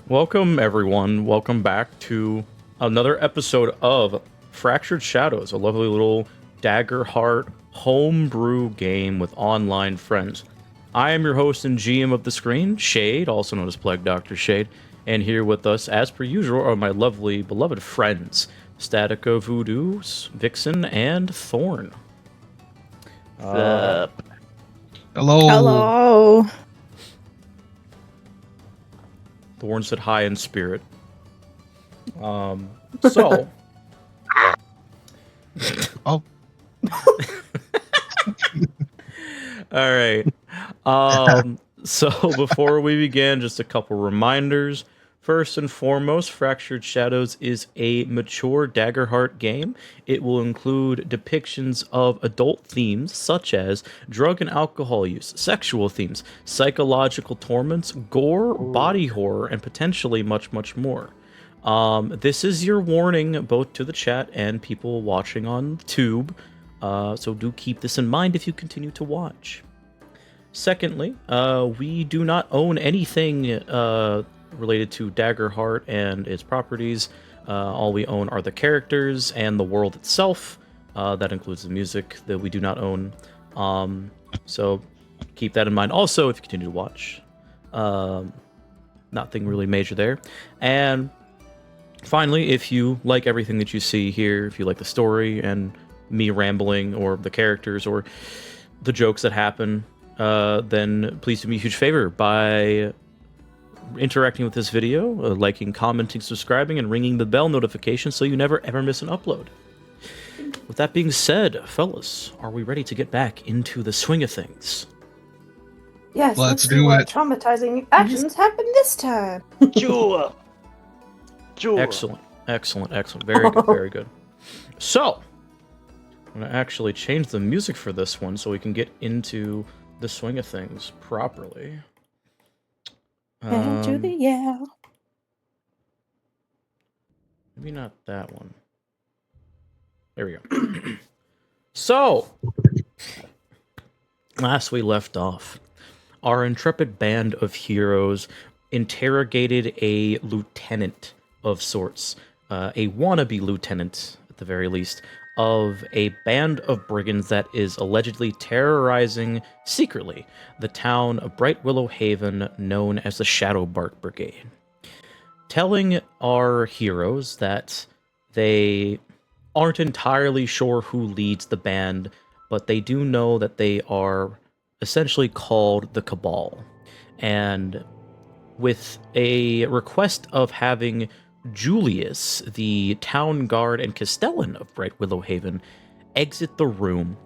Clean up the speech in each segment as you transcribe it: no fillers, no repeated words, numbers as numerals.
Welcome, everyone. Welcome back to another episode of Fractured Shadows, a lovely little Daggerheart homebrew game with online friends. I am your host and GM of the screen, Shade, also known as PlagueDoctorShade, and here with us, as per usual, are my lovely, beloved friends, Statica, Voodoo, Vixen, and Thorn. Hello. Hello. Thorn said hi in spirit. So. Oh. All right. So before we begin, just a couple reminders. First and foremost, Fractured Shadows is a mature Daggerheart game. It will include depictions of adult themes such as drug and alcohol use, sexual themes, psychological torments, gore, body horror, and potentially much, much more. This is your warning both to the chat and people watching on Tube, so do keep this in mind if you continue to watch. Secondly, we do not own anything related to Daggerheart and its properties. All we own are the characters and the world itself. That includes the music that we do not own. So keep that in mind. Also, if you continue to watch, nothing really major there. And finally, if you like everything that you see here, if you like the story and me rambling or the characters or the jokes that happen, then please do me a huge favor by interacting with this video, liking, commenting, subscribing, and ringing the bell notification so you never ever miss an upload. With that being said, fellas, are we ready to get back into the swing of things? Yes, Let's see do what it. traumatizing actions happen this time. Sure. Excellent. Very good, very good. So, I'm going to actually change the music for this one so we can get into the swing of things properly. Into the yeah. Maybe not that one. There we go. So, last we left off, our intrepid band of heroes interrogated a lieutenant of sorts, a wannabe lieutenant, at the very least, of a band of brigands that is allegedly terrorizing, secretly, the town of Bright Willow Haven, known as the Shadowbark Brigade. Telling our heroes that they aren't entirely sure who leads the band, but they do know that they are essentially called the Cabal. And with a request of having Julius, the town guard and castellan of Bright Willow Haven, exit the room,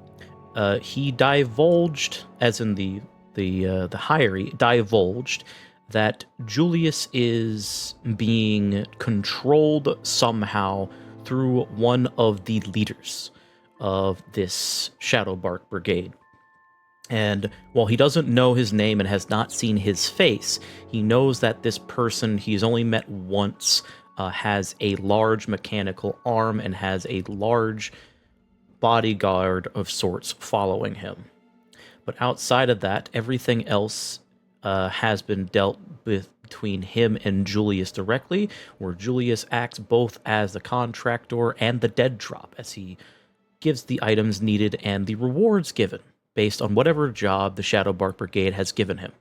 he divulged, as in the hiree, divulged that Julius is being controlled somehow through one of the leaders of this Shadowbark Brigade. And while he doesn't know his name and has not seen his face, he knows that this person he's only met once has a large mechanical arm and has a large bodyguard of sorts following him. But outside of that, everything else has been dealt with between him and Julius directly, where Julius acts both as the contractor and the dead drop, as he gives the items needed and the rewards given, based on whatever job the Shadowbark Brigade has given him.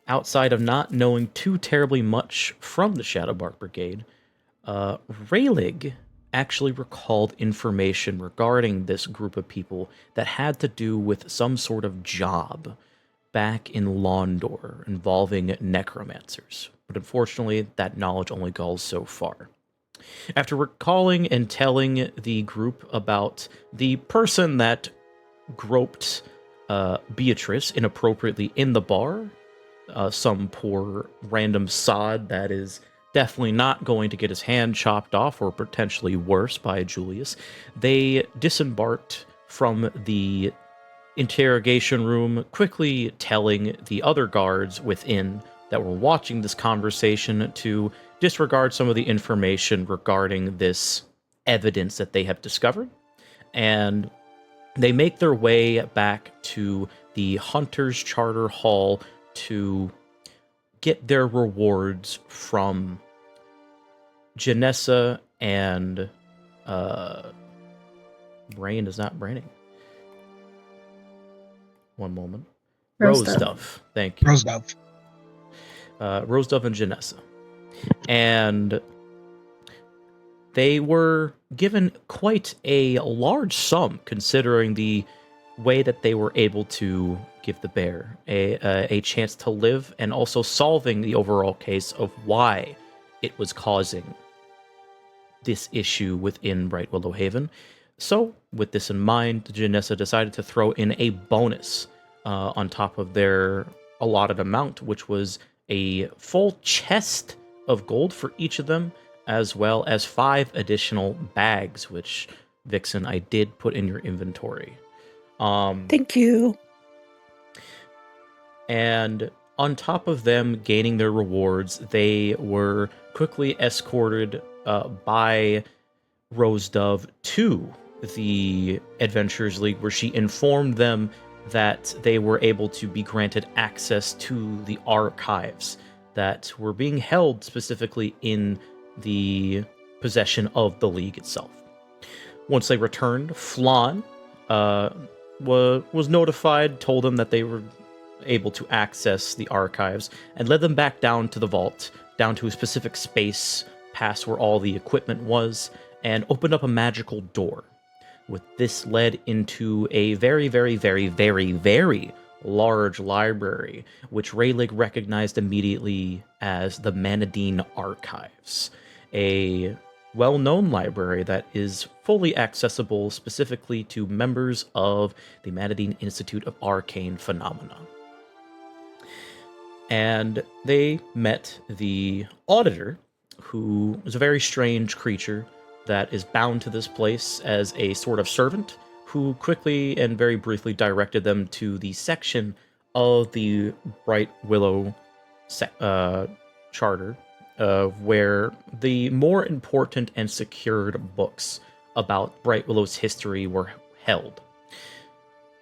Outside of not knowing too terribly much from the Shadowbark Brigade, Raylig actually recalled information regarding this group of people that had to do with some sort of job back in Londor involving necromancers. But unfortunately, that knowledge only goes so far. After recalling and telling the group about the person that groped Beatrice inappropriately in the bar, some poor random sod that is definitely not going to get his hand chopped off or potentially worse by Julius, they disembarked from the interrogation room, quickly telling the other guards within that were watching this conversation to disregard some of the information regarding this evidence that they have discovered. And they make their way back to the Hunter's Charter Hall to get their rewards from Janessa and Brain is not braining. One moment. Rosedove. Thank you. Rosedove. Rosedove and Janessa. And they were given quite a large sum considering the way that they were able to give the bear a chance to live, and also solving the overall case of why it was causing this issue within Bright Willow Haven. So, with this in mind, Janessa decided to throw in a bonus on top of their allotted amount, which was a full chest of gold for each of them, as well as 5 additional bags, which, Vixen, I did put in your inventory. Thank you. And on top of them gaining their rewards, they were quickly escorted by Rosedove to the Adventurers League, where she informed them that they were able to be granted access to the archives that were being held specifically in the possession of the League itself. Once they returned, Flan was notified, told them that they were able to access the archives, and led them back down to the vault, down to a specific space past where all the equipment was, and opened up a magical door. With this led into a very, very, very, very, very large library, which Rayleigh recognized immediately as the Manadine Archives, a well-known library that is fully accessible specifically to members of the Manadine Institute of Arcane Phenomena. And they met the Auditor, who is a very strange creature that is bound to this place as a sort of servant, who quickly and very briefly directed them to the section of the Bright Willow charter, where the more important and secured books about Bright Willow's history were held.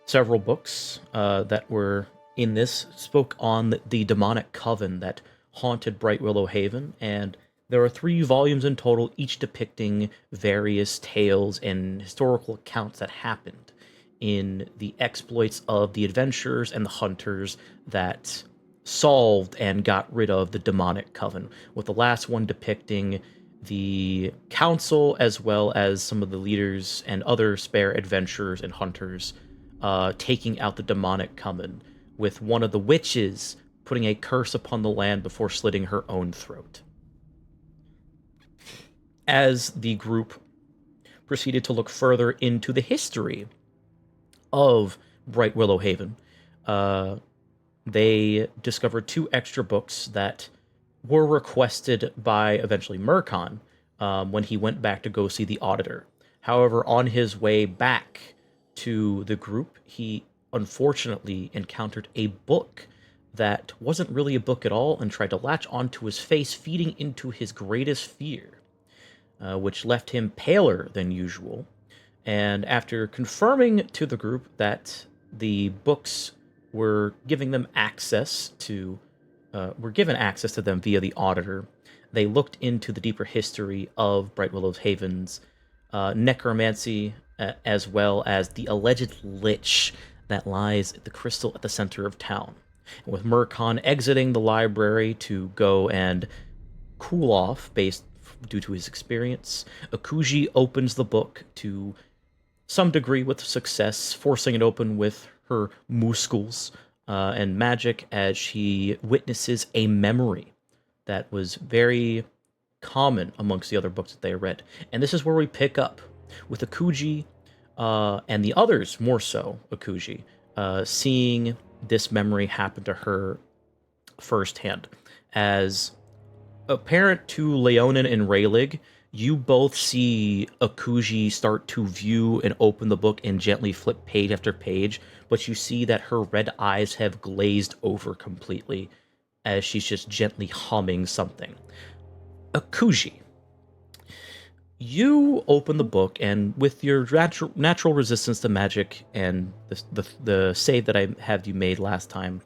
Several books that were in this spoke on the demonic coven that haunted Bright Willow Haven, and there are 3 volumes in total, each depicting various tales and historical accounts that happened in the exploits of the adventurers and the hunters that solved and got rid of the demonic coven, with the last one depicting the council as well as some of the leaders and other spare adventurers and hunters taking out the demonic coven, with one of the witches putting a curse upon the land before slitting her own throat. As the group proceeded to look further into the history of Bright Willow Haven, they discovered 2 extra books that were requested by eventually Mercon when he went back to go see the Auditor. However, on his way back to the group, he unfortunately encountered a book that wasn't really a book at all and tried to latch onto his face, feeding into his greatest fear, which left him paler than usual. And after confirming to the group that the books were giving them access to, were given access to them via the Auditor, they looked into the deeper history of Bright Willow's Haven's necromancy, as well as the alleged lich that lies at the crystal at the center of town. And with Mercon exiting the library to go and cool off due to his experience, Akuji opens the book to some degree with success, forcing it open with her muscles and magic as she witnesses a memory that was very common amongst the other books that they read. And this is where we pick up with Akuji and the others, more so Akuji, seeing this memory happen to her firsthand. As apparent to Leonin and Rayleigh, you both see Akuji start to view and open the book and gently flip page after page, but you see that her red eyes have glazed over completely as she's just gently humming something. Akuji, you open the book, and with your natural resistance to magic and the save that I had you made last time,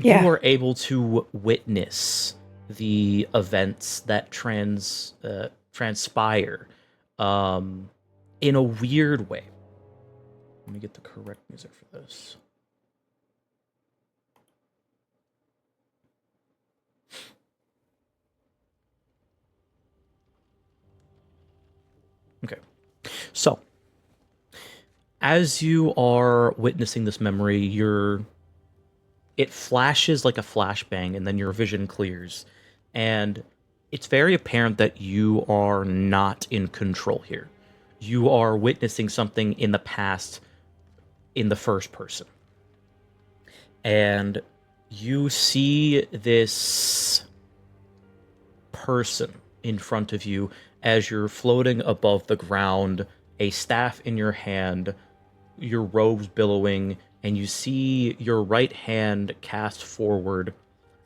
you are able to witness the events that transpire in a weird way. Let me get the correct music for this. Okay. So, as you are witnessing this memory, it flashes like a flashbang, and then your vision clears. And it's very apparent that you are not in control here. You are witnessing something in the past in the first person. And you see this person in front of you as you're floating above the ground, a staff in your hand, your robes billowing, and you see your right hand cast forward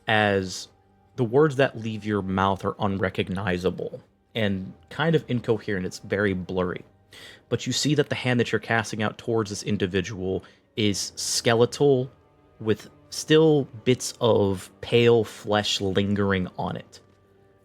as the words that leave your mouth are unrecognizable and kind of incoherent. It's very blurry. But you see that the hand that you're casting out towards this individual is skeletal, with still bits of pale flesh lingering on it.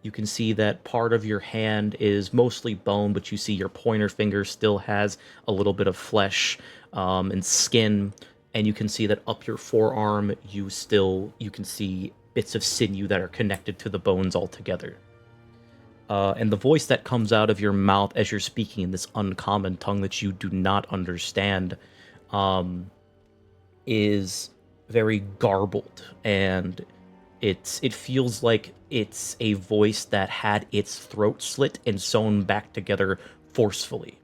You can see that part of your hand is mostly bone, but you see your pointer finger still has a little bit of flesh and skin, and you can see that up your forearm you can see bits of sinew that are connected to the bones altogether. And the voice that comes out of your mouth as you're speaking in this uncommon tongue that you do not understand is very garbled, and it feels like it's a voice that had its throat slit and sewn back together forcefully.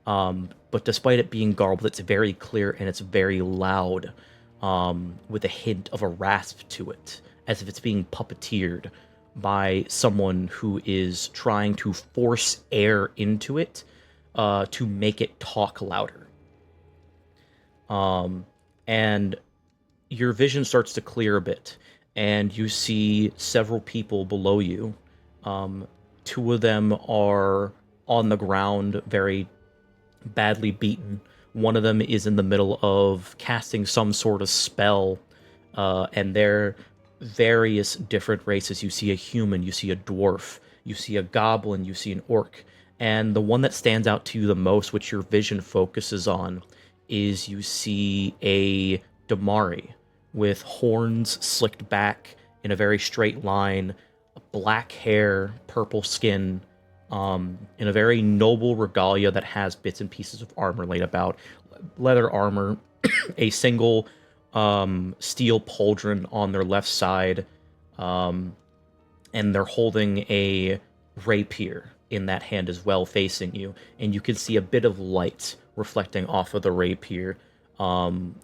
But despite it being garbled, it's very clear and it's very loud, with a hint of a rasp to it, as if it's being puppeteered by someone who is trying to force air into it to make it talk louder. And your vision starts to clear a bit, and you see several people below you. Two of them are on the ground, very badly beaten. One of them is in the middle of casting some sort of spell, and they're various different races. You see a human, you see a dwarf, you see a goblin, you see an orc. And the one that stands out to you the most, which your vision focuses on, is you see a Damari with horns slicked back in a very straight line, black hair, purple skin, in a very noble regalia that has bits and pieces of armor laid about. Leather armor, a single steel pauldron on their left side, and they're holding a rapier in that hand as well, facing you. And you can see a bit of light reflecting off of the rapier,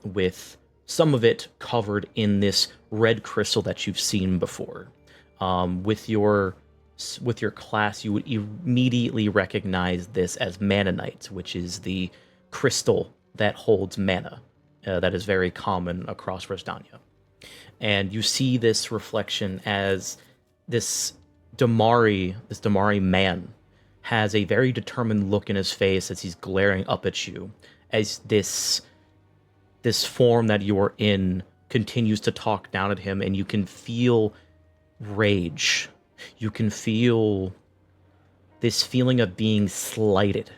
with some of it covered in this red crystal that you've seen before. With your class, you would immediately recognize this as Manonite, which is the crystal that holds mana. That is very common across Rasdanya. And you see this reflection as this Damari man has a very determined look in his face as he's glaring up at you, as this form that you're in continues to talk down at him, and you can feel rage. You can feel this feeling of being slighted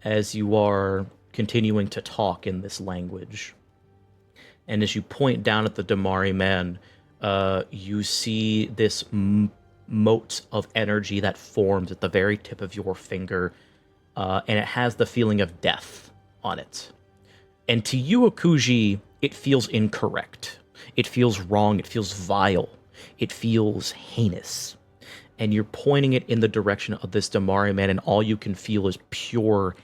as you are continuing to talk in this language. And as you point down at the Damari man, you see this mote of energy that forms at the very tip of your finger, and it has the feeling of death on it. And to you, Akuji, it feels incorrect. It feels wrong. It feels vile. It feels heinous. And you're pointing it in the direction of this Damari man, and all you can feel is pure,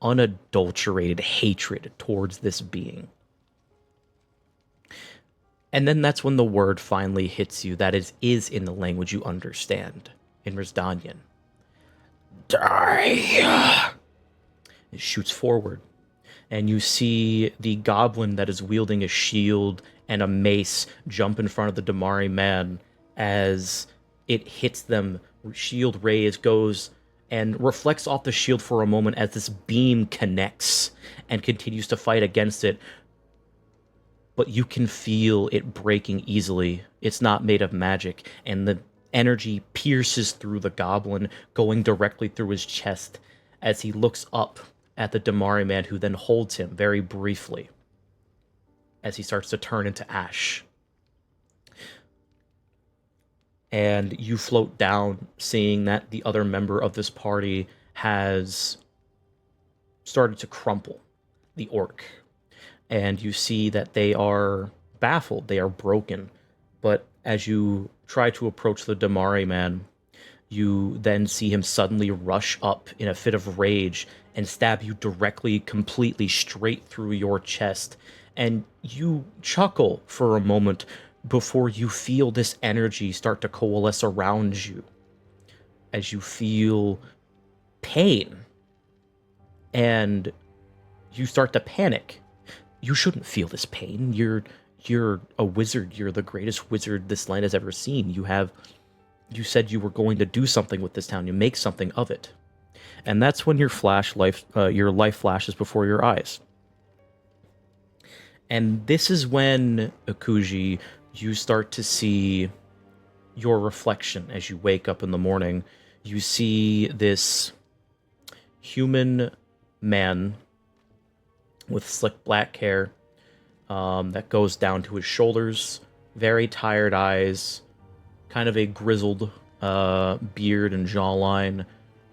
unadulterated hatred towards this being. And then that's when the word finally hits you that is in the language you understand, in Rasdanyan. Die! It shoots forward, and you see the goblin that is wielding a shield and a mace jump in front of the Damari man as it hits them. Shield raise goes and reflects off the shield for a moment as this beam connects and continues to fight against it. but you can feel it breaking easily. It's not made of magic, and the energy pierces through the goblin, going directly through his chest as he looks up at the Damari man, who then holds him very briefly as he starts to turn into ash. And you float down, seeing that the other member of this party has started to crumple, the orc. And you see that they are baffled, they are broken. But as you try to approach the Damari man, you then see him suddenly rush up in a fit of rage and stab you directly, completely straight through your chest. And you chuckle for a moment before you feel this energy start to coalesce around you as you feel pain. And you start to panic. You shouldn't feel this pain. You're a wizard. You're the greatest wizard this land has ever seen. You said you were going to do something with this town. You make something of it. And that's when your life flashes before your eyes. And this is when, Akuji, you start to see your reflection as you wake up in the morning. You see this human man with slick black hair that goes down to his shoulders, very tired eyes, kind of a grizzled beard and jawline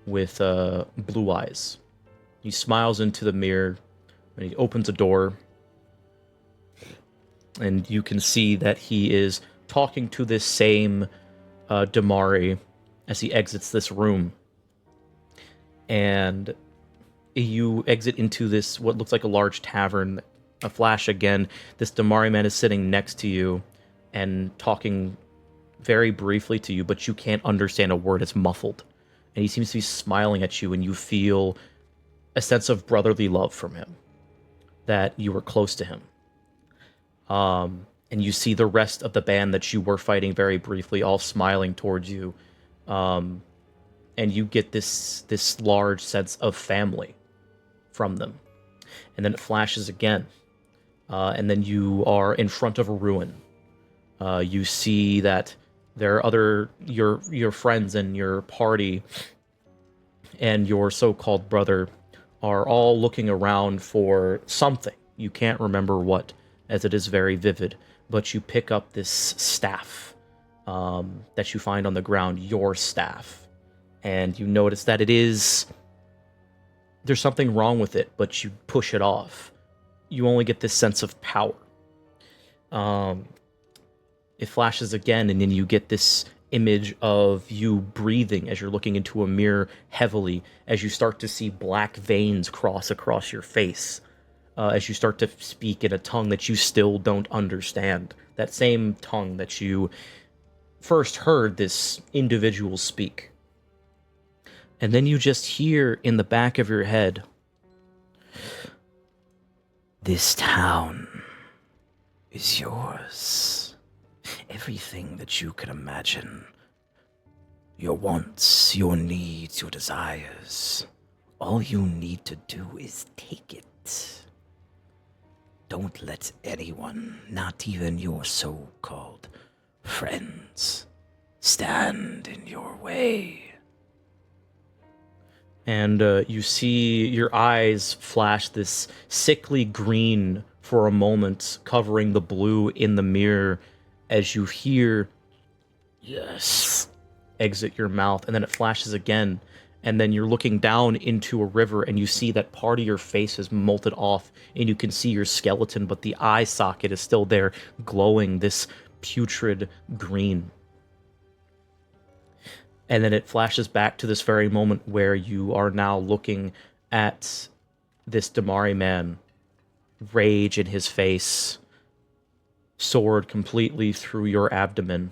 with blue eyes. He smiles into the mirror and he opens a door, and you can see that he is talking to this same Damari as he exits this room. And you exit into this, what looks like a large tavern. A flash again. This Damari man is sitting next to you and talking very briefly to you, but you can't understand a word. It's muffled. And he seems to be smiling at you, and you feel a sense of brotherly love from him, that you were close to him. And you see the rest of the band that you were fighting very briefly all smiling towards you. And you get this large sense of family from them. And then it flashes again. And then you are in front of a ruin. You see that there are your friends and your party and your so-called brother are all looking around for something. You can't remember what, as it is very vivid, but you pick up this staff that you find on the ground, your staff, and you notice that there's something wrong with it, but you push it off. You only get this sense of power. It flashes again, and then you get this image of you breathing as you're looking into a mirror heavily, as you start to see black veins cross across your face, as you start to speak in a tongue that you still don't understand. That same tongue that you first heard this individual speak. And then you just hear in the back of your head, "This town is yours. Everything that you could imagine. Your wants, your needs, your desires. All you need to do is take it. Don't let anyone, not even your so-called friends, stand in your way." And you see your eyes flash this sickly green for a moment, covering the blue in the mirror, as you hear, "Yes," exit your mouth, and then it flashes again, and then you're looking down into a river, and you see that part of your face is molted off, and you can see your skeleton, but the eye socket is still there, glowing this putrid green. And then it flashes back to this very moment where you are now looking at this Damari man, rage in his face, sword completely through your abdomen,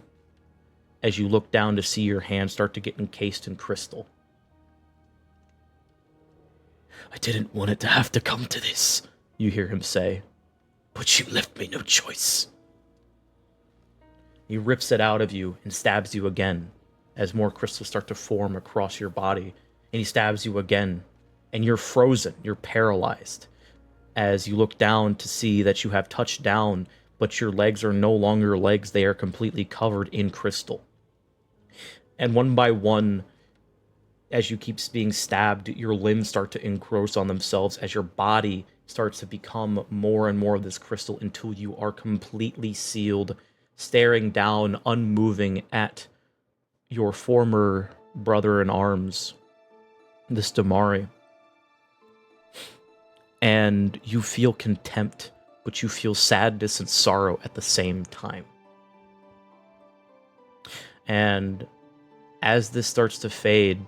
as you look down to see your hand start to get encased in crystal. "I didn't want it to have to come to this," you hear him say, "but you left me no choice." He rips it out of you and stabs you again, as more crystals start to form across your body, and he stabs you again, and you're frozen, you're paralyzed, as you look down to see that you have touched down but your legs are no longer legs. They are completely covered in crystal. And one by one, as you keep being stabbed, your limbs start to engross on themselves as your body starts to become more and more of this crystal until you are completely sealed, staring down, unmoving at your former brother in arms, this Damari. And you feel contempt, but you feel sadness and sorrow at the same time. And as this starts to fade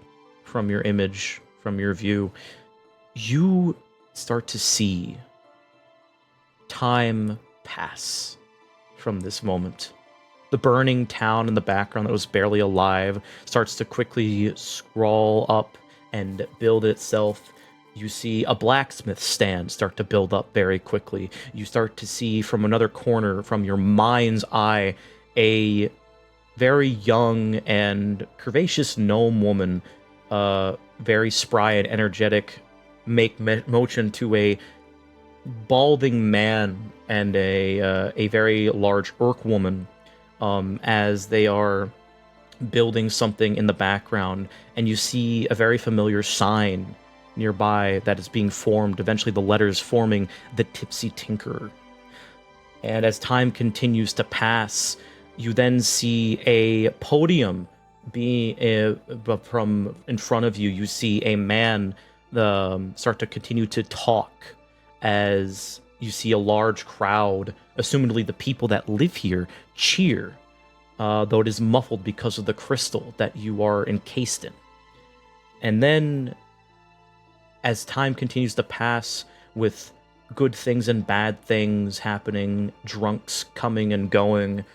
from your image, from your view, you start to see time pass from this moment. The burning town in the background that was barely alive starts to quickly scroll up and build itself. You see a blacksmith stand start to build up very quickly. You start to see from another corner, from your mind's eye, a very young and curvaceous gnome woman, very spry and energetic, make motion to a balding man and a very large orc woman, as they are building something in the background, and you see a very familiar sign nearby that is being formed, eventually the letters forming the Tipsy Tinkerer. And as time continues to pass, you then see a podium from in front of you. You see a man start to continue to talk as you see a large crowd, assumedly the people that live here, cheer, though it is muffled because of the crystal that you are encased in. And then, as time continues to pass, with good things and bad things happening, drunks coming and going,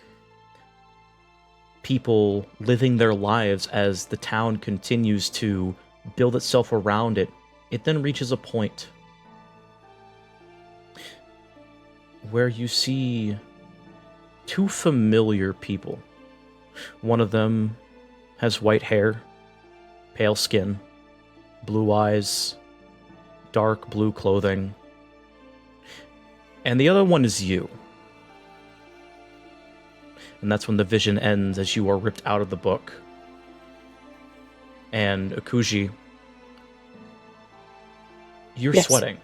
people living their lives as the town continues to build itself around it, it then reaches a point where you see two familiar people. One of them has white hair, pale skin, blue eyes, dark blue clothing, and the other one is you. And that's when the vision ends, as you are ripped out of the book. And Akuji, you're sweating.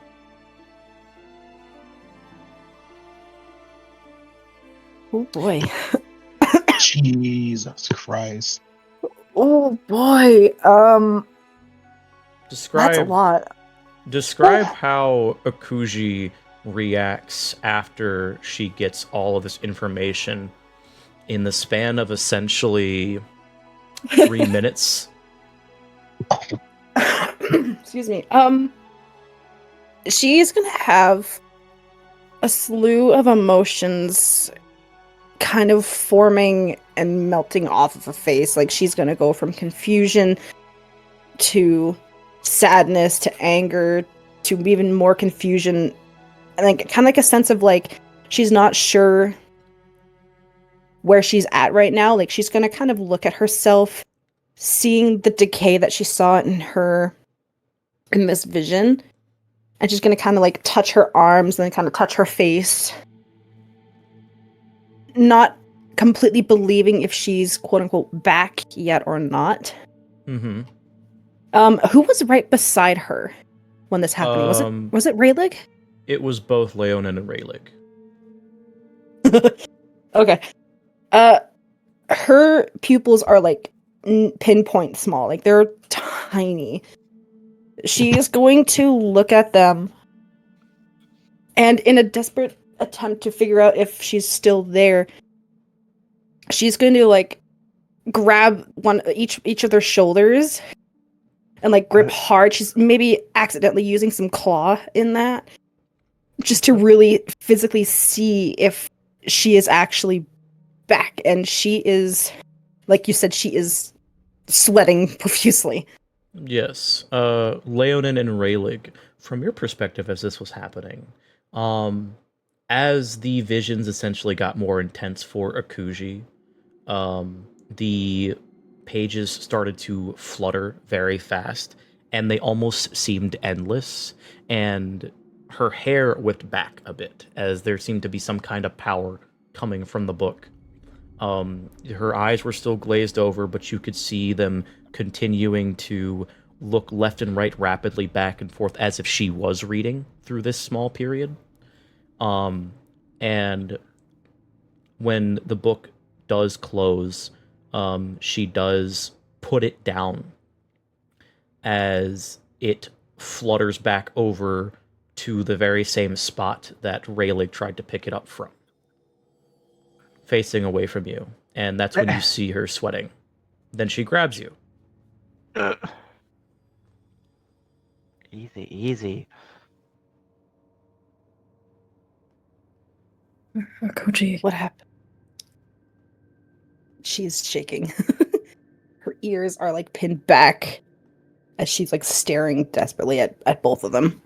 Oh boy. Jesus Christ. Oh boy. That's a lot. Describe how Akuji reacts after she gets all of this information in the span of essentially 3 minutes. Excuse me. She's gonna have a slew of emotions kind of forming and melting off of her face. Like, she's gonna go from confusion to sadness to anger to even more confusion, and like kind of like a sense of like she's not sure where she's at right now. Like, she's gonna kind of look at herself, seeing the decay that she saw in this vision, and she's gonna kind of like touch her arms and then kind of touch her face, not completely believing if she's quote unquote back yet or not. Mm-hmm. Who was right beside her when this happened? Was it Raylig? It was both Leonin and Raylig. Okay. Her pupils are like pinpoint small, like they're tiny. She's going to look at them, and in a desperate attempt to figure out if she's still there, she's going to like grab each of their shoulders and like grip hard. She's maybe accidentally using some claw in that, just to really physically see if she is actually back. And she is, like you said, she is sweating profusely. Yes. Leonin and Raylig, from your perspective as this was happening, as the visions essentially got more intense for Akuji, the pages started to flutter very fast, and they almost seemed endless, and her hair whipped back a bit, as there seemed to be some kind of power coming from the book. Her eyes were still glazed over, but you could see them continuing to look left and right rapidly back and forth as if she was reading through this small period. And when the book does close, she does put it down as it flutters back over to the very same spot that Rayleigh tried to pick it up from, facing away from you. And that's when you see her sweating. Then she grabs you. Easy, easy. Koji. What happened? She's shaking. Her ears are like pinned back as she's like staring desperately at both of them.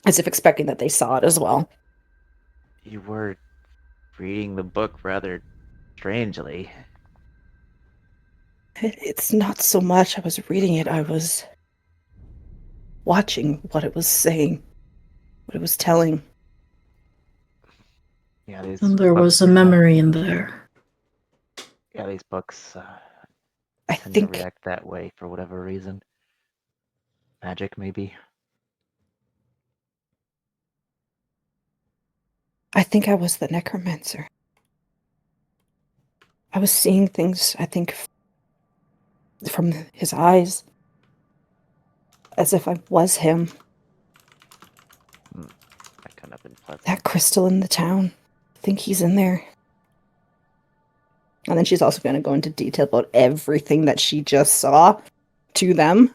As if expecting that they saw it as well. You were reading the book rather strangely. It's not so much I was reading it, I was watching what it was saying, what it was telling. Yeah, these And there was books, a memory in there. yeah, these books I tend to think react that way for whatever reason. Magic, maybe. I was the necromancer. I was seeing things, I think, from his eyes, as if I was him. That couldn't have been pleasant. That crystal in the town. I think he's in there. And then she's also going to go into detail about everything that she just saw to them.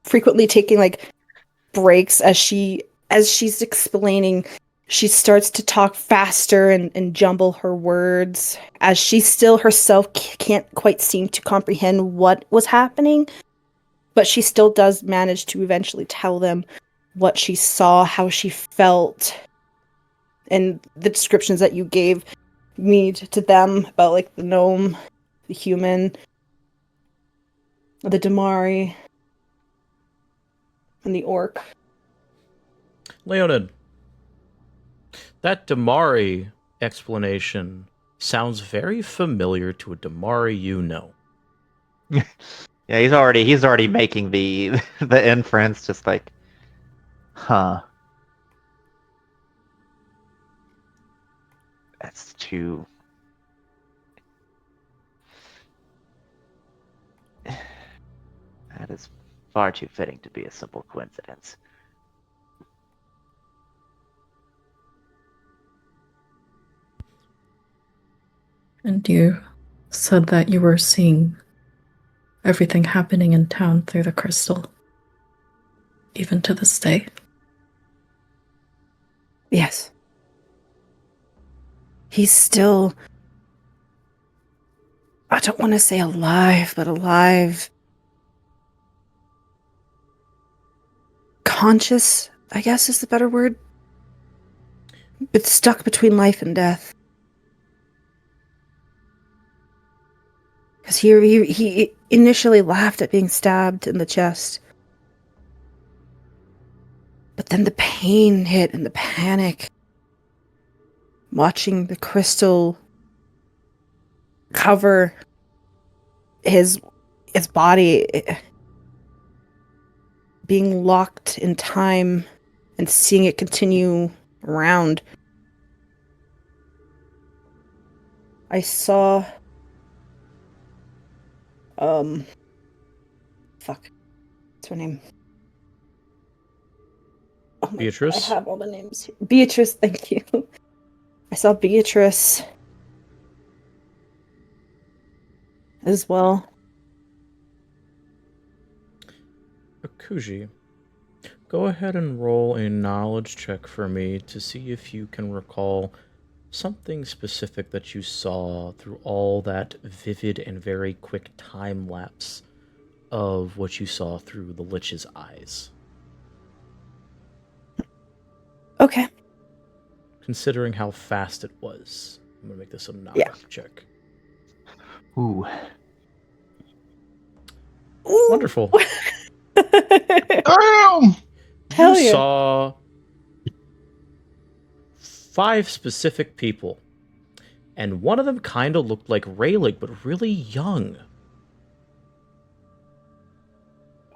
Frequently taking like breaks as she's explaining. She starts to talk faster and jumble her words as she still herself can't quite seem to comprehend what was happening. But she still does manage to eventually tell them what she saw, how she felt, and the descriptions that you gave me to them about like the gnome, the human, the Damari, and the orc. Leonid, that Damari explanation sounds very familiar to a Damari you know. Yeah, he's already making the the inference, just like, huh. That's too. That is far too fitting to be a simple coincidence. And you said that you were seeing everything happening in town through the crystal, even to this day. Yes. He's still, I don't want to say alive, but alive. Conscious, I guess is the better word. But stuck between life and death. Because he initially laughed at being stabbed in the chest. But then the pain hit and the panic. Watching the crystal cover his body, being locked in time and seeing it continue around. I saw fuck. What's her name? Oh my Beatrice? God, I have all the names here. Beatrice, thank you. I saw Beatrice as well. Akuji, go ahead and roll a knowledge check for me to see if you can recall something specific that you saw through all that vivid and very quick time lapse of what you saw through the Lich's eyes. Okay. Considering how fast it was, I'm gonna make this a knowledge check. Ooh. Ooh. Wonderful. Damn! Hell You yeah. saw 5 specific people, and one of them kind of looked like Rayleigh, but really young.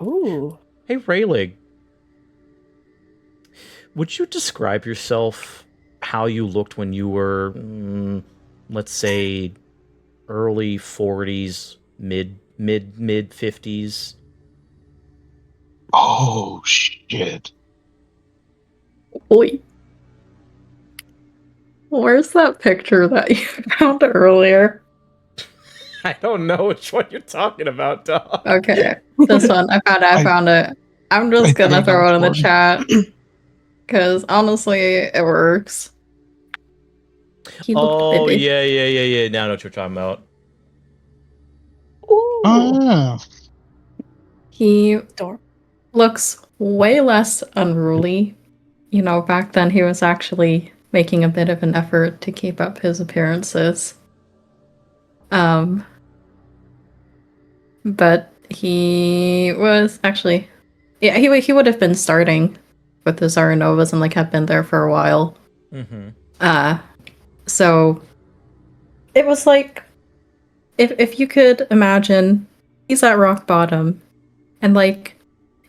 Ooh. Hey, Rayleigh, would you describe yourself how you looked when you were, let's say, early 40s, mid 50s? Oh, shit. Wait. Where's that picture that you found earlier? I don't know which one you're talking about, dog. Okay, this one. I found it. I'm just I gonna think I throw it in the know chat. Because honestly, it works. He looked Oh, vivid. yeah. Now I know what you're talking about. Ooh. Oh, He Door. looks way less unruly. You know, back then he was actually making a bit of an effort to keep up his appearances. But he was actually, yeah, he would have been starting with the Zaranovas and like had been there for a while. Mm-hmm. So it was like if you could imagine he's at rock bottom and like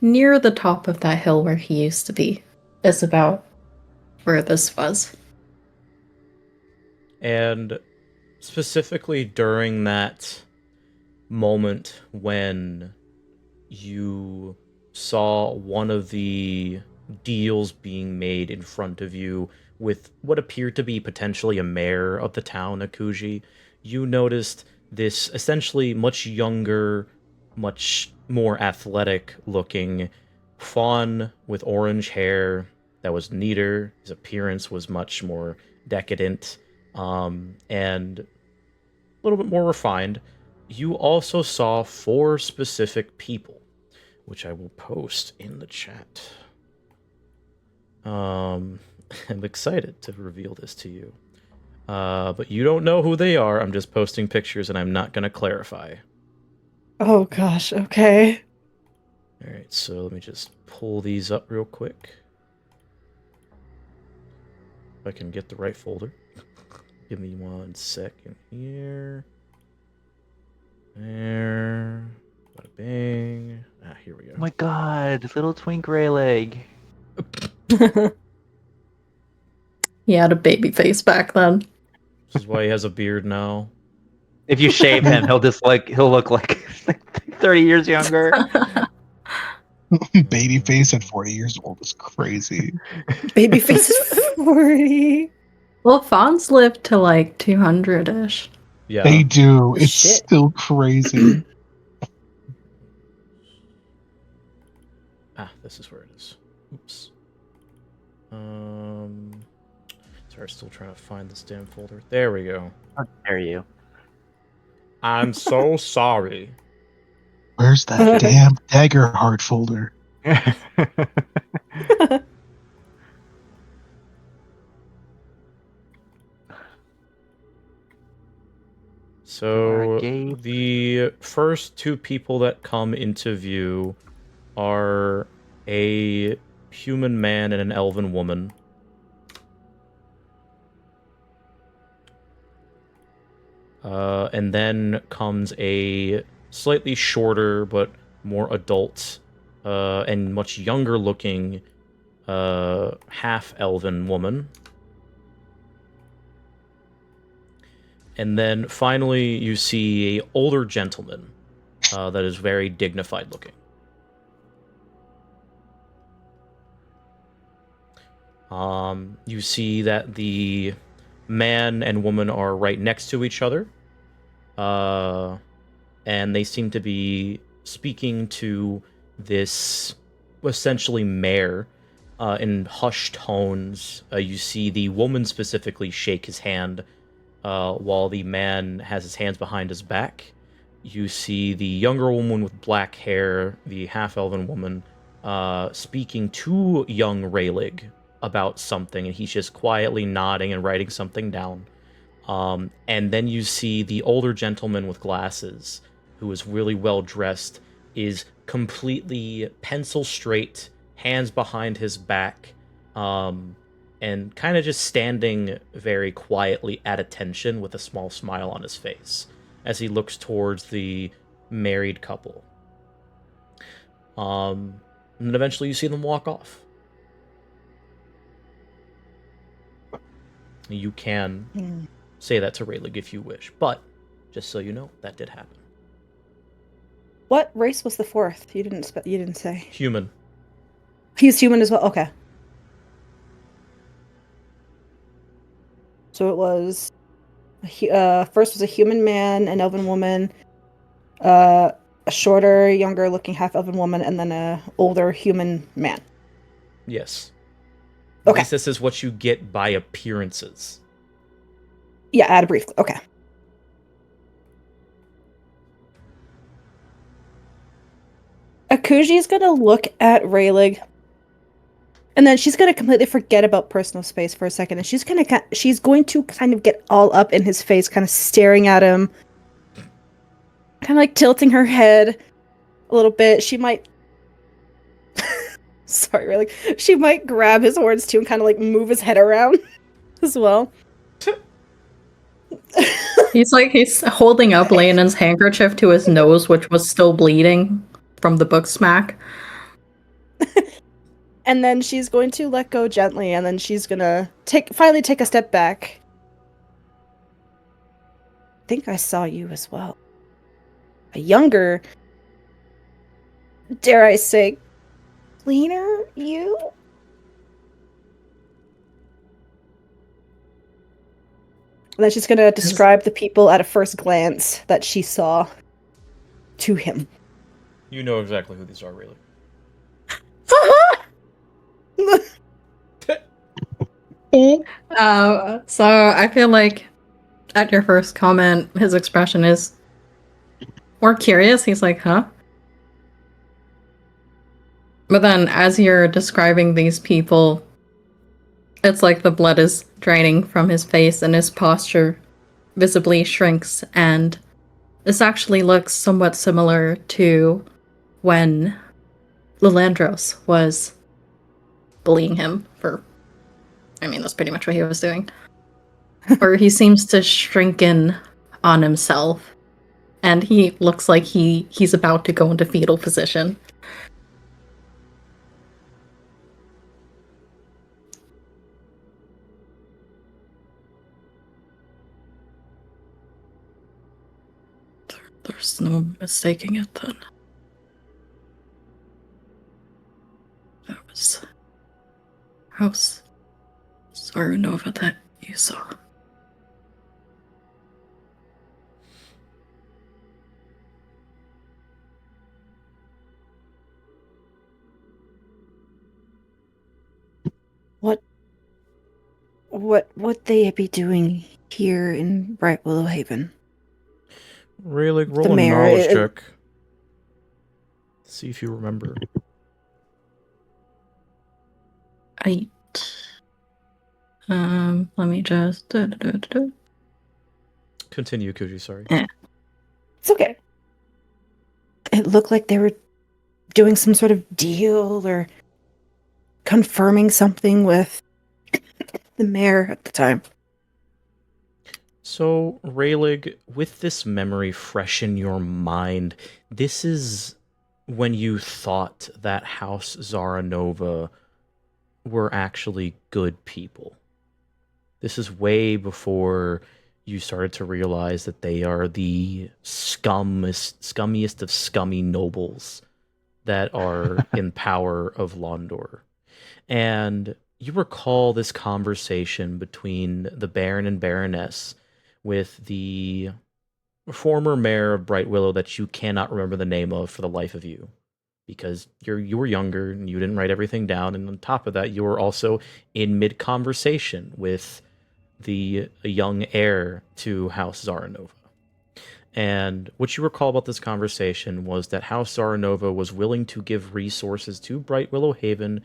near the top of that hill where he used to be is about where this was. And specifically during that moment when you saw one of the deals being made in front of you with what appeared to be potentially a mayor of the town, Akuji, you noticed this essentially much younger, much more athletic looking faun with orange hair that was neater. His appearance was much more decadent, and a little bit more refined. You also saw 4 specific people, which I will post in the chat. I'm excited to reveal this to you. But you don't know who they are. I'm just posting pictures and I'm not going to clarify. Oh gosh, okay. Alright, so let me just pull these up real quick. If I can get the right folder. Give me 1 second here. There. Bada bang. Ah, here we go. Oh my god, little twink ray leg. He had a baby face back then. This is why he has a beard now. If you shave him, he'll look like 30 years younger. babyface at 40 years old is crazy. Babyface is 40. Well, fawns live to like 200-ish. Yeah. They do. It's Shit. still crazy. This is where it is. Oops. Sorry, still trying to find this damn folder. There we go. How dare you? I'm so sorry. Where's that damn Daggerheart folder? So Gabe. the first 2 people that come into view are a human man and an elven woman. And then comes a slightly shorter but more adult and much younger looking half-elven woman. And then finally you see a older gentleman that is very dignified looking. You see that the man and woman are right next to each other. And they seem to be speaking to this essentially mayor in hushed tones. You see the woman specifically shake his hand while the man has his hands behind his back. You see the younger woman with black hair, the half-elven woman, speaking to young Rayleigh about something, and he's just quietly nodding and writing something down. And then you see the older gentleman with glasses, who is really well dressed, is completely pencil straight, hands behind his back, and kind of just standing very quietly at attention with a small smile on his face as he looks towards the married couple. And then eventually you see them walk off. You can say that to Rayleigh if you wish, but just so you know, that did happen. What race was the fourth? You didn't say. Human. He's human as well. Okay. So it was first was a human man, an elven woman, a shorter, younger looking half elven woman, and then a older human man. Yes. Okay. At least this is what you get by appearances. Yeah, add a brief. Okay. Akuji's gonna look at Rayleigh, and then she's gonna completely forget about personal space for a second, and she's going to kind of get all up in his face, kind of staring at him, kind of like tilting her head a little bit. She might, sorry, Rayleigh. She might grab his horns too and kind of like move his head around as well. He's holding up Leonard's handkerchief to his nose, which was still bleeding from the book smack. And then she's going to let go gently, and then she's gonna finally take a step back. I think I saw you as well. A younger, dare I say, cleaner you? And then she's gonna describe the people at a first glance that she saw to him. You know exactly who these are, Rayleigh. So I feel like at your first comment, his expression is more curious. He's like, huh? But then as you're describing these people, it's like the blood is draining from his face and his posture visibly shrinks, and this actually looks somewhat similar to when Lilandros was bullying him for, I mean, that's pretty much what he was doing. Or he seems to shrink in on himself, and he looks like he's about to go into fetal position. There's no mistaking it then. That was House Saranova that you saw. What would they be doing here in Bright Willow Haven? Rayleigh, roll The a mayor, knowledge check. See if you remember. 8. Let me just... Continue, Kuji, sorry. It's okay. It looked like they were doing some sort of deal or confirming something with the mayor at the time. So, Rayleigh, with this memory fresh in your mind, this is when you thought that House Zaranova were actually good people. This is way before you started to realize that they are the scummiest of scummy nobles that are in power of Londor. And you recall this conversation between the Baron and Baroness with the former mayor of Bright Willow that you cannot remember the name of for the life of you, because you were younger and you didn't write everything down, and on top of that, you were also in mid-conversation with the young heir to House Zaranova. And what you recall about this conversation was that House Zaranova was willing to give resources to Bright Willow Haven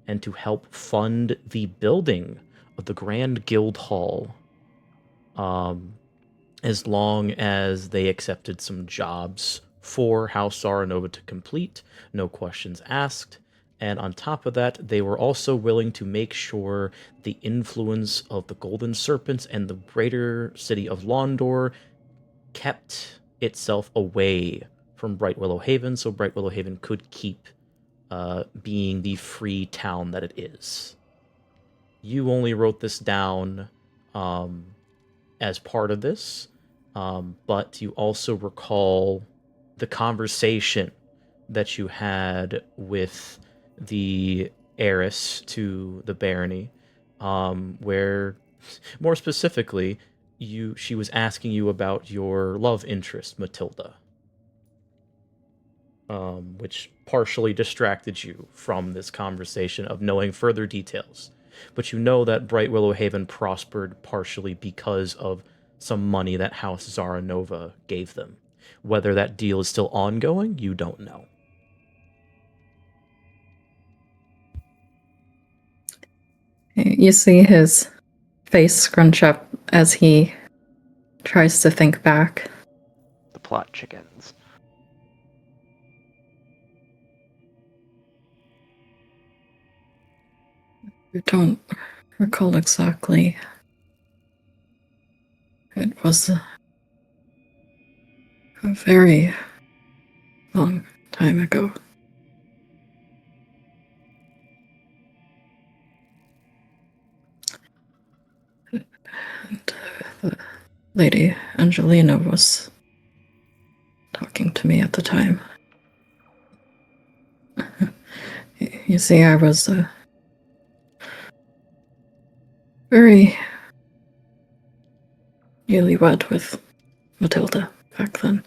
and to help fund the building of the Grand Guild Hall, as long as they accepted some jobs for House Zaranova to complete, no questions asked. And on top of that, they were also willing to make sure the influence of the Golden Serpents and the greater city of Londor kept itself away from Bright Willow Haven, so Bright Willow Haven could keep being the free town that it is. You only wrote this down as part of this, but you also recall the conversation that you had with the heiress to the barony, where, more specifically, she was asking you about your love interest, Matilda, which partially distracted you from this conversation of knowing further details. But you know that Bright Willow Haven prospered partially because of some money that House Zaranova gave them. Whether that deal is still ongoing, you don't know. You see his face scrunch up as he tries to think back. The plot chickens. I don't recall exactly. It was a very long time ago. And the Lady Angelina was talking to me at the time. You see, I was very newlywed with Matilda back then.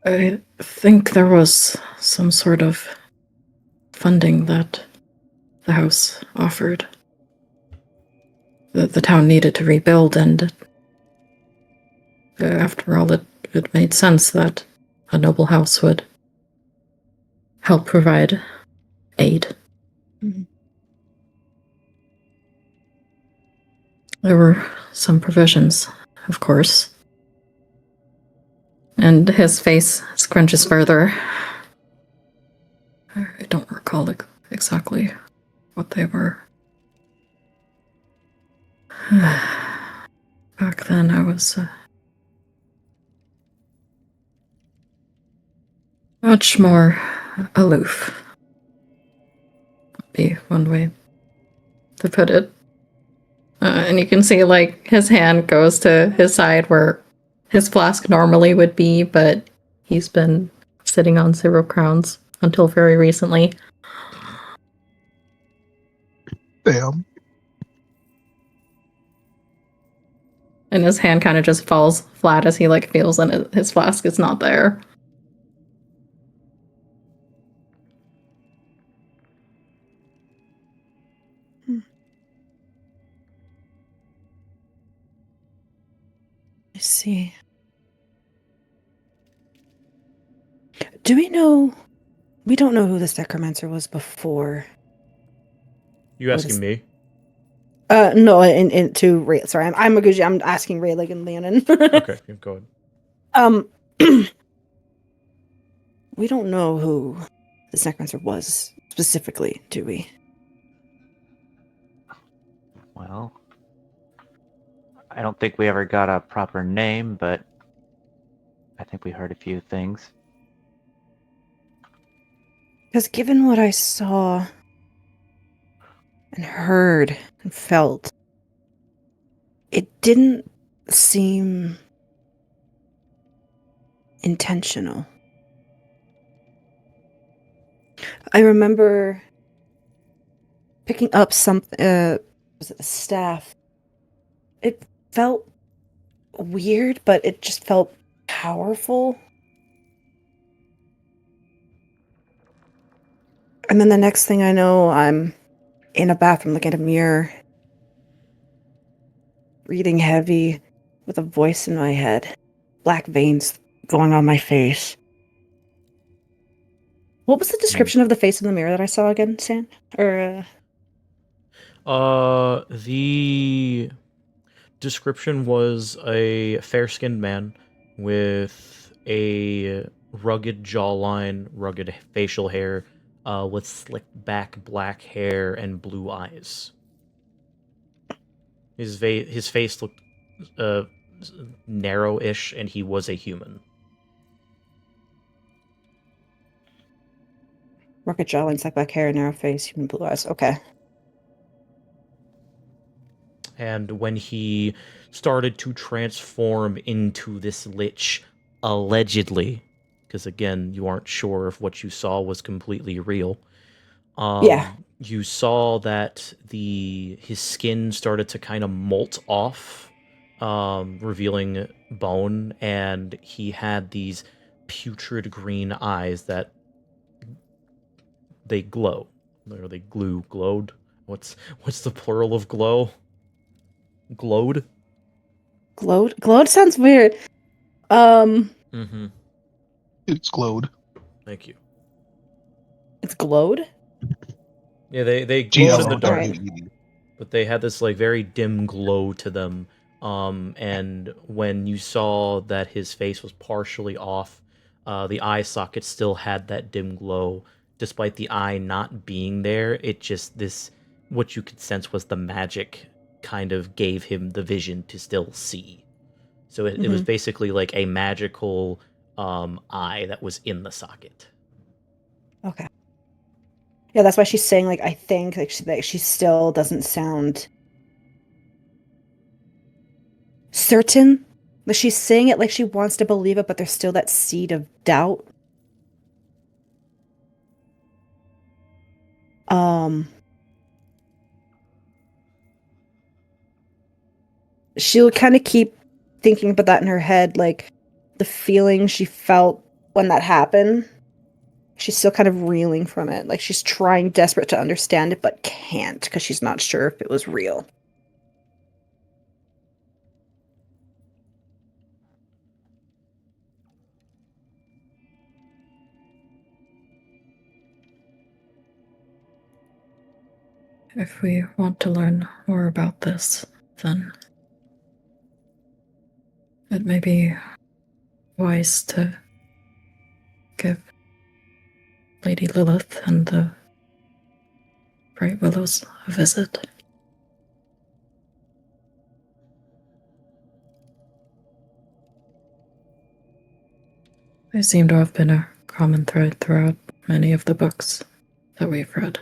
I think there was some sort of funding that the house offered. The town needed to rebuild, and after all, it made sense that a noble house would help provide aid. Mhm. There were some provisions, of course. And his face scrunches further. I don't recall exactly what they were. Back then, I was much more aloof. Would be one way to put it. And you can see, like, his hand goes to his side where his flask normally would be, but he's been sitting on 0 crowns until very recently. Damn. And his hand kind of just falls flat as he, like, feels and his flask is not there. I see. Do we know? We don't know who this necromancer was before. You asking me? No, to Ray. Sorry, I'm Maguji. I'm asking Ray, like, and Leonin. Okay, go ahead. We don't know who this necromancer was specifically, do we? Well, I don't think we ever got a proper name, but I think we heard a few things. Because given what I saw and heard and felt, it didn't seem intentional. I remember picking up something, was it a staff? It felt weird, but it just felt powerful. And then the next thing I know, I'm in a bathroom looking at a mirror, breathing heavy, with a voice in my head, black veins going on my face. What was the description of the face in the mirror that I saw again, Stan? Or The description was a fair-skinned man with a rugged jawline, rugged facial hair, with slicked back black hair and blue eyes. His face looked narrow-ish, and he was a human. Rocket jawline, sack back hair, narrow face, human blue eyes. Okay. And when he started to transform into this lich, allegedly, because again, you aren't sure if what you saw was completely real. Yeah. You saw that his skin started to kind of molt off, revealing bone, and he had these putrid green eyes that they glow. Or they glowed. What's the plural of glow? Glowed? Glowed? Glowed sounds weird. Mm-hmm. It's glowed. Thank you. It's glowed? Yeah, they glowed in the dark, GLOWED. but they had this like very dim glow to them. And when you saw that his face was partially off, the eye socket still had that dim glow, despite the eye not being there. It just what you could sense was the magic kind of gave him the vision to still see. So it was basically like a magical eye that was in the socket. Okay. Yeah, that's why she's saying, like, I think, like, she still doesn't sound certain. Like, she's saying it like she wants to believe it, but there's still that seed of doubt. She'll kind of keep thinking about that in her head, like, the feeling she felt when that happened. She's still kind of reeling from it. Like, she's trying desperate to understand it, but can't, because she's not sure if it was real. If we want to learn more about this, then it may be wise to give Lady Lilith and the Bright Willows a visit. They seem to have been a common thread throughout many of the books that we've read.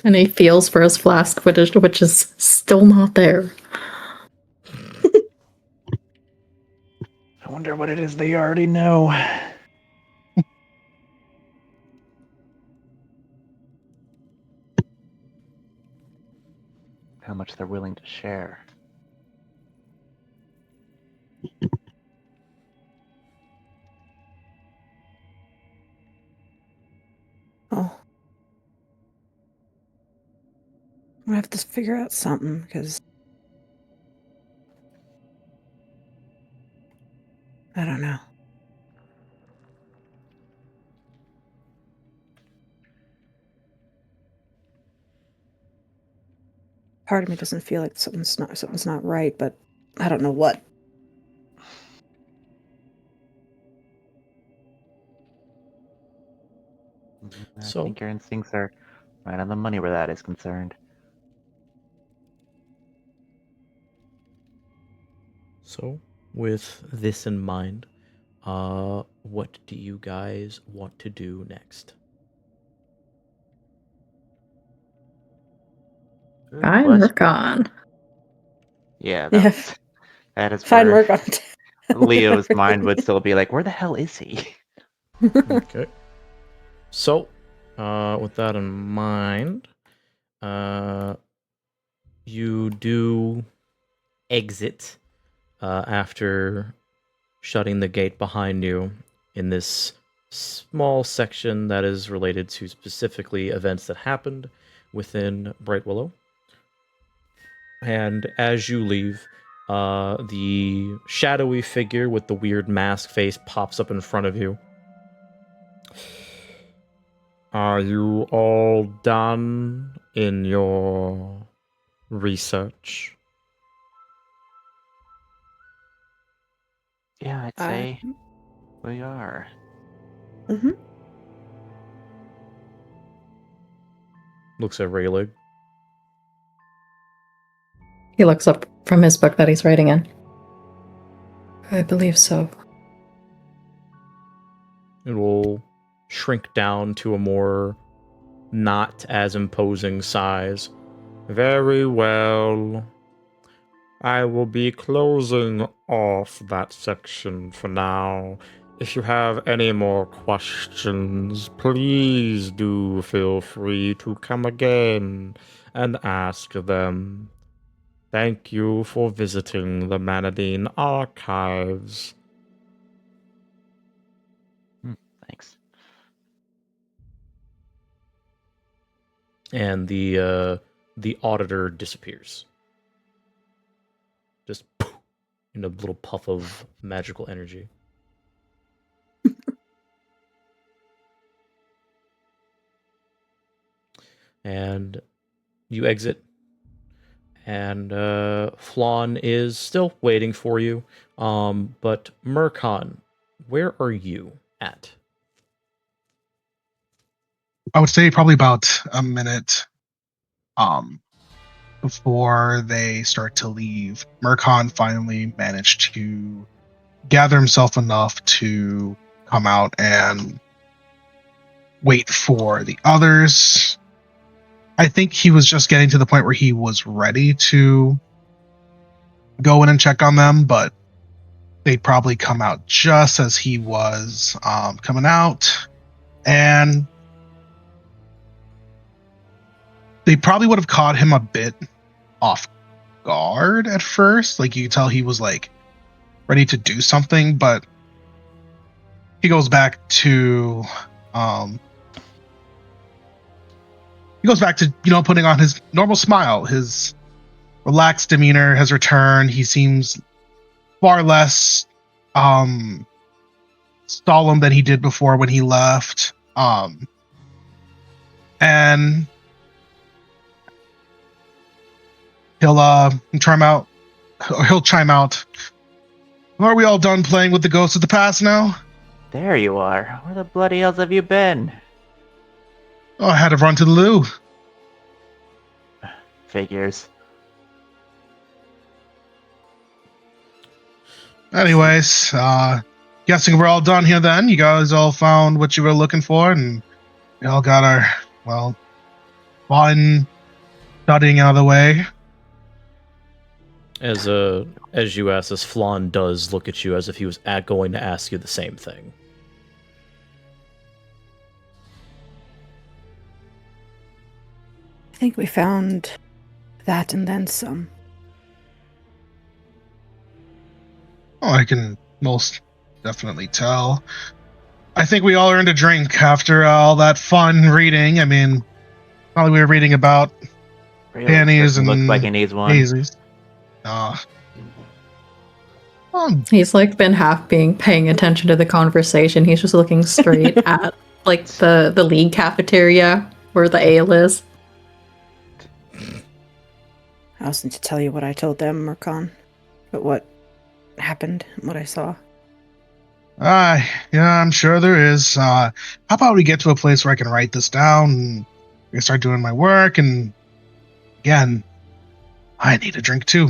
And he feels for his flask, which is still not there. I wonder what it is they already know. How much they're willing to share. Oh. I'm gonna have to figure out something, because I don't know. Part of me doesn't feel like something's not right, but I don't know what. I So- think your instincts are right on the money where that is concerned. So, with this in mind, what do you guys want to do next? Good Fine, question. we're gone. Yeah, Yeah. that is Fine where work on it. Leo's mind would still be like, where the hell is he? Okay. So, with that in mind, you do exit after shutting the gate behind you in this small section that is related to specifically events that happened within Bright Willow. And as you leave, The shadowy figure with the weird mask face pops up in front of you. Are you all done in your research? Yeah, I'd say we are. Mm-hmm. Looks at Rayleigh. He looks up from his book that he's writing in. I believe so. It will shrink down to a more not as imposing size. Very well. I will be closing off that section for now. If you have any more questions, please do feel free to come again and ask them. Thank you for visiting the Manadine Archives. Thanks. And the auditor disappears. Just poof, in a little puff of magical energy. And you exit. And Flawn is still waiting for you. But Murkon, where are you at? I would say probably about a minute before they start to leave. Murkon finally managed to gather himself enough to come out and wait for the others. I think he was just getting to the point where he was ready to go in and check on them, but they'd probably come out just as he was coming out, and they probably would have caught him a bit off guard at first. Like, you could tell he was like ready to do something, but he goes back to putting on his normal smile. His relaxed demeanor has returned. He seems far less solemn than he did before when he left. And he'll chime out. Are we all done playing with the ghosts of the past now? There you are. Where the bloody hells have you been? Oh, I had to run to the loo. Figures. Anyways, guessing we're all done here then. You guys all found what you were looking for, and we all got our, fun studying out of the way. As you ask, as Flawn does look at you as if he was going to ask you the same thing. I think we found that and then some. Oh, I can most definitely tell. I think we all earned a drink after all that fun reading. I mean, probably we were reading about Really panties and looks like he needs one. daisies. He's like been paying attention to the conversation. He's just looking straight at like the league cafeteria where the ale is. I was going to tell you what I told them, Murkon, but what happened, what I saw. Yeah, I'm sure there is. How about we get to a place where I can write this down and I can start doing my work, and again, I need a drink too.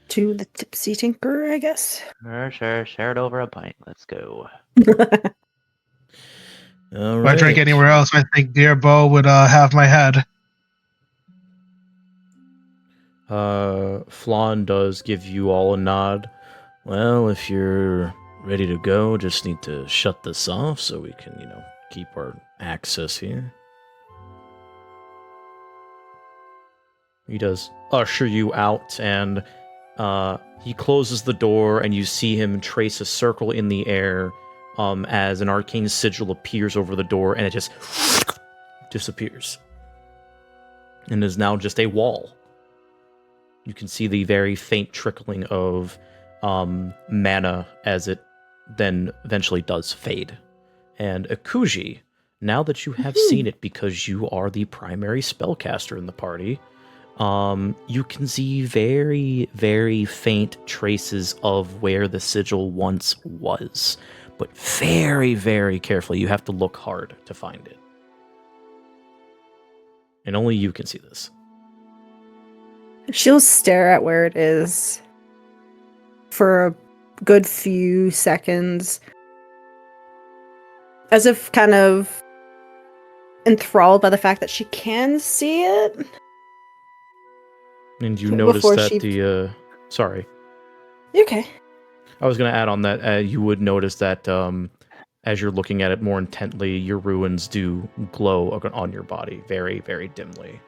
To the tipsy tinker, I guess. Sure. Share it over a pint. Let's go. All If I drank right. anywhere else, I think dear Bo would have my head. Flawn does give you all a nod. Well, if you're ready to go, just need to shut this off so we can, keep our access here. He does usher you out, and he closes the door, and you see him trace a circle in the air as an arcane sigil appears over the door, and it just disappears. And is now just a wall You can see the very faint trickling of mana as it then eventually does fade. And Akuji, now that you have seen it because you are the primary spellcaster in the party, you can see very, very faint traces of where the sigil once was. But very, very carefully. You have to look hard to find it. And only you can see this. She'll stare at where it is for a good few seconds, as if kind of enthralled by the fact that she can see it. And you notice Before that she- sorry. Okay. I was going to add on that you would notice that as you're looking at it more intently, your runes do glow on your body very, very dimly.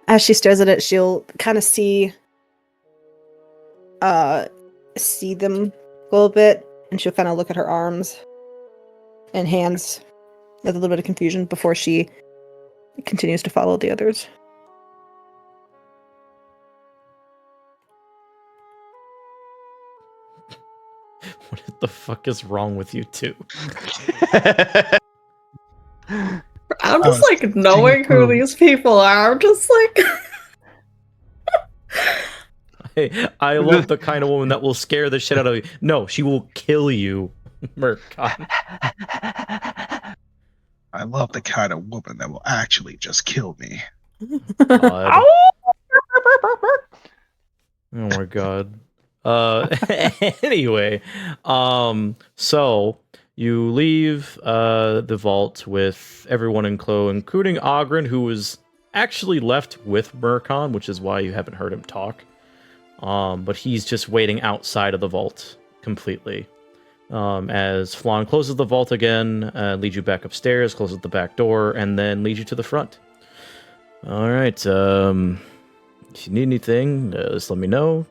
As she stares at it, she'll kind of see them a little bit, and she'll kind of look at her arms and hands with a little bit of confusion before she continues to follow the others. What the fuck is wrong with you two? I'm just like knowing who these people are. I'm just like. Hey, I love the kind of woman that will scare the shit out of you. No, she will kill you, Marqui. I love the kind of woman that will actually just kill me. God. Oh my god. Anyway, so you leave the vault with everyone in Clo, including Ogren, who was actually left with Murkon, which is why you haven't heard him talk. But he's just waiting outside of the vault completely. As Flan closes the vault again, leads you back upstairs, closes the back door, and then leads you to the front. All right. If you need anything, just let me know.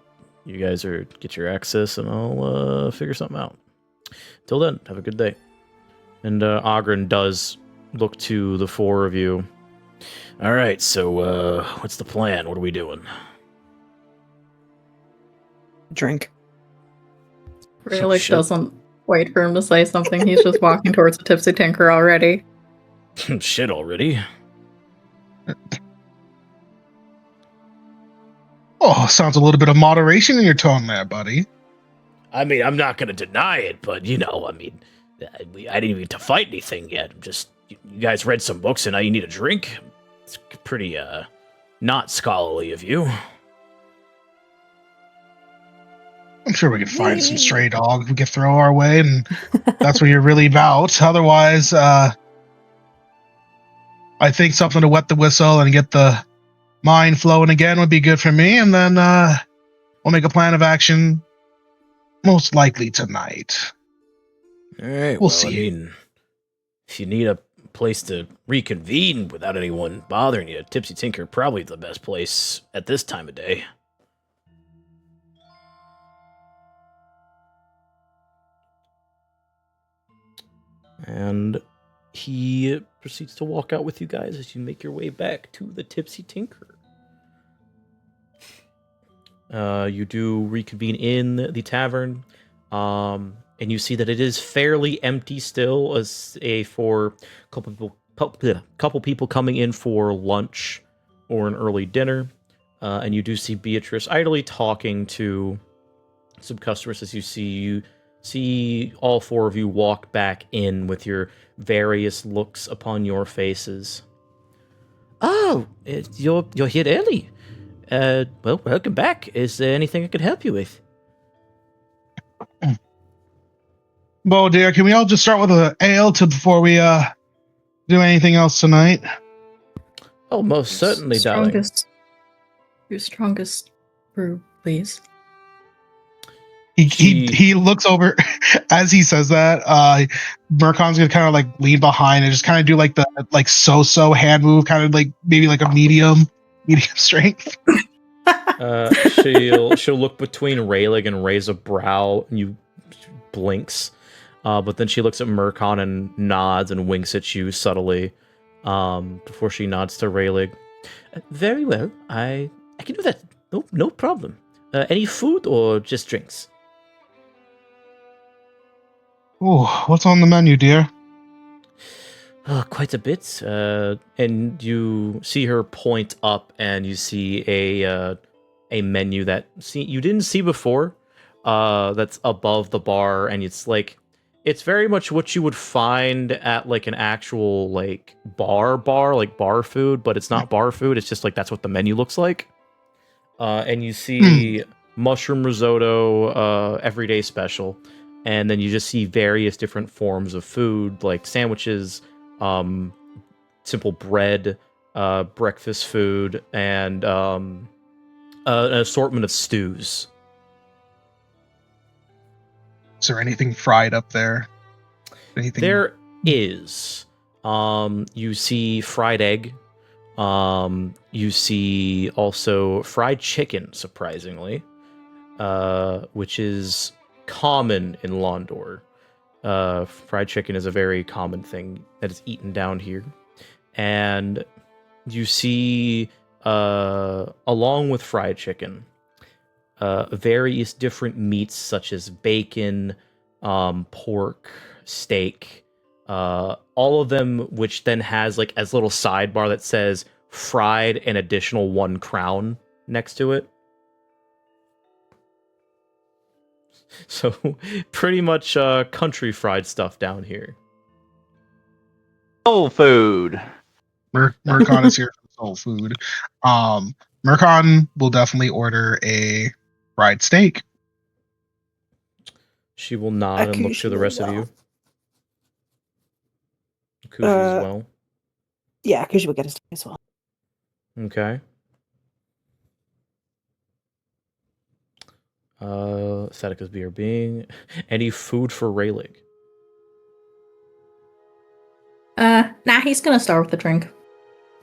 You guys get your access, and I'll figure something out. Till then, have a good day. And Ogren does look to the four of you. All right, so what's the plan? What are we doing? Drink. Relic shit. doesn't wait for him to say something. He's just walking towards the tipsy tinker already. Shit already. Oh, sounds a little bit of moderation in your tone there, buddy. I mean, I'm not going to deny it, but, I didn't even get to fight anything yet. You guys read some books and now you need a drink? It's pretty, not scholarly of you. I'm sure we can find some stray dogs we can throw our way, and that's what you're really about. Otherwise, I think something to wet the whistle and get the mind flowing again would be good for me, and then we'll make a plan of action most likely tonight. All right, We'll see. If you need a place to reconvene without anyone bothering you, Tipsy Tinker probably the best place at this time of day. And he proceeds to walk out with you guys as you make your way back to the Tipsy Tinker. You do reconvene in the tavern, and you see that it is fairly empty still, for a couple people coming in for lunch or an early dinner. And you do see Beatrice idly talking to some customers as you see all four of you walk back in with your various looks upon your faces. Oh, you're here early. Well, welcome back. Is there anything I could help you with? Bo, dear, can we all just start with an ale before we do anything else tonight? Oh, most certainly, darling. Your strongest brew, please. He looks over as he says that. Murkon's gonna kind of like lean behind and just kind of do like the so hand move, kind of like maybe like a medium strength. She'll look between Rayleigh and raise a brow, and you blinks. But then she looks at Murkon and nods and winks at you subtly. Before she nods to Rayleigh. Very well. I can do that. No problem. Any food or just drinks? Oh, what's on the menu, dear? Quite a bit. And you see her point up, and you see a menu that you didn't see before. That's above the bar, and it's very much what you would find at like an actual like bar, like bar food, but it's not bar food. It's just like that's what the menu looks like. And you see mushroom risotto, everyday special, and then you just see various different forms of food like sandwiches, simple bread, breakfast food, and an assortment of stews. Is there anything fried up there? Anything? There is. You see fried egg. You see also fried chicken, surprisingly, which is common in Londor. Fried chicken is a very common thing that is eaten down here. And you see, along with fried chicken, various different meats such as bacon, pork, steak, all of them, which then has like as little sidebar that says fried an additional 1 crown next to it. So pretty much country fried stuff down here. Soul food. Murkon is here for soul food. Murkon will definitely order a fried steak. She will nod and look to the rest of you. Kushi as well. Yeah, Kushi will get a steak as well. Okay. Statica's beer being any food for Rayleigh? Nah, he's gonna start with the drink.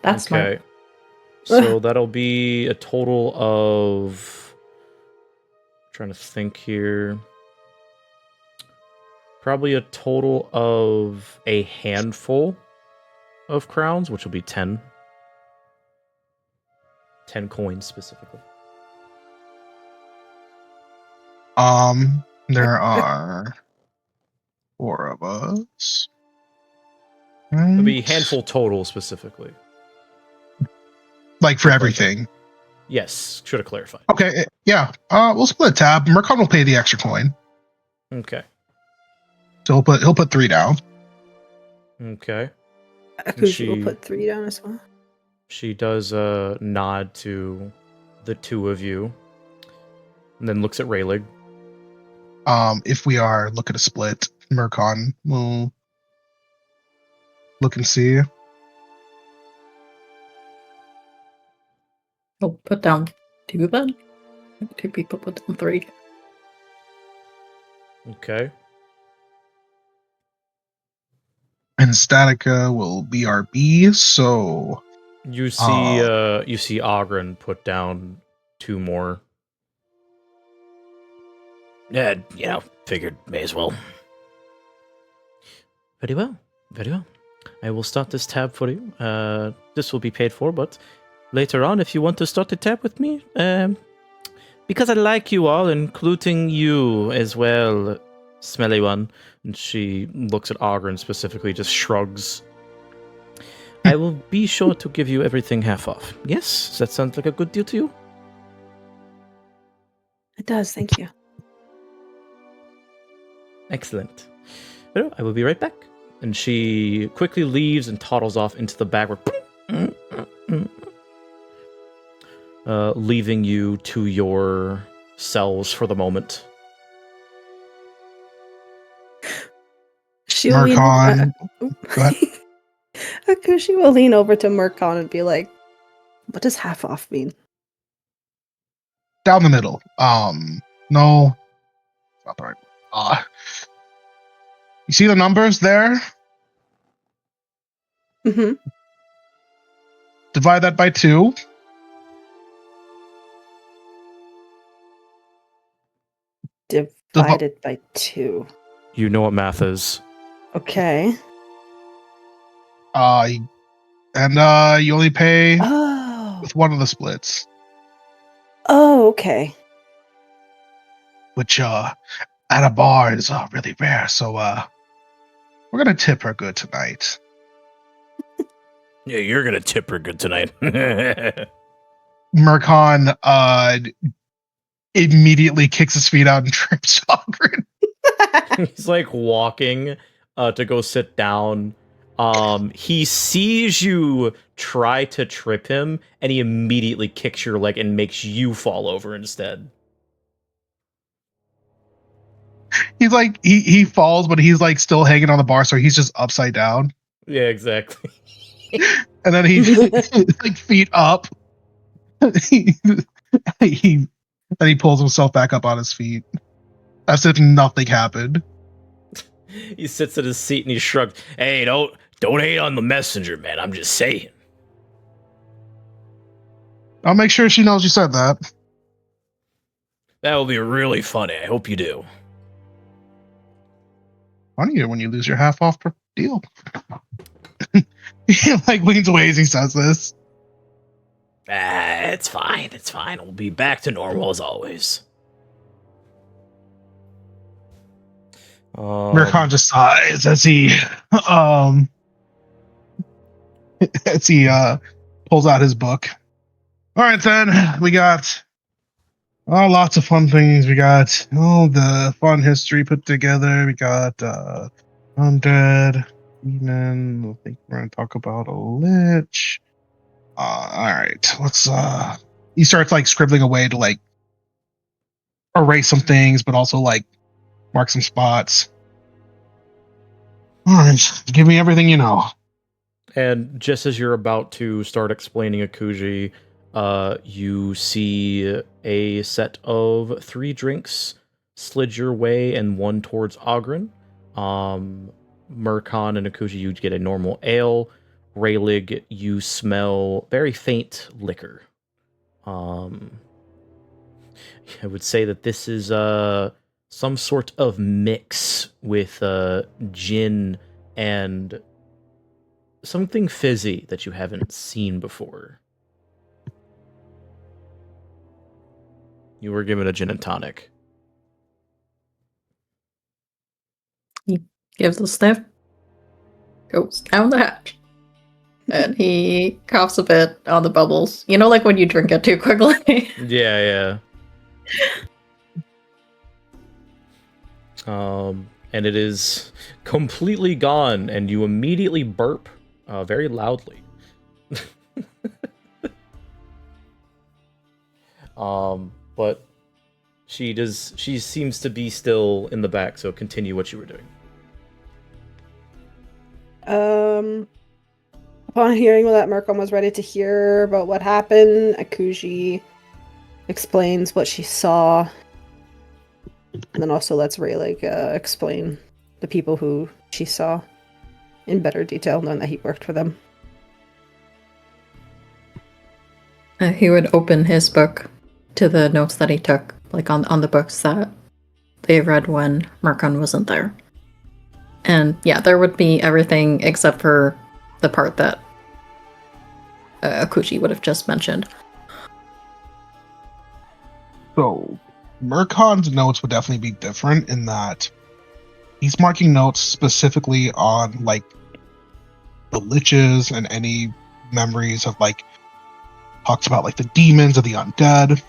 That's okay. Smart. So that'll be a total of, trying to think here, probably a total of a handful of crowns, which will be 10 coins specifically. There are 4 of us. It'll be handful total specifically. Like for everything. Yes, should have clarified. Okay, yeah. We'll split a tab. Murkon will pay the extra coin. Okay. So he'll put 3 down. Okay. Kushi will put 3 down as well. She does nod to the 2 of you, and then looks at Rayleigh. If we are looking to split, Murkon will look and see. Oh, put down 2 then. 2 people put down 3. Okay. And Statica will BRB, so you see Ogren put down 2 more. Yeah, figured may as well. Very well. I will start this tab for you. This will be paid for, but later on, if you want to start the tab with me, because I like you all, including you as well, smelly one. And she looks at Ogren specifically, just shrugs. I will be sure to give you everything half off. Yes? Does that sound like a good deal to you? It does, thank you. Excellent. Well, I will be right back. And she quickly leaves and toddles off into the back, leaving you to your cells for the moment. Murkon. Go ahead. Kushi will lean over to Murkon and be like, what does half off mean? Down the middle. No. Not the right. You see the numbers there? Mm-hmm. Divide that by 2. Divided by 2. You know what math is. Okay. And you only pay with one of the splits, Oh, okay. which at a bar is really rare. So we're gonna tip her good tonight. Yeah, you're gonna tip her good tonight. Mercon immediately kicks his feet out and trips Ogren. He's like walking to go sit down. He sees you try to trip him, and he immediately kicks your leg and makes you fall over instead. He's like he falls, but he's like still hanging on the bar, so he's just upside down. Yeah, exactly. And then he like feet up. he pulls himself back up on his feet, as if nothing happened. He sits at his seat and he shrugs. Hey, don't hate on the messenger, man. I'm just saying. I'll make sure she knows you said that. That will be really funny. I hope you do. Funnier when you lose your half off per deal. He like leans away as he says this. It's fine. It's fine. We'll be back to normal as always. Mirkan just sighs as he pulls out his book. All right, then we got lots of fun things. We got the fun history put together. We got undead, demon. I think we're gonna talk about a lich. All right, let's. He starts like scribbling away to like erase some things, but also like mark some spots. All right, give me everything you know. And just as you're about to start explaining Akuji, you see a set of 3 drinks slid your way and one towards Ogren. Mercon and Akuji, you get a normal ale. Raylig, you smell very faint liquor. I would say that this is some sort of mix with gin and something fizzy that you haven't seen before. You were given a gin and tonic. He gives a sniff, goes down the hatch, and he coughs a bit on the bubbles. You know, like when you drink it too quickly. Yeah. And it is completely gone, and you immediately burp very loudly. But she seems to be still in the back, so continue what you were doing. Upon hearing that Mercon was ready to hear about what happened, Akuji explains what she saw, and then also lets Rayleigh explain the people who she saw in better detail, knowing that he worked for them. He would open his book to the notes that he took, like on the books that they read when Mercon wasn't there. And yeah, there would be everything except for the part that Akuji would have just mentioned. So, Mercon's notes would definitely be different in that he's marking notes specifically on like the liches and any memories of like talks about like the demons or the undead.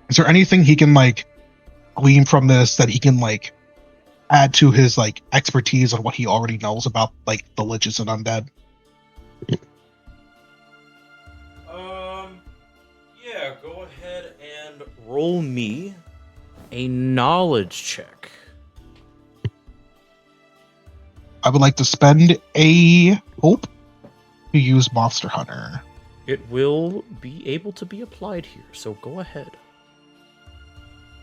Is there anything he can like glean from this that he can like add to his like expertise on what he already knows about like the liches and undead? Yeah, go ahead and roll me a knowledge check. I would like to spend a hope to use Monster Hunter. It will be able to be applied here, so go ahead.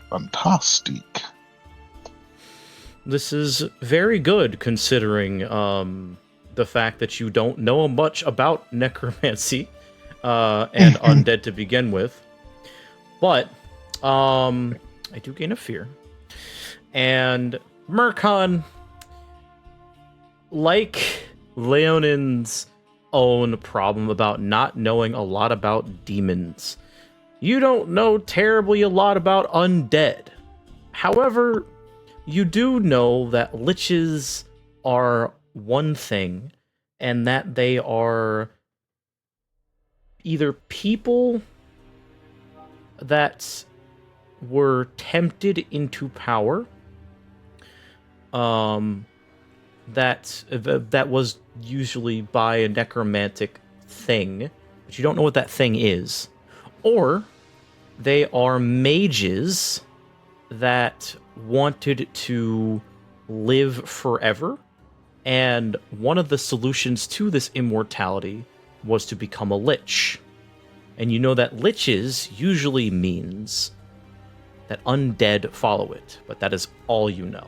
Fantastic. This is very good considering the fact that you don't know much about necromancy and undead to begin with. But I do gain a fear. And Mercon, like Leonin's own problem about not knowing a lot about demons. You don't know terribly a lot about undead. However, you do know that liches are one thing, and that they are either people that were tempted into power, that was usually by a necromantic thing, but you don't know what that thing is. Or they are mages that wanted to live forever, and one of the solutions to this immortality was to become a lich. And you know that liches usually means that undead follow it, but that is all you know.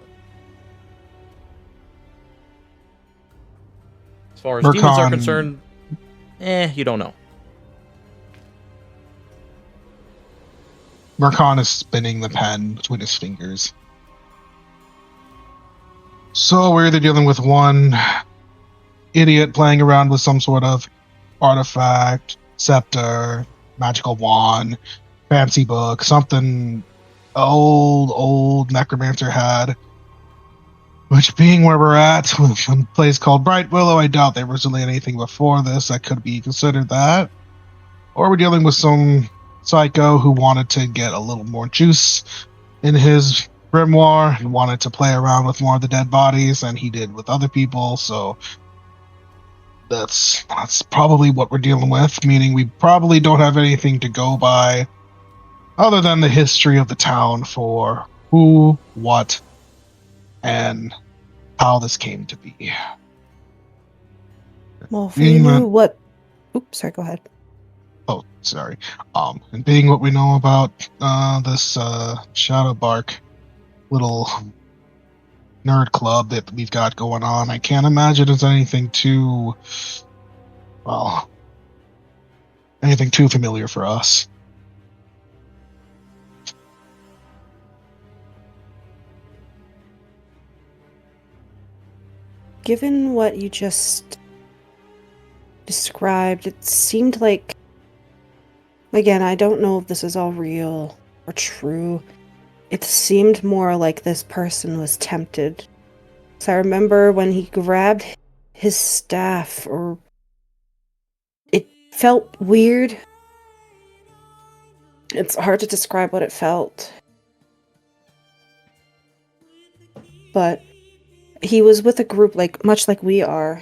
As far as demons are concerned, you don't know. Marqui is spinning the pen between his fingers. So we're either dealing with one idiot playing around with some sort of artifact, scepter, magical wand, fancy book, something old necromancer had. Which, being where we're at, with a place called Bright Willow, I doubt there was really anything before this that could be considered that. Or we're dealing with some psycho who wanted to get a little more juice in his grimoire and wanted to play around with more of the dead bodies than he did with other people, so that's probably what we're dealing with, meaning we probably don't have anything to go by other than the history of the town for who, what, and how this came to be. Well, if you knew what... Oops, sorry, go ahead. Oh, sorry. And being what we know about this Shadow Bark little nerd club that we've got going on, I can't imagine it's anything too familiar for us. Given what you just described, it seemed like, again, I don't know if this is all real or true. It seemed more like this person was tempted. So I remember when he grabbed his staff, or it felt weird. It's hard to describe what it felt. But he was with a group much like we are.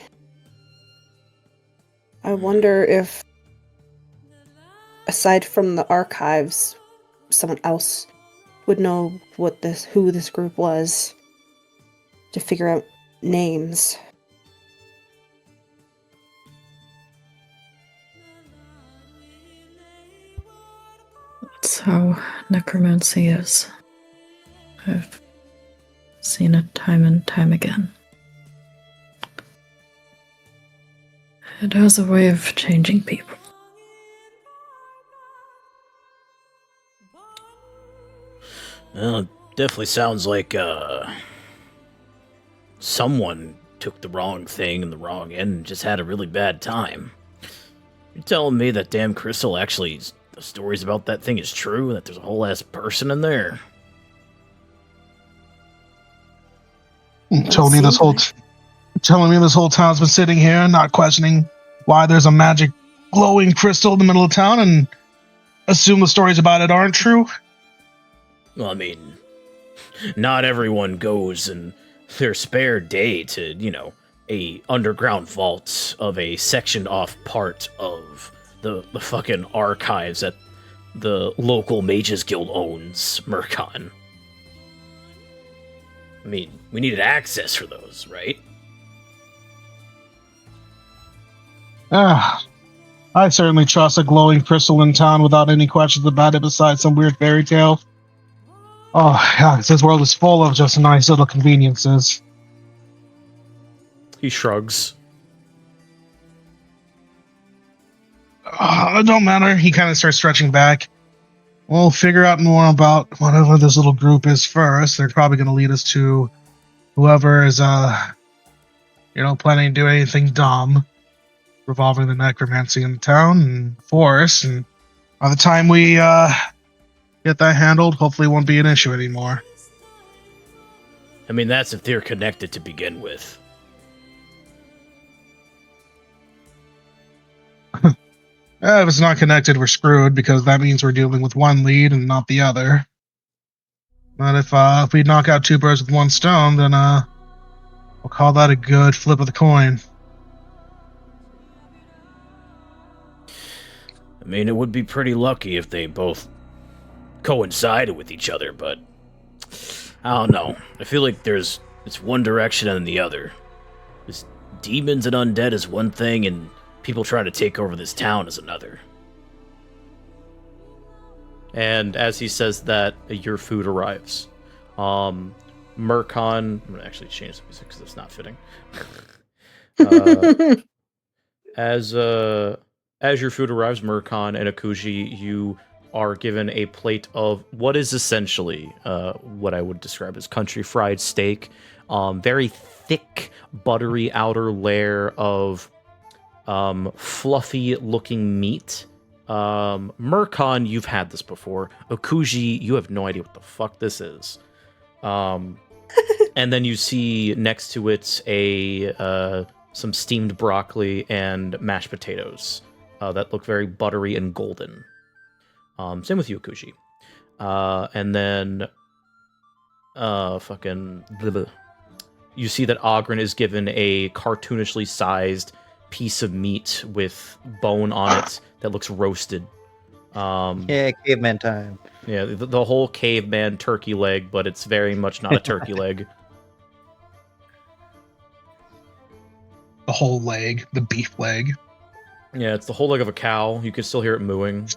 I wonder if, aside from the archives, someone else would know who this group was to figure out names. That's how necromancy is. I've seen it time and time again. It has a way of changing people. Well, it definitely sounds like someone took the wrong thing in the wrong end and just had a really bad time. You're telling me that damn crystal actually, the stories about that thing is true, that there's a whole ass person in there? Telling me this whole town's been sitting here not questioning why there's a magic glowing crystal in the middle of town and assume the stories about it aren't true? Well, I mean, not everyone goes in their spare day to, a underground vault of a sectioned off part of the fucking archives that the local Mages Guild owns, Marqui. I mean, we needed access for those, right? I certainly trust a glowing crystal in town without any questions about it besides some weird fairy tale. Oh, yeah, this world is full of just nice little conveniences. He shrugs. It don't matter. He kind of starts stretching back. We'll figure out more about whatever this little group is first. They're probably going to lead us to whoever is, planning to do anything dumb revolving the necromancy in the town and forest. And by the time we get that handled, hopefully it won't be an issue anymore. I mean, that's if they're connected to begin with. If it's not connected, we're screwed, because that means we're dealing with one lead and not the other. But if we knock out two birds with one stone, then we'll call that a good flip of the coin. I mean, it would be pretty lucky if they both coincided with each other, but I don't know. I feel like it's one direction and the other. There's demons and undead is one thing, and people trying to take over this town is another. And as he says that, your food arrives. Marqui, I'm gonna actually change the music because it's not fitting. As your food arrives, Marqui and Akuji, you are given a plate of what is essentially what I would describe as country fried steak. Very thick, buttery outer layer of fluffy-looking meat. Marqui, you've had this before. Akuji, you have no idea what the fuck this is. And then you see next to it some steamed broccoli and mashed potatoes that look very buttery and golden. Same with you, Akuji. And then you see that Ogren is given a cartoonishly sized piece of meat with bone on it that looks roasted. Yeah, caveman time. Yeah, the whole caveman turkey leg, but it's very much not a turkey leg. The whole leg, the beef leg. Yeah, it's the whole leg of a cow. You can still hear it mooing.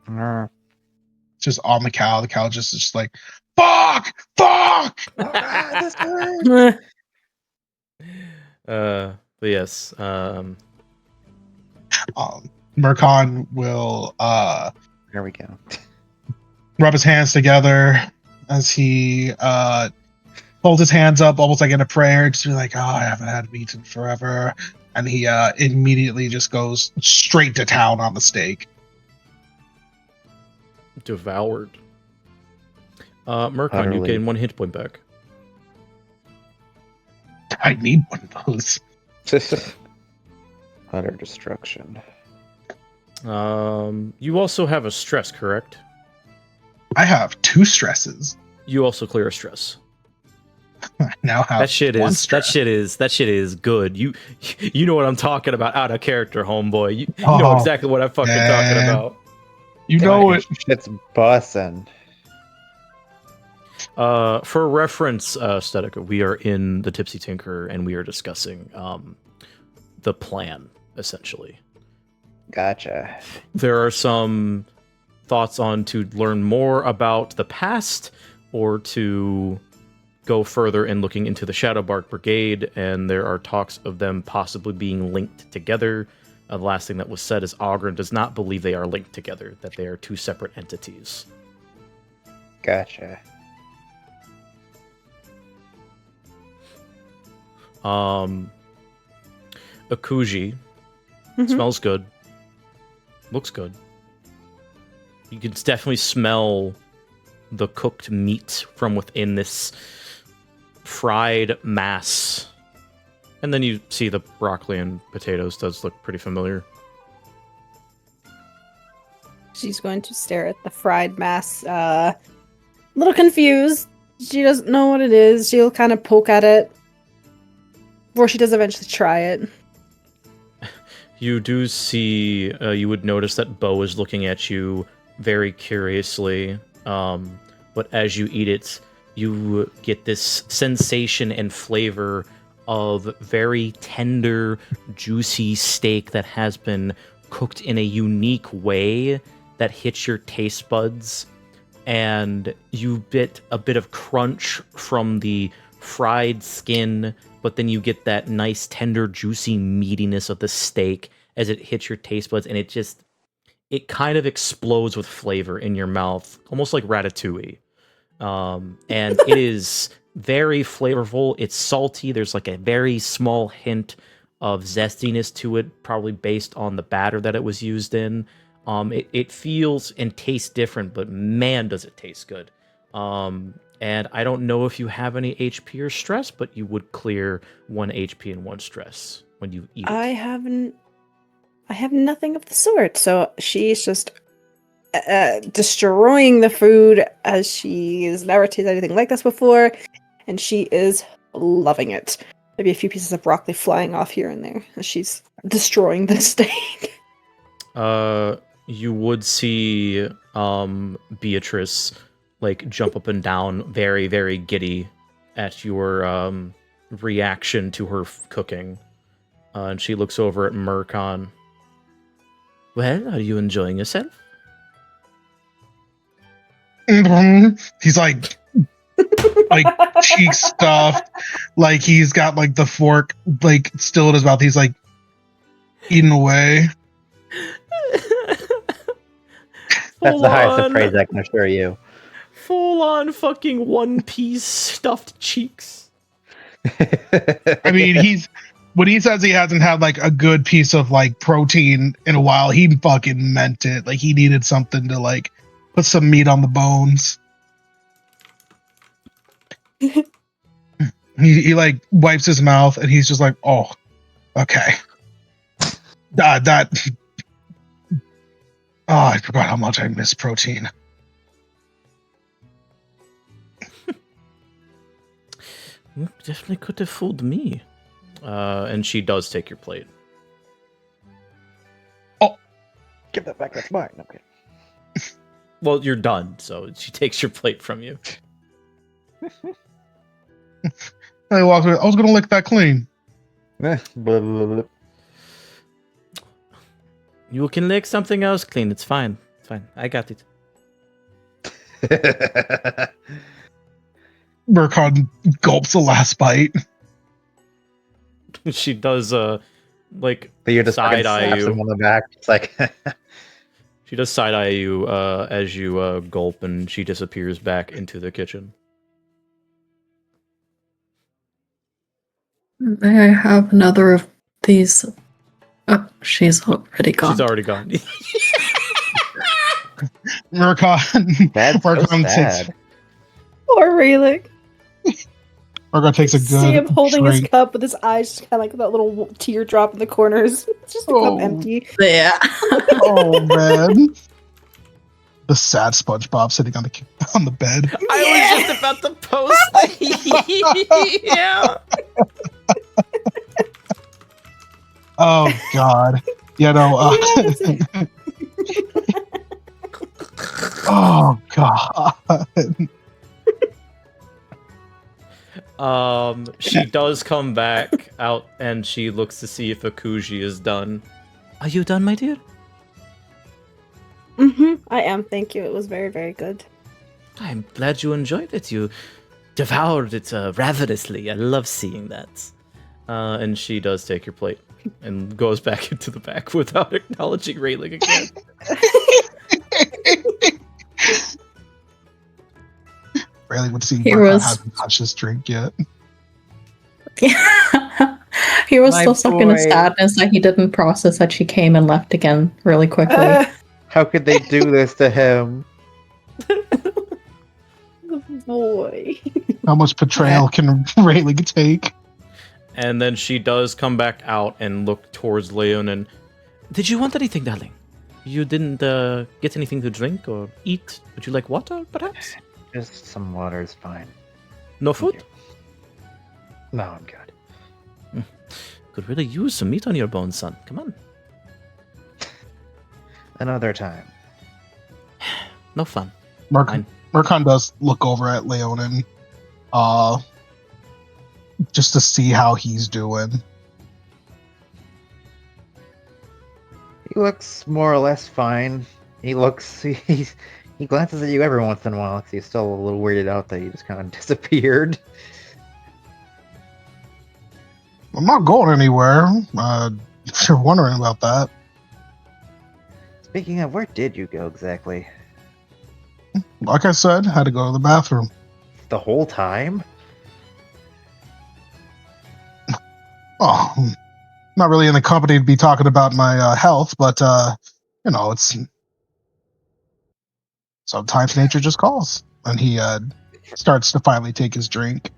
It's just on the cow. The cow just is just like, fuck! This hurts. But yes, Marqui will There we go. rub his hands together as he holds his hands up almost like in a prayer, just be like, oh, I haven't had meat in forever. And he immediately just goes straight to town on the steak. devoured. Marqui, you Utterly. gain 1 hit point back. I need one of those. Utter destruction. You also have a stress, correct? I have 2 stresses. You also clear a stress. I now have That shit one is stress. that shit is good. You know what I'm talking about out of character, homeboy. You know Oh, exactly what I'm fucking talking man. about. You know it. Shit's bussin'. For reference, Statica, we are in the Tipsy Tinker and we are discussing the plan, essentially. Gotcha. There are some thoughts on to learn more about the past or to go further in looking into the Shadowbark Brigade, and there are talks of them possibly being linked together. The last thing that was said is Ogren does not believe they are linked together, that they are 2 separate entities. Gotcha. Akuji smells good. Looks good. You can definitely smell the cooked meat from within this fried mass. And then you see the broccoli and potatoes does look pretty familiar. She's going to stare at the fried mass, a little confused. She doesn't know what it is. She'll kind of poke at it before she does eventually try it. You do see, you would notice that Bo is looking at you very curiously. But as you eat it, you get this sensation and flavor of very tender, juicy steak that has been cooked in a unique way that hits your taste buds. And you get a bit of crunch from the fried skin, but then you get that nice, tender, juicy meatiness of the steak as it hits your taste buds, and it kind of explodes with flavor in your mouth, almost like ratatouille. And it is very flavorful. It's salty. There's like a very small hint of zestiness to it, probably based on the batter that it was used in. It feels and tastes different, but man, does it taste good. And I don't know if you have any HP or stress, but you would clear 1 HP and 1 stress when you eat it. I have nothing of the sort. So she's just destroying the food as she's never tasted anything like this before, and she is loving it. Maybe a few pieces of broccoli flying off here and there as she's destroying the steak. You would see Beatrice like jump up and down, very, very giddy at your reaction to her cooking. And she looks over at Marqui. Well, are you enjoying yourself? He's like cheek stuffed, like he's got like the fork like still in his mouth. He's like eating away. That's the highest of praise I can assure you. Full on fucking One Piece stuffed cheeks. I mean, when he says he hasn't had like a good piece of like protein in a while, he fucking meant it. Like he needed something to like put some meat on the bones. he like wipes his mouth and he's just like, oh, okay. I forgot how much I miss protein. You definitely could have fooled me. And she does take your plate. Oh, give that back. That's mine. Okay. Well, you're done, so she takes your plate from you. I walked away. I was gonna lick that clean. Blah, blah, blah. You can lick something else clean. It's fine. It's fine. I got it. Marqui gulps the last bite. She does like But you're just side eye slaps you. him on the back. It's like She does side eye you as you gulp, and she disappears back into the kitchen. May I have another of these? Oh, she's already gone. She's already gone. Marqui that's so takes sad. Poor Raylick. Marqui takes a good See him holding drink. his cup with his eyes just kind of like that little teardrop in the corners. It's just the Oh. cup empty. Yeah. Oh man, the sad SpongeBob sitting on the bed. I was just about to post that. Yeah. Oh god, you know. Oh god. She does come back out, and she looks to see if Akuji is done. Are you done, my dear? I am, thank you. It was very, very good. I'm glad you enjoyed it. You devoured it ravenously. I love seeing that. And she does take your plate and goes back into the back without acknowledging Rayling again. Rayleigh would see He Marqui was- hasn't touched his drink yet. He was My still stuck in his boy. sadness that he didn't process that she came and left again really quickly. How could they do this to him? Boy. How much betrayal can Rayleigh take? And then she does come back out and look towards Leon and... Did you want anything, darling? You didn't get anything to drink or eat? Would you like water, perhaps? Just some water is fine. No Thank food? you. No, I'm good. Could really use some meat on your bones, son. Come on. Another time. No fun. Marqui does look over at Leonin, just to see how he's doing. He looks more or less fine. He glances at you every once in a while because he's still a little weirded out that you just kind of disappeared. I'm not going anywhere. If you're wondering about that. Speaking of, where did you go exactly? Like I said, had to go to the bathroom. The whole time? Oh, not really in the company to be talking about my health, but it's sometimes nature just calls, and he starts to finally take his drink.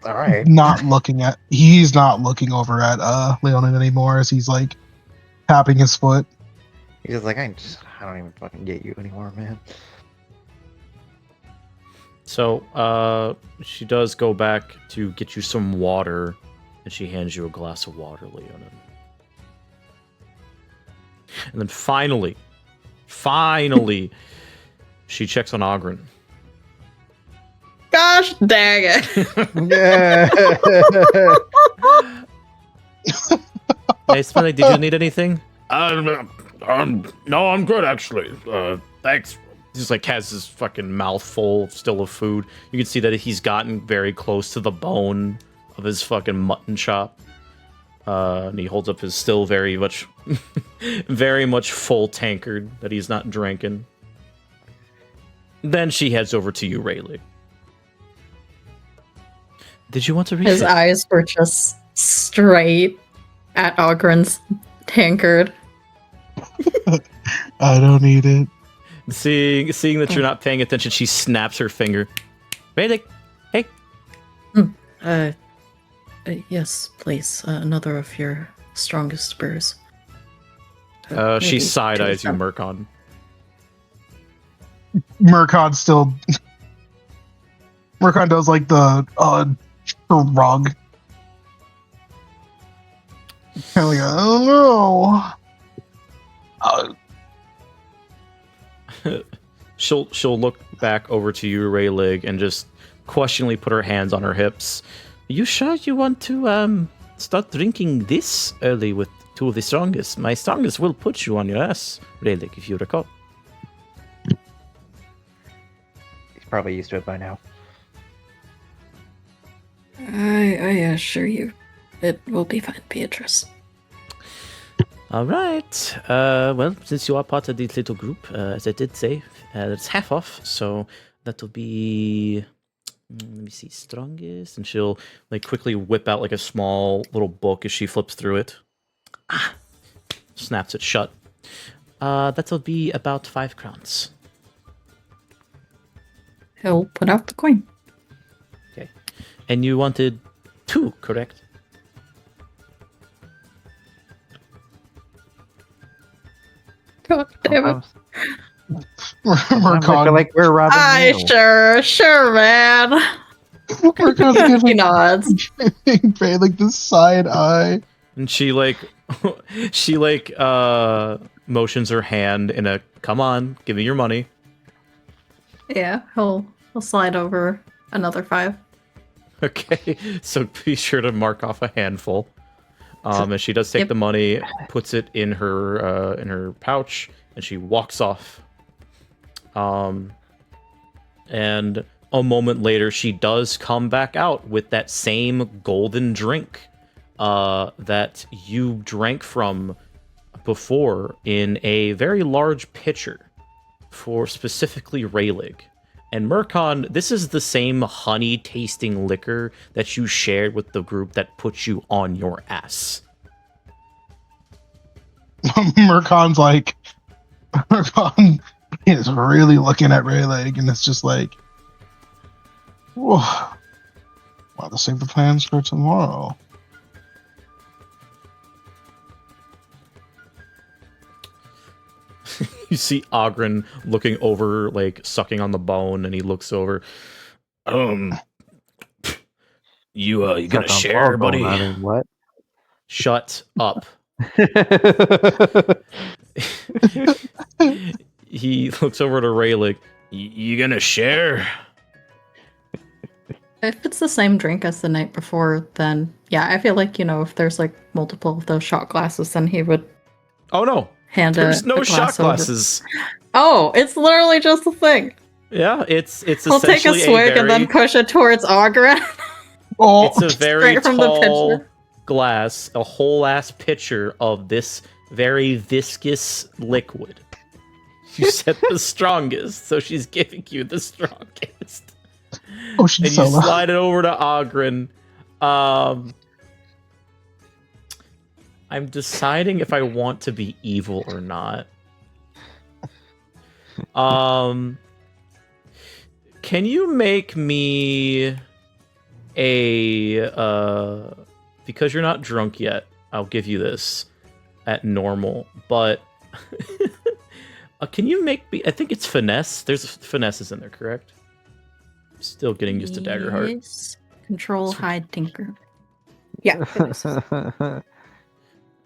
All right. He's not looking over at Leonin anymore as he's like tapping his foot. He's just like, I don't even fucking get you anymore, man. So, she does go back to get you some water, and she hands you a glass of water, Leonin. And then finally, she checks on Ogren. Gosh dang it! Hey, Smelly, did you need anything? No, I'm good actually. Thanks. He's like has his fucking mouth full still of food. You can see that he's gotten very close to the bone of his fucking mutton chop. And he holds up his still very much full tankard that he's not drinking. Then she heads over to you, Rayleigh. Did you want to read His eyes were just straight at Ogren's tankard. I don't need it. Seeing that you're not paying attention, she snaps her finger. Rayleigh, hey. Yes, please. Another of your strongest brews. She side-eyes you, Marqui. Marqui does like the shrug. Kind of like, I don't know. She'll look back over to you, Rayleigh, and just questioningly put her hands on her hips. You sure you want to start drinking this early with two of the strongest? My strongest will put you on your ass, Rayleigh, if you recall. He's probably used to it by now. I assure you, it will be fine, Beatrice. All right. Well, since you are part of this little group, as I did say, it's half off, so that'll be... Let me see, strongest, and she'll like quickly whip out like a small little book as she flips through it. Snaps it shut. That'll be about 5 crowns. He'll put out the coin. Okay, and you wanted 2, correct? God damn it. I feel like we're robbing you. Sure, man. He nods. Pay like the side eye. And she motions her hand in a come on, give me your money. Yeah, he'll slide over another 5. Okay, so be sure to mark off a handful. And she does take Yep. the money, puts it in her pouch, and she walks off. And a moment later, she does come back out with that same golden drink that you drank from before in a very large pitcher for specifically Rayleigh. And Marqui, this is the same honey-tasting liquor that you shared with the group that put you on your ass. Marqui is really looking at Rayleigh, and it's just like, whoa. Wow, to save the plans for tomorrow. You see Ogren looking over, like, sucking on the bone, and he looks over. You gonna share, buddy? What? Shut up. He looks over to Rayleigh. You gonna share? If it's the same drink as the night before, then yeah, I feel like, if there's like multiple of those shot glasses, then he would Oh no. There's no shot glasses. Oh, it's literally just a thing. Yeah, it's He'll take a swig and then push it towards Ogren. Oh, It's a very Straight from the tall pitcher. glass, a whole ass pitcher of this very viscous liquid. You said the strongest, so she's giving you the strongest. oh, she's And so you loud. slide it over to Ogren. I'm deciding if I want to be evil or not. Can you make me a because you're not drunk yet, I'll give you this at normal, but can you make me, I think it's finesse. There's finesses in there, correct? Still getting used to Daggerheart. Yes. Control, hide, tinker. Yeah.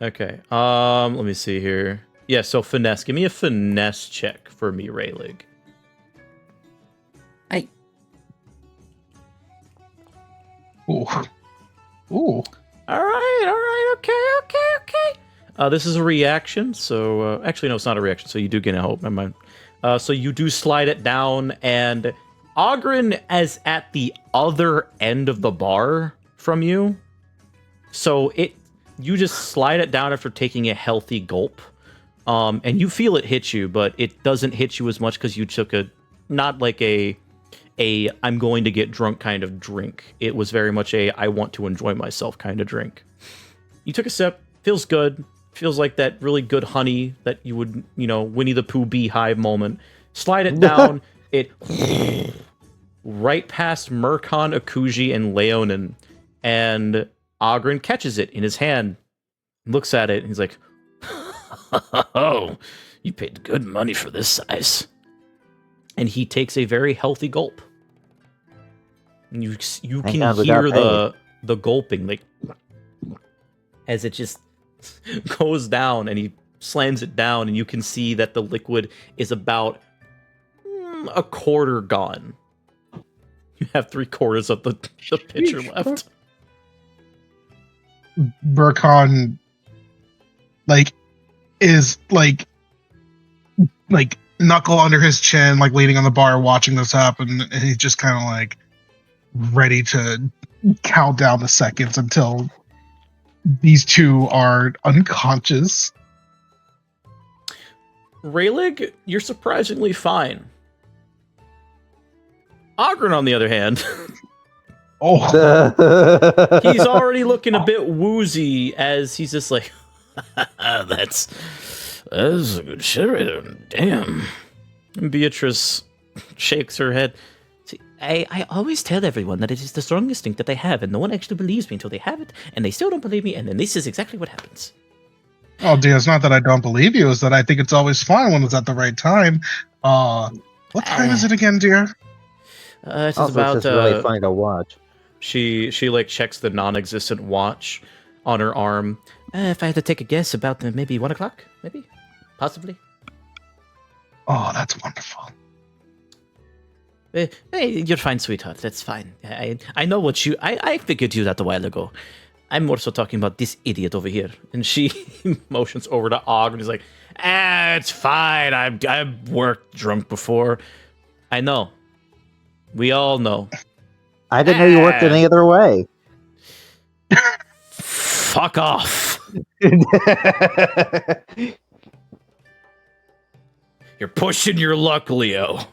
Okay. Let me see here. Yeah, so finesse. Give me a finesse check for me, Raylig. Ooh. Ooh. All right, okay. This is a reaction, so actually no, it's not a reaction. So you do get a hope. Never mind. So you do slide it down, and Ogren is at the other end of the bar from you. So you just slide it down after taking a healthy gulp, and you feel it hit you, but it doesn't hit you as much because you took not like a I'm going to get drunk kind of drink. It was very much a I want to enjoy myself kind of drink. You took a sip, feels good, feels like that really good honey that you would, Winnie the Pooh beehive moment. Slide it down, it right past Murkon, Akuji, and Leonin, and Ogren catches it in his hand, looks at it, and he's like, "Oh, you paid good money for this size." And he takes a very healthy gulp. And you can hear the gulping, like, as it just goes down, and he slams it down, and you can see that the liquid is about a quarter gone. You have 3/4 of the pitcher left. Burkhan, is knuckle under his chin, leaning on the bar, watching this happen, and he's just kind of ready to count down the seconds until these two are unconscious. Raylig, you're surprisingly fine. Ogren, on the other hand, he's already looking a bit woozy as he's just like, that's a good shit right there. Damn. And Beatrice shakes her head. See, I always tell everyone that it is the strongest thing that they have, and no one actually believes me until they have it, and they still don't believe me, and then this is exactly what happens. Oh, dear, it's not that I don't believe you, it's that I think it's always fun when it's at the right time. What time is it again, dear? It's Also, about it's just really funny to watch. She checks the non-existent watch on her arm. If I had to take a guess, about maybe 1 o'clock, maybe, possibly. Oh, that's wonderful. Hey, you're fine, sweetheart. That's fine. I know what I figured you that a while ago. I'm more so talking about this idiot over here. And she motions over to Og, and he's like, it's fine. I've worked drunk before. I know. We all know. I didn't know you worked any other way. Fuck off. You're pushing your luck, Leo.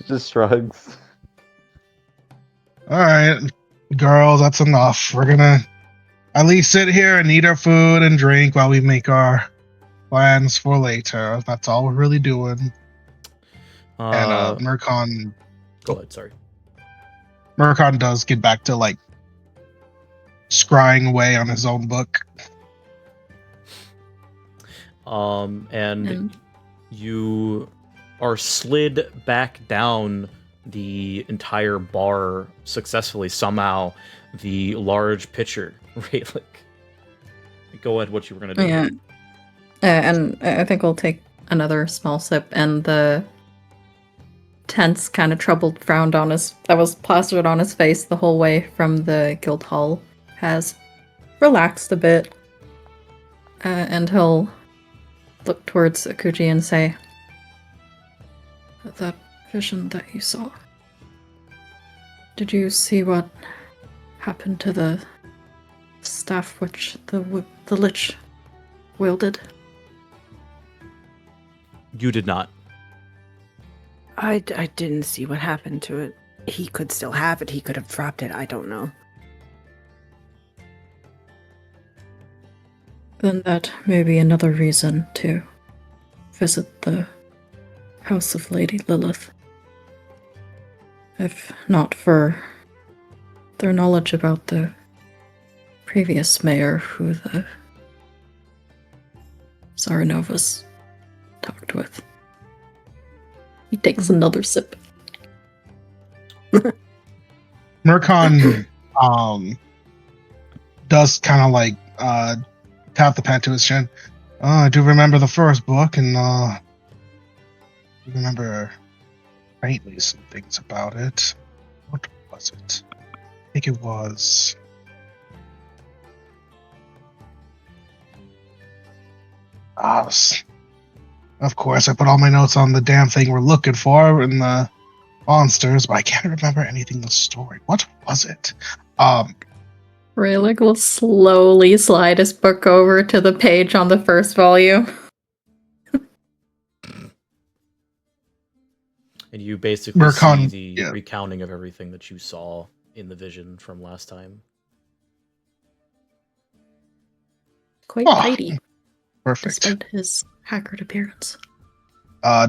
Just shrugs. All right, girls, that's enough. We're gonna at least sit here and eat our food and drink while we make our plans for later. That's all we're really doing. And Murkon... Go ahead, sorry. Murkon does get back to, scrying away on his own book. And you are slid back down the entire bar successfully, somehow. The large pitcher, right? Go ahead, what you were going to do. Yeah. And I think we'll take another small sip, and the tense, kind of troubled frown that was plastered on his face the whole way from the guild hall has relaxed a bit. And he'll look towards Akuji and say, "That vision that you saw, did you see what happened to the staff which the lich wielded?" You did not. I didn't see what happened to it. He could still have it. He could have dropped it. I don't know. Then that may be another reason to visit the house of Lady Lilith. If not for their knowledge about the previous mayor who the Zaranovas talked with. He takes another sip. Marqui does kind of like tap the pen to his chin. I do remember the first book, and remember faintly some things about it. What was it? I think it was. Of course, I put all my notes on the damn thing we're looking for and the monsters, but I can't remember anything in the story. What was it? Rayleigh will slowly slide his book over to the page on the first volume. And you basically Marqui, see the recounting of everything that you saw in the vision from last time. Quite tidy, Perfect. despite his haggard appearance. I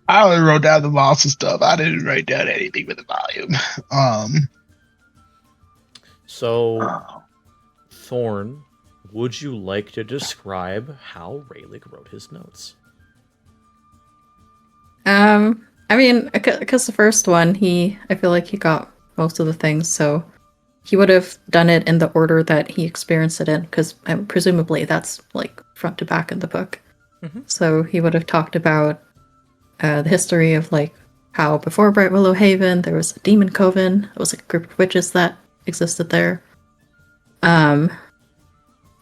only wrote down the monster stuff. I didn't write down anything with the volume. Thorn, would you like to describe how Rayleigh wrote his notes? I mean, because the first one, I feel like he got most of the things, so he would have done it in the order that he experienced it in, because presumably that's like front to back in the book. Mm-hmm. So he would have talked about the history of like how before Bright Willow Haven there was a demon coven. It was like a group of witches that existed there. And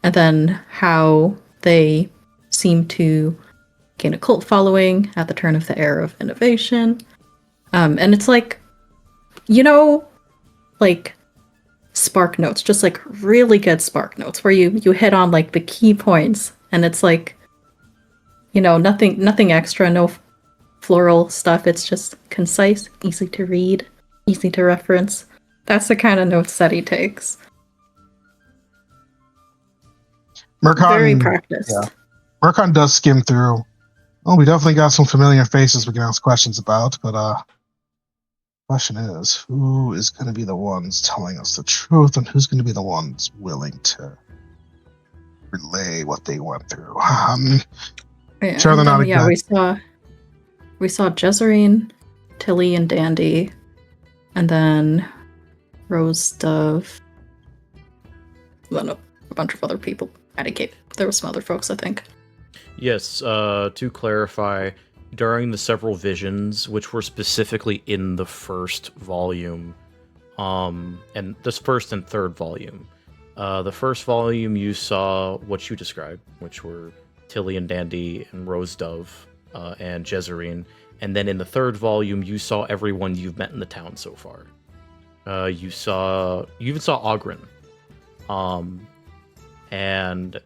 then how they seem to gain a cult following at the turn of the era of innovation. And it's like, like spark notes, just like really good spark notes where you hit on like the key points, and it's like, nothing extra, no floral stuff. It's just concise, easy to read, easy to reference. That's the kind of notes that he takes. Very practiced. Yeah. Marqui does skim through. Oh, we definitely got some familiar faces we can ask questions about, but question is, who is going to be the ones telling us the truth, and who's going to be the ones willing to relay what they went through? Sure, they're not yeah, exact. we saw Jezerine, Tilly, and Dandy, and then Rose Dove, then a bunch of other people at a gate. There were some other folks, I think. Yes, to clarify, during the several visions, which were specifically in the first volume, and this first and third volume, the first volume you saw what you described, which were Tilly and Dandy and Rose Dove and Jezerine, and then in the third volume you saw everyone you've met in the town so far. You even saw Ogren, and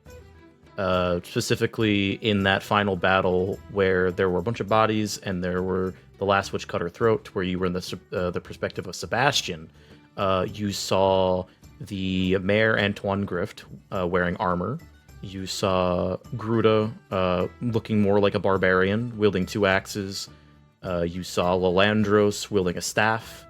specifically in that final battle where there were a bunch of bodies and there were the last witch cut her throat, where you were in the perspective of Sebastian. You saw the Mayor Antoine Grift wearing armor. You saw Gruda looking more like a barbarian, wielding 2 axes. You saw Lalandros wielding a staff.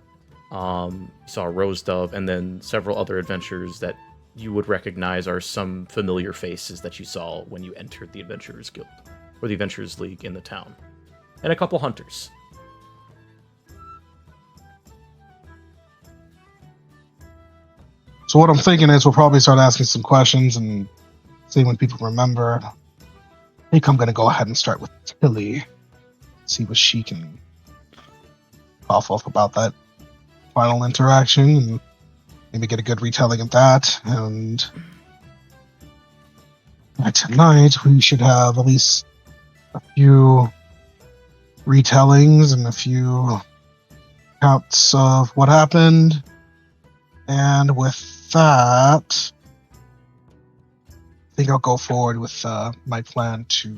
You saw Rose Dove, and then several other adventurers that you would recognize are some familiar faces that you saw when you entered the Adventurers Guild, or the Adventurers League in the town. And a couple hunters. So what I'm thinking is we'll probably start asking some questions and see when people remember. I think I'm going to go ahead and start with Tilly. See what she can cough off about that final interaction, and maybe get a good retelling of that. And tonight we should have at least a few retellings and a few accounts of what happened. And with that, I think I'll go forward with my plan to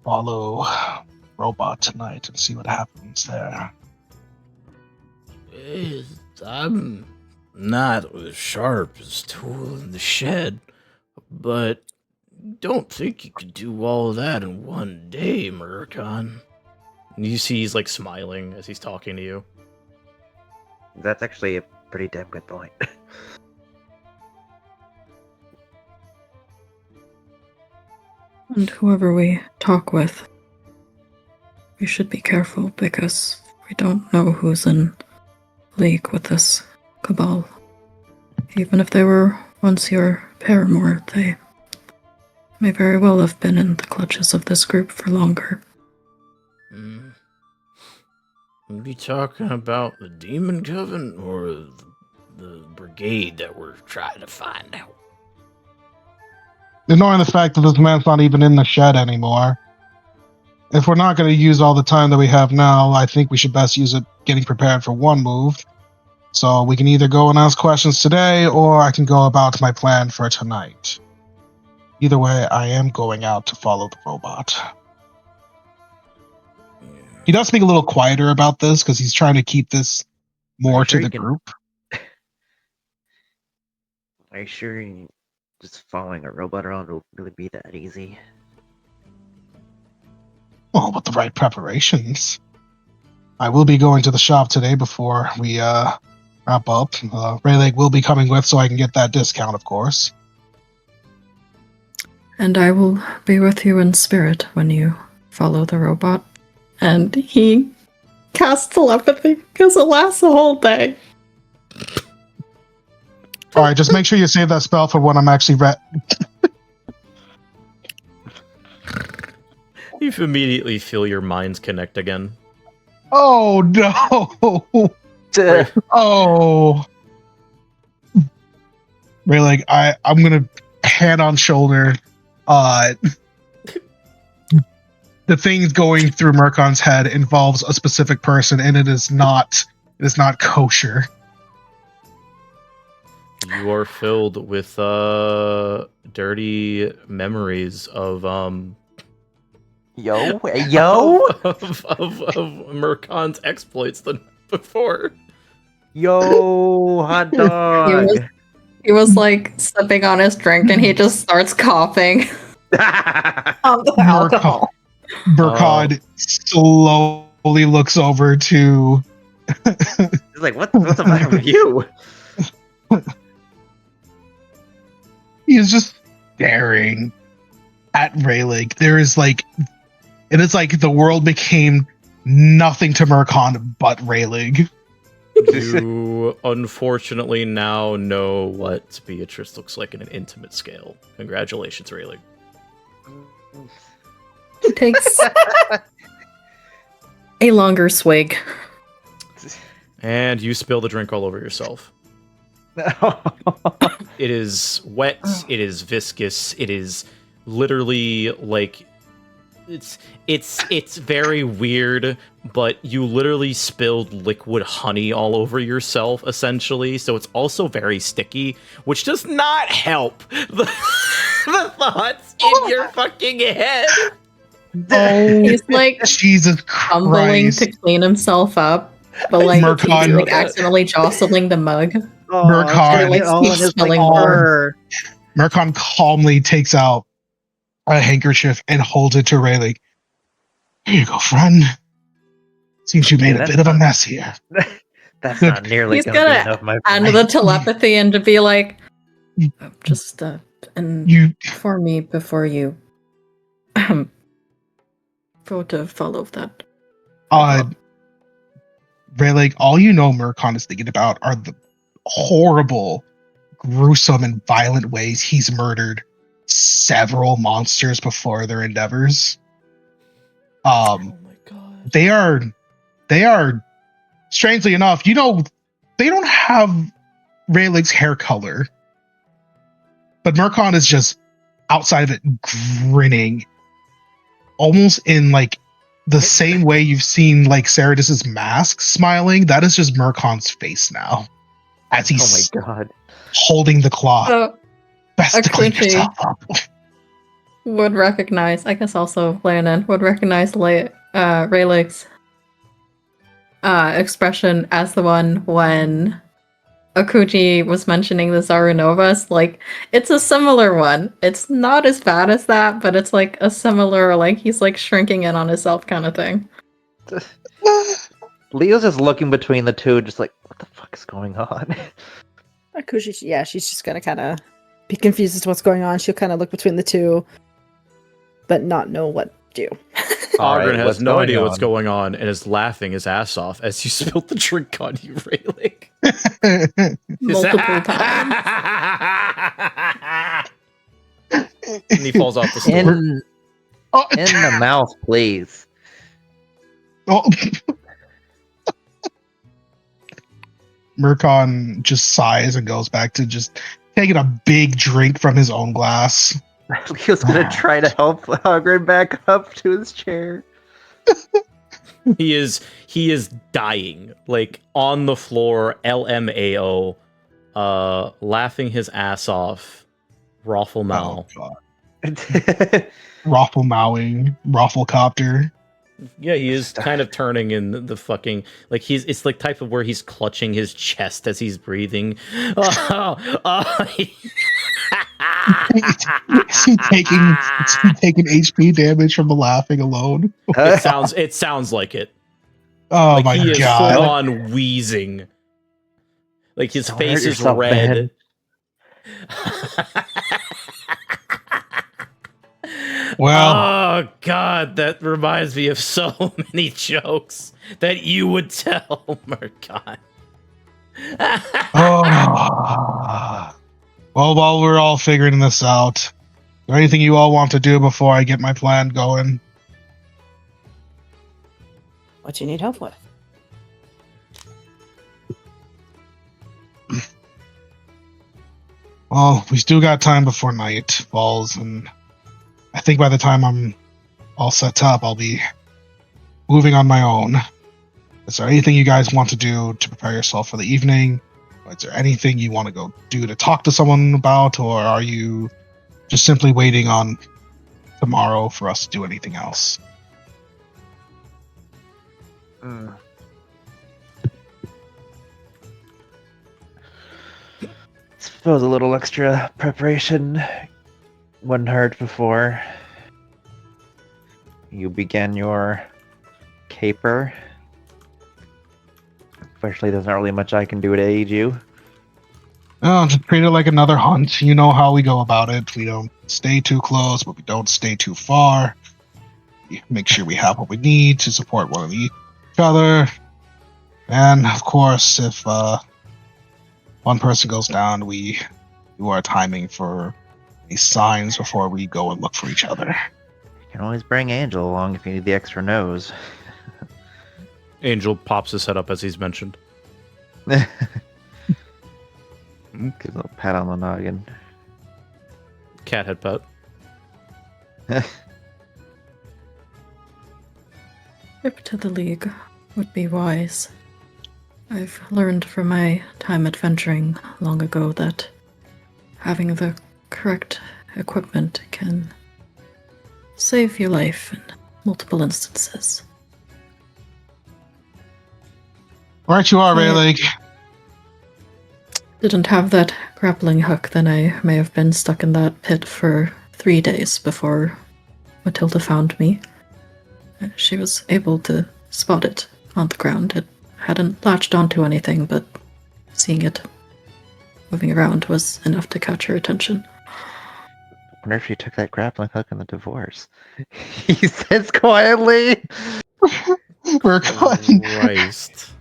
follow Robot tonight and see what happens there. not as sharp as tool in the shed, but don't think you could do all of that in one day, Murkon. And you see he's like smiling as he's talking to you. That's actually a pretty damn good point. And whoever we talk with, we should be careful because we don't know who's in league with this cabal. Even if they were once your paramour, they may very well have been in the clutches of this group for longer. Are you talking about the Demon Coven or the brigade that we're trying to find out? Ignoring the fact that this man's not even in the shed anymore. If we're not going to use all the time that we have now, I think we should best use it getting prepared for one move. So we can either go and ask questions today, or I can go about my plan for tonight. Either way, I am going out to follow the robot. He does speak a little quieter about this because he's trying to keep this more to the group. Are you sure just following a robot around will really be that easy? Well, with the right preparations. I will be going to the shop today before we wrap up. Rayleigh will be coming with so I can get that discount, of course. And I will be with you in spirit when you follow the robot. And he casts telepathy because it lasts the whole day. Alright, just make sure you save that spell for when I'm actually You immediately feel your minds connect again. Oh no! Oh! Rayleigh, I'm gonna hand on shoulder. The thing going through Murkon's head involves a specific person, and it is not kosher. You are filled with dirty memories of Yo! of Murkon's exploits the night before. Yo, hot dog! He was like sipping on his drink and he just starts coughing. The alcohol. Murkon slowly looks over to. He's like, what's the matter with you? He's just staring at Rayleigh. There is like, it is like the world became nothing to Murkon but Rayleigh. You unfortunately now know what Beatrice looks like in an intimate scale. Congratulations, Rayleigh. He takes a longer swig. And you spill the drink all over yourself. It is wet, it is viscous, it is literally like it's very weird, but you literally spilled liquid honey all over yourself essentially, so it's also very sticky, which does not help the thoughts in your fucking head. Oh, He's like Jesus fumbling Christ. to clean himself up, but like Murkon- he's like accidentally jostling the mug. Murkon- like keeps spilling more. Murkon calmly takes out a handkerchief and holds it to Rayleigh. Here you go, friend. Seems you made a bit of a mess here. That's not nearly He's gonna be gonna enough, my And friend. the telepathy and to be like, just and You for me before you go to follow that. Rayleigh, all you know Murkon is thinking about are the horrible, gruesome, and violent ways he's murdered several monsters before their endeavors. Oh my god. They are strangely enough, you know, they don't have Rayleigh's hair color. But Murkon is just outside of it grinning. Almost in like the same way you've seen like Ceridus's mask smiling. That is just Murkon's face now. As he's Oh my god. holding the claw. So Best a to clean Quincy. yourself up. would recognize, I guess also Leonin would recognize Rayleigh's expression as the one when Akuji was mentioning the Zarunovas, like, it's a similar one. It's not as bad as that, but it's like a similar, like, he's like shrinking in on himself kind of thing. Leo's just looking between the two, just like, what the fuck is going on? Akushi, yeah, she's just gonna kind of be confused as to what's going on. She'll kind of look between the two, but not know what to do. Ogren Alright, has what's no going idea what's on? going on and is laughing his ass off as you spilt the drink on you, Rayleigh. Multiple times. And he falls off the stool. In Oh, the mouth, please. oh. Murkon just sighs and goes back to just taking a big drink from his own glass. Leo's gonna try to help Ogren back up to his chair. He is dying, like on the floor, LMAO, laughing his ass off, Raffle Mal. Oh, God. Raffle mowing, Rafflecopter. Yeah, he is kind of turning in the fucking, like, it's like type of where he's clutching his chest as he's breathing. Is he taking HP damage from the laughing alone? It sounds like it. Oh Like my he is god. full on wheezing. Like his Don't face hurt is yourself, red. Well, Oh god, that reminds me of so many jokes that you would tell, Murkon. oh. Well, while we're all figuring this out, is there anything you all want to do before I get my plan going? What do you need help with? Well, we still got time before night falls, and I think by the time I'm all set up, I'll be moving on my own. Is there anything you guys want to do to prepare yourself for the evening? Is there anything you want to go do to talk to someone about, or are you just simply waiting on tomorrow for us to do anything else? Suppose a little extra preparation wouldn't hurt before you begin your caper. Especially, there's not really much I can do to aid you. Oh, just treat it like another hunt. You know how we go about it. We don't stay too close, but we don't stay too far. We make sure we have what we need to support one of each other. And of course, if one person goes down, we do our timing for any signs before we go and look for each other. You can always bring Angel along if you need the extra nose. Angel pops his head up as he's mentioned. Gives a little pat on the noggin. Cat head pet. Trip to the League would be wise. I've learned from my time adventuring long ago that having the correct equipment can save your life in multiple instances. Right you are, Rayleigh. Didn't have that grappling hook, then I may have been stuck in that pit for 3 days before Matilda found me. She was able to spot it on the ground. It hadn't latched onto anything, but seeing it moving around was enough to catch her attention. I wonder if you took that grappling hook in the divorce. He says quietly. Murkon Christ.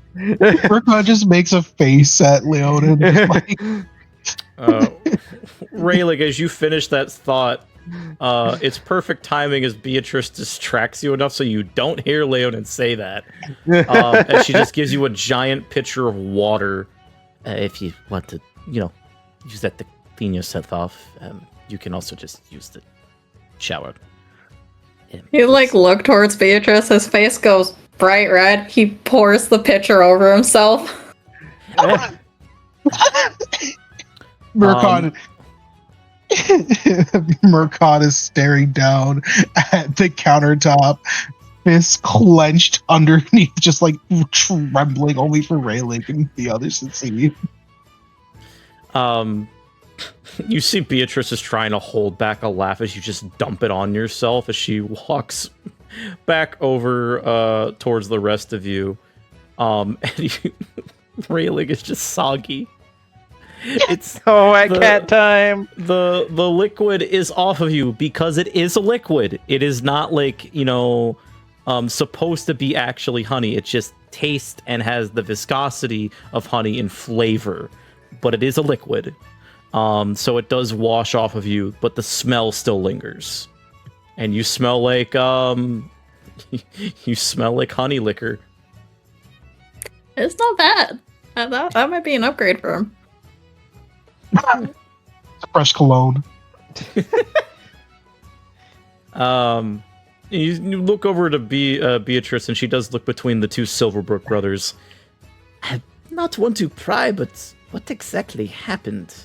just makes a face at Leonin. Like, Rayleigh, as you finish that thought, it's perfect timing as Beatrice distracts you enough so you don't hear Leonin say that. As she just gives you a giant pitcher of water. If you want to, use that to clean yourself off, you can also just use the shower. You look towards Beatrice, his face goes bright red. He pours the pitcher over himself. Murkon Murkon is staring down at the countertop, fists clenched underneath, just trembling only for Rayleigh and the others to see. You see Beatrice is trying to hold back a laugh as you just dump it on yourself as she walks back over towards the rest of you. And railing is just soggy. It's cat time. The liquid is off of you because it is a liquid. It is not like, supposed to be actually honey. It just tastes and has the viscosity of honey and flavor, but it is a liquid. So it does wash off of you, but the smell still lingers. And you smell like you smell like honey liquor. It's not bad. That might be an upgrade for him. It's a fresh cologne. You look over to Beatrice, and she does look between the two Silverbrook brothers. I not want to pry, but what exactly happened?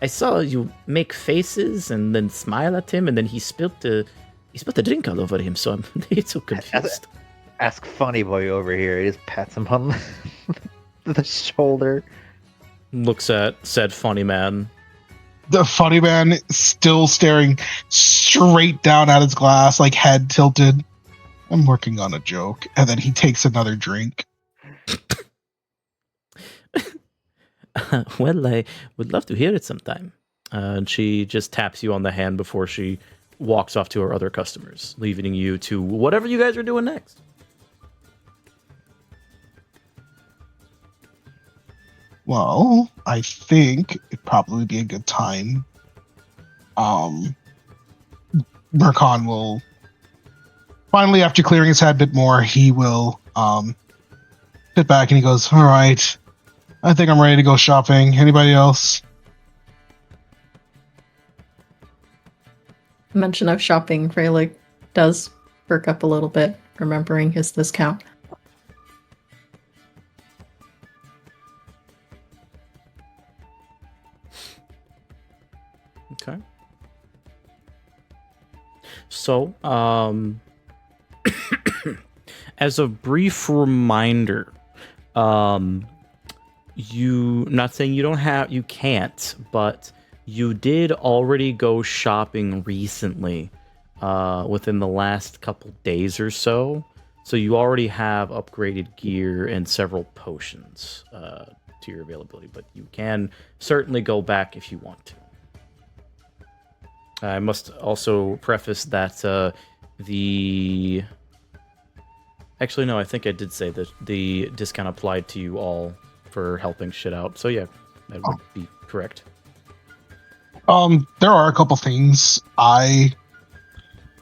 I saw you make faces and then smile at him, and then he spilled the drink all over him. So I'm so confused. Ask Funny Boy over here. He just pats him on the shoulder. Looks at said funny man. The funny man still staring straight down at his glass, like head tilted. I'm working on a joke. And then he takes another drink. Well, I would love to hear it sometime. And she just taps you on the hand before she walks off to her other customers, leaving you to whatever you guys are doing next. Well, I think it'd probably be a good time. Marqui will finally, after clearing his head a bit more, he will sit back and he goes, "All right, I think I'm ready to go shopping. Anybody else?" Mention of shopping, Rayleigh does perk up a little bit, remembering his discount. Okay. So, as a brief reminder, not saying you can't, but you did already go shopping recently, within the last couple days or so. So you already have upgraded gear and several potions to your availability, but you can certainly go back if you want to. I must also preface that actually, no, I think I did say that the discount applied to you all for helping shit out. So yeah, that would be correct. There are a couple things I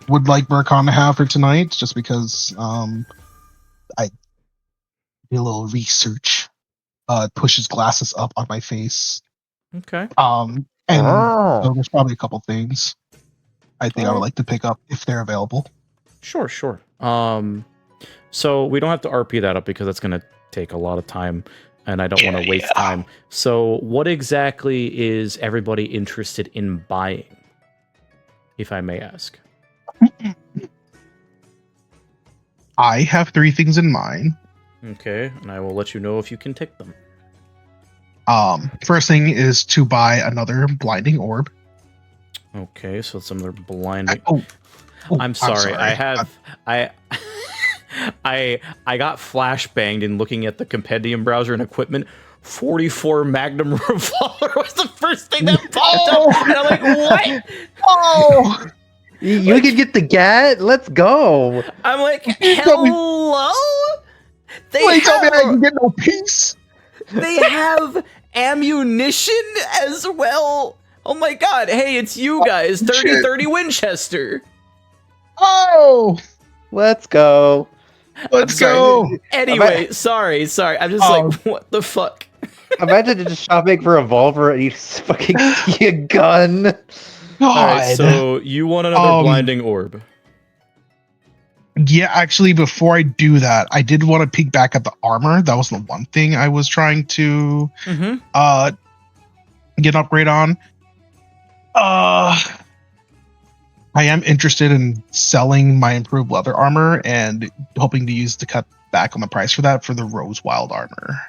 would like Marqui to have for tonight, just because I did a little research. Pushes glasses up on my face. Okay. So there's probably a couple things I think I would like to pick up if they're available. Sure. So we don't have to RP that up because that's going to take a lot of time, and I don't want to waste time. So what exactly is everybody interested in buying, if I may ask? I have 3 things in mind. Okay, and I will let you know if you can take them. First thing is to buy another blinding orb. Okay, so some other blinding. I'm sorry. I got flashbanged in looking at the compendium browser and equipment. 44 Magnum revolver was the first thing that popped up, and I'm like, what? Oh, you can get the gat. Let's go. I'm like, hello. Tell me I can get no peace. They have ammunition as well. Oh my god, hey, it's you guys, 30-30 Winchester. Oh, let's go. Let's go. Anyway, sorry. I'm just like, what the fuck? Imagine just shopping for a revolver and you just fucking see a gun. God. Alright, so you want another blinding orb. Yeah, actually, before I do that, I did want to peek back at the armor. That was the one thing I was trying to get an upgrade on. I am interested in selling my improved leather armor and hoping to use to cut back on the price for that for the Rose Wild armor.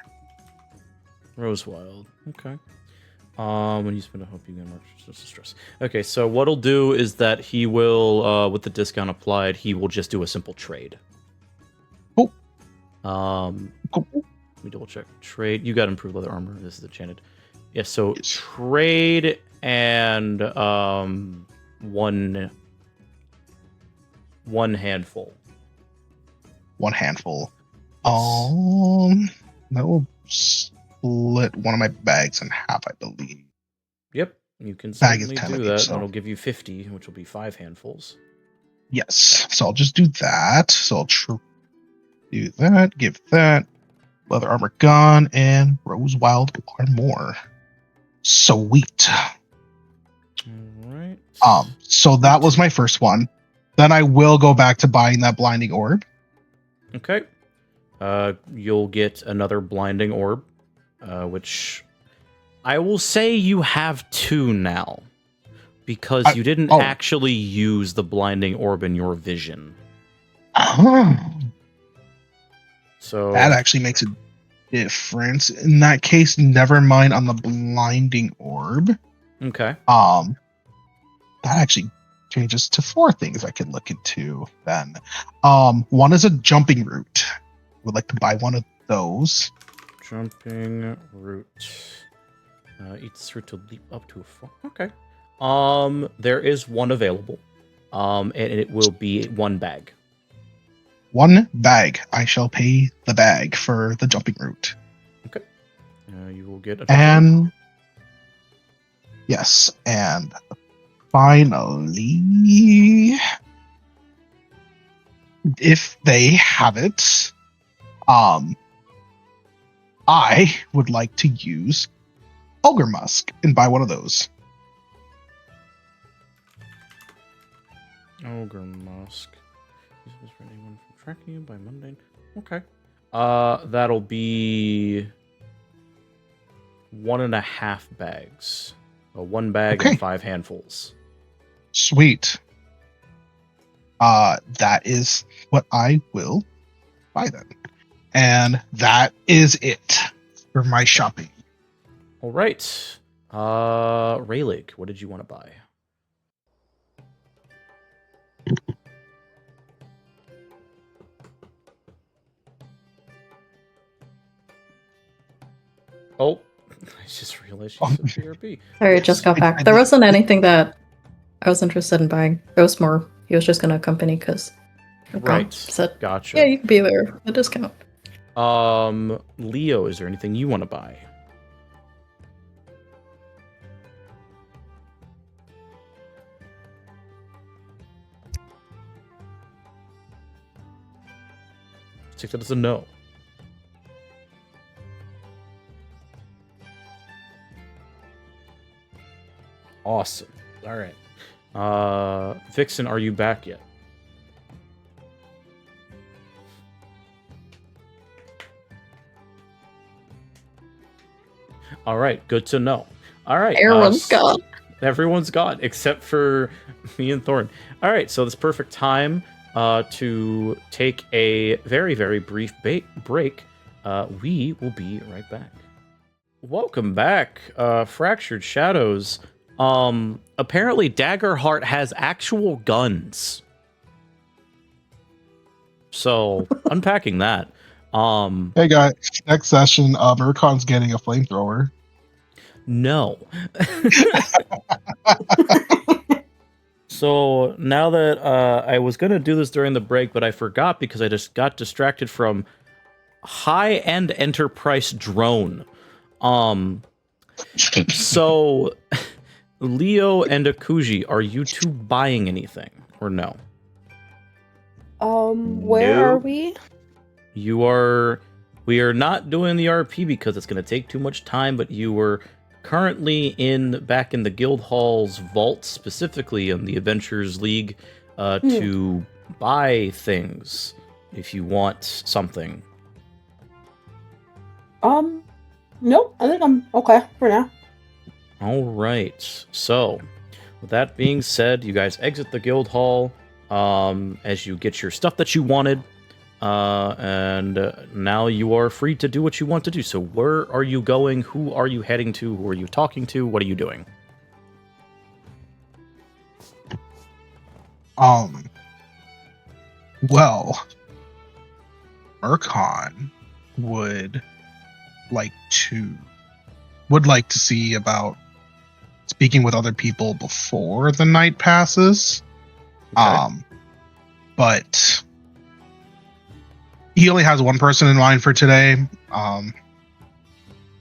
Rose Wild, okay. When you spend a hope, you get more stress. Okay, so what'll do is that he will, with the discount applied, he will just do a simple trade. Cool. Let me double check. Trade. You got improved leather armor. This is enchanted. Yeah, so Yes. trade and one handful. One handful. Yes. That will split one of my bags in half, I believe. Yep, you can Bag is certainly 10 do of that. each, so- That'll give you 50, which will be 5 handfuls. Yes. So I'll just do that. So I'll do that, give that, leather armor gun, and rose wild armor. Sweet. All right. So that was my first one. Then I will go back to buying that blinding orb. Okay. You'll get another blinding orb, which I will say you have 2 now, because you didn't actually use the blinding orb in your vision. So That actually makes a difference. In that case, never mind on the blinding orb. okay. That actually changes to 4 things I can look into then. One is a jumping route. Would like to buy one of those. Jumping route. Each route to leap up to a 4. Okay. There is one available. And it will be 1 bag. 1 bag. I shall pay the bag for the jumping route. You will get a And yes, and finally, if they have it, I would like to use Ogre Musk and buy one of those. Ogre Musk. This was for anyone from tracking you by mundane. Okay. That'll be 1.5 bags. 1 bag Okay. and 5 handfuls. Sweet. That is what I will buy then. And that is it for my shopping. All right. Rayleigh, what did you want to buy? Oh, I just realized you said BRB. Sorry, it just got back. There wasn't anything that I was interested in buying. It was more, he was just going to accompany because Right. said, Gotcha. yeah, you can be there for the discount. Leo, is there anything you want to buy? Take that as a no. Awesome. All right. Vixen, are you back yet? All right. Good to know. All right. Everyone's gone. Everyone's gone except for me and Thorn. All right. So this perfect time to take a very, very brief break. We will be right back. Welcome back, Fractured Shadows. Apparently Daggerheart has actual guns. So, unpacking that. Hey guys, next session, Murkon's getting a flamethrower. No. So, now that I was going to do this during the break, but I forgot because I just got distracted from high-end enterprise drone. So, Leo and Akuji, are you two buying anything or no? Where are we? We are not doing the RP because it's going to take too much time, but you were currently back in the guild hall's vault, specifically in the Adventures League, to buy things if you want something. Nope, I think I'm okay for now. All right. So, with that being said, you guys exit the guild hall as you get your stuff that you wanted. and now you are free to do what you want to do. So where are you going? Who are you heading to? Who are you talking to? What are you doing? Well, Marqui would like to see about speaking with other people before the night passes. Okay. But he only has one person in mind for today.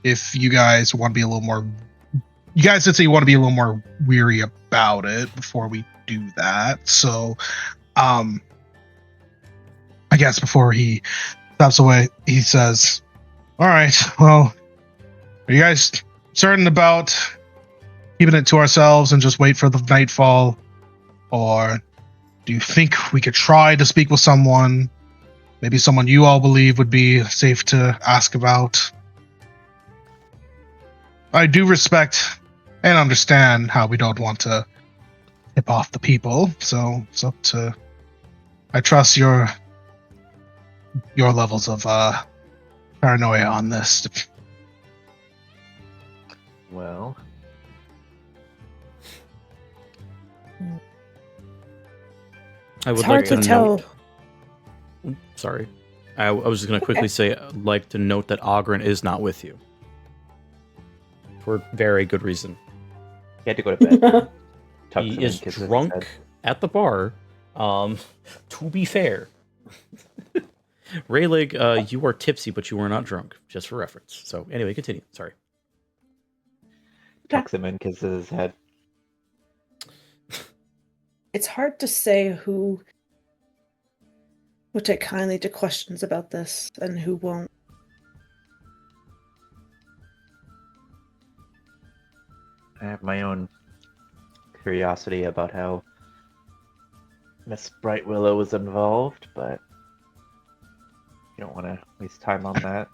If you guys want to be a little more, you guys did say you want to be a little more weary about it before we do that. So, I guess before he steps away, he says, "All right, well, are you guys certain about keeping it to ourselves and just wait for the nightfall? Or do you think we could try to speak with someone? Maybe someone you all believe would be safe to ask about? I do respect and understand how we don't want to tip off the people, so it's up to... I trust your levels of paranoia on this." Well, I would It's like hard to to tell. note. Sorry, I was just going to quickly say, I'd like to note that Ogren is not with you for very good reason. he had to go to bed. Tucks He him in, is kisses his drunk head. at the bar. To be fair, Rayleigh, you are tipsy, but you are not drunk, just for reference. So anyway, continue. Sorry. Tucks him in, kisses his head. It's hard to say who will take kindly to questions about this and who won't. I have my own curiosity about how Miss Bright Willow was involved, but you don't want to waste time on that.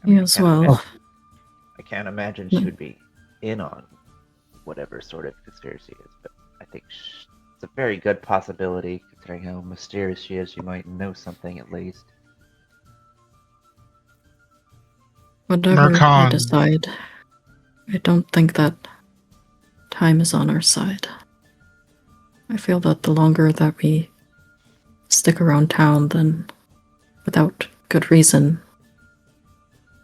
I mean, Yes, well, I can't imagine she would be in on whatever sort of conspiracy is, but I think it's a very good possibility, considering how mysterious she is. She might know something at least. whatever we Marqui. decide, I don't think that time is on our side. I feel that the longer that we stick around town, then without good reason,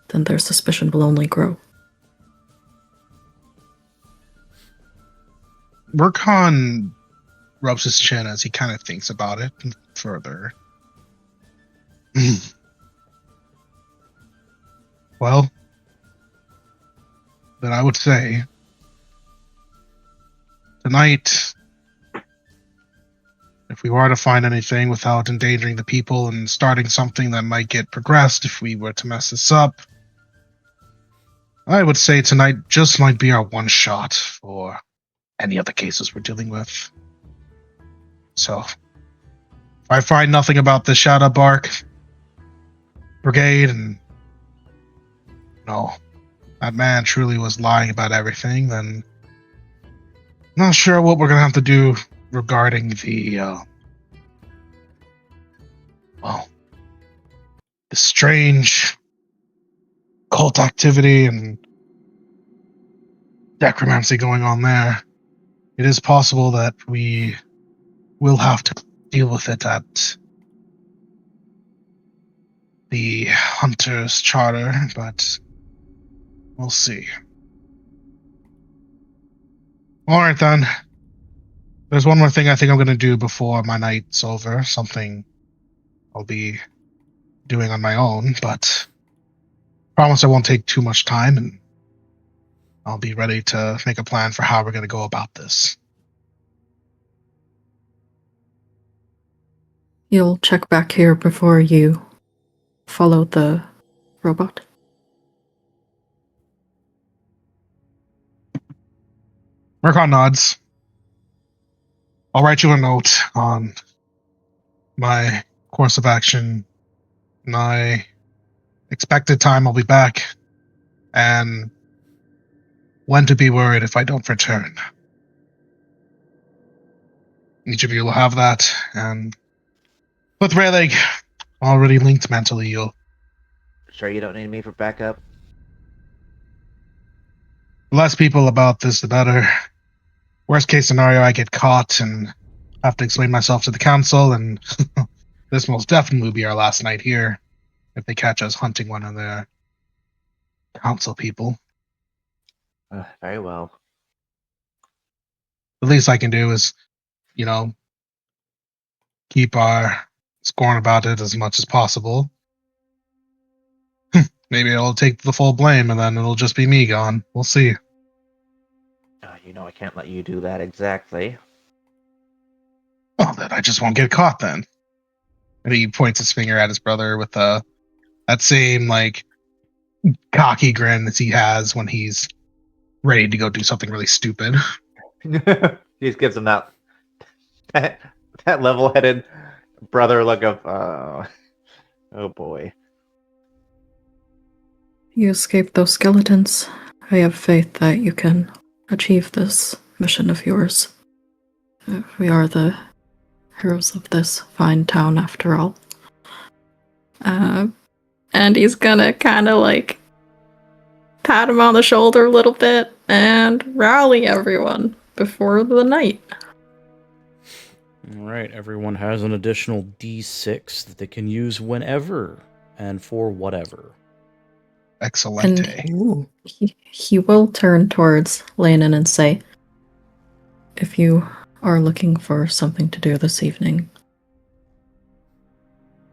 then their suspicion will only grow. Marqui rubs his chin as he kind of thinks about it further. Well, then I would say tonight, if we were to find anything without endangering the people and starting something that might get progressed if we were to mess this up, I would say tonight just might be our one shot for any other cases we're dealing with. So, if I find nothing about the Shadow Bark Brigade and that man truly was lying about everything, then I'm not sure what we're going to have to do regarding the strange cult activity and necromancy going on there. It is possible that we will have to deal with it at the Hunter's Charter, but we'll see. Alright then. There's one more thing I think I'm going to do before my night's over. Something I'll be doing on my own, but I promise I won't take too much time, and I'll be ready to make a plan for how we're going to go about this. You'll check back here before you follow the robot? Marqui nods. I'll write you a note on my course of action. My expected time I'll be back, and when to be worried if I don't return. Each of you will have that, and With Rayleigh already linked mentally, you'll Sure you don't need me for backup? the less people about this, the better. Worst case scenario, I get caught and have to explain myself to the council, and this most definitely will be our last night here if they catch us hunting one of their council people. Very well. The least I can do is, keep our scorn about it as much as possible. Maybe it'll take the full blame, and then it'll just be me gone. We'll see. I can't let you do that exactly. Well, then I just won't get caught then. And he points his finger at his brother with that same, cocky grin that he has when he's ready to go do something really stupid. He just gives him that level-headed brother look of, oh boy. You escaped those skeletons. I have faith that you can achieve this mission of yours. We are the heroes of this fine town, after all. And he's gonna kind of pat him on the shoulder a little bit and rally everyone before the night. All right, everyone has an additional D6 that they can use whenever and for whatever. Excellent. And he will turn towards Lanon and say, if you are looking for something to do this evening,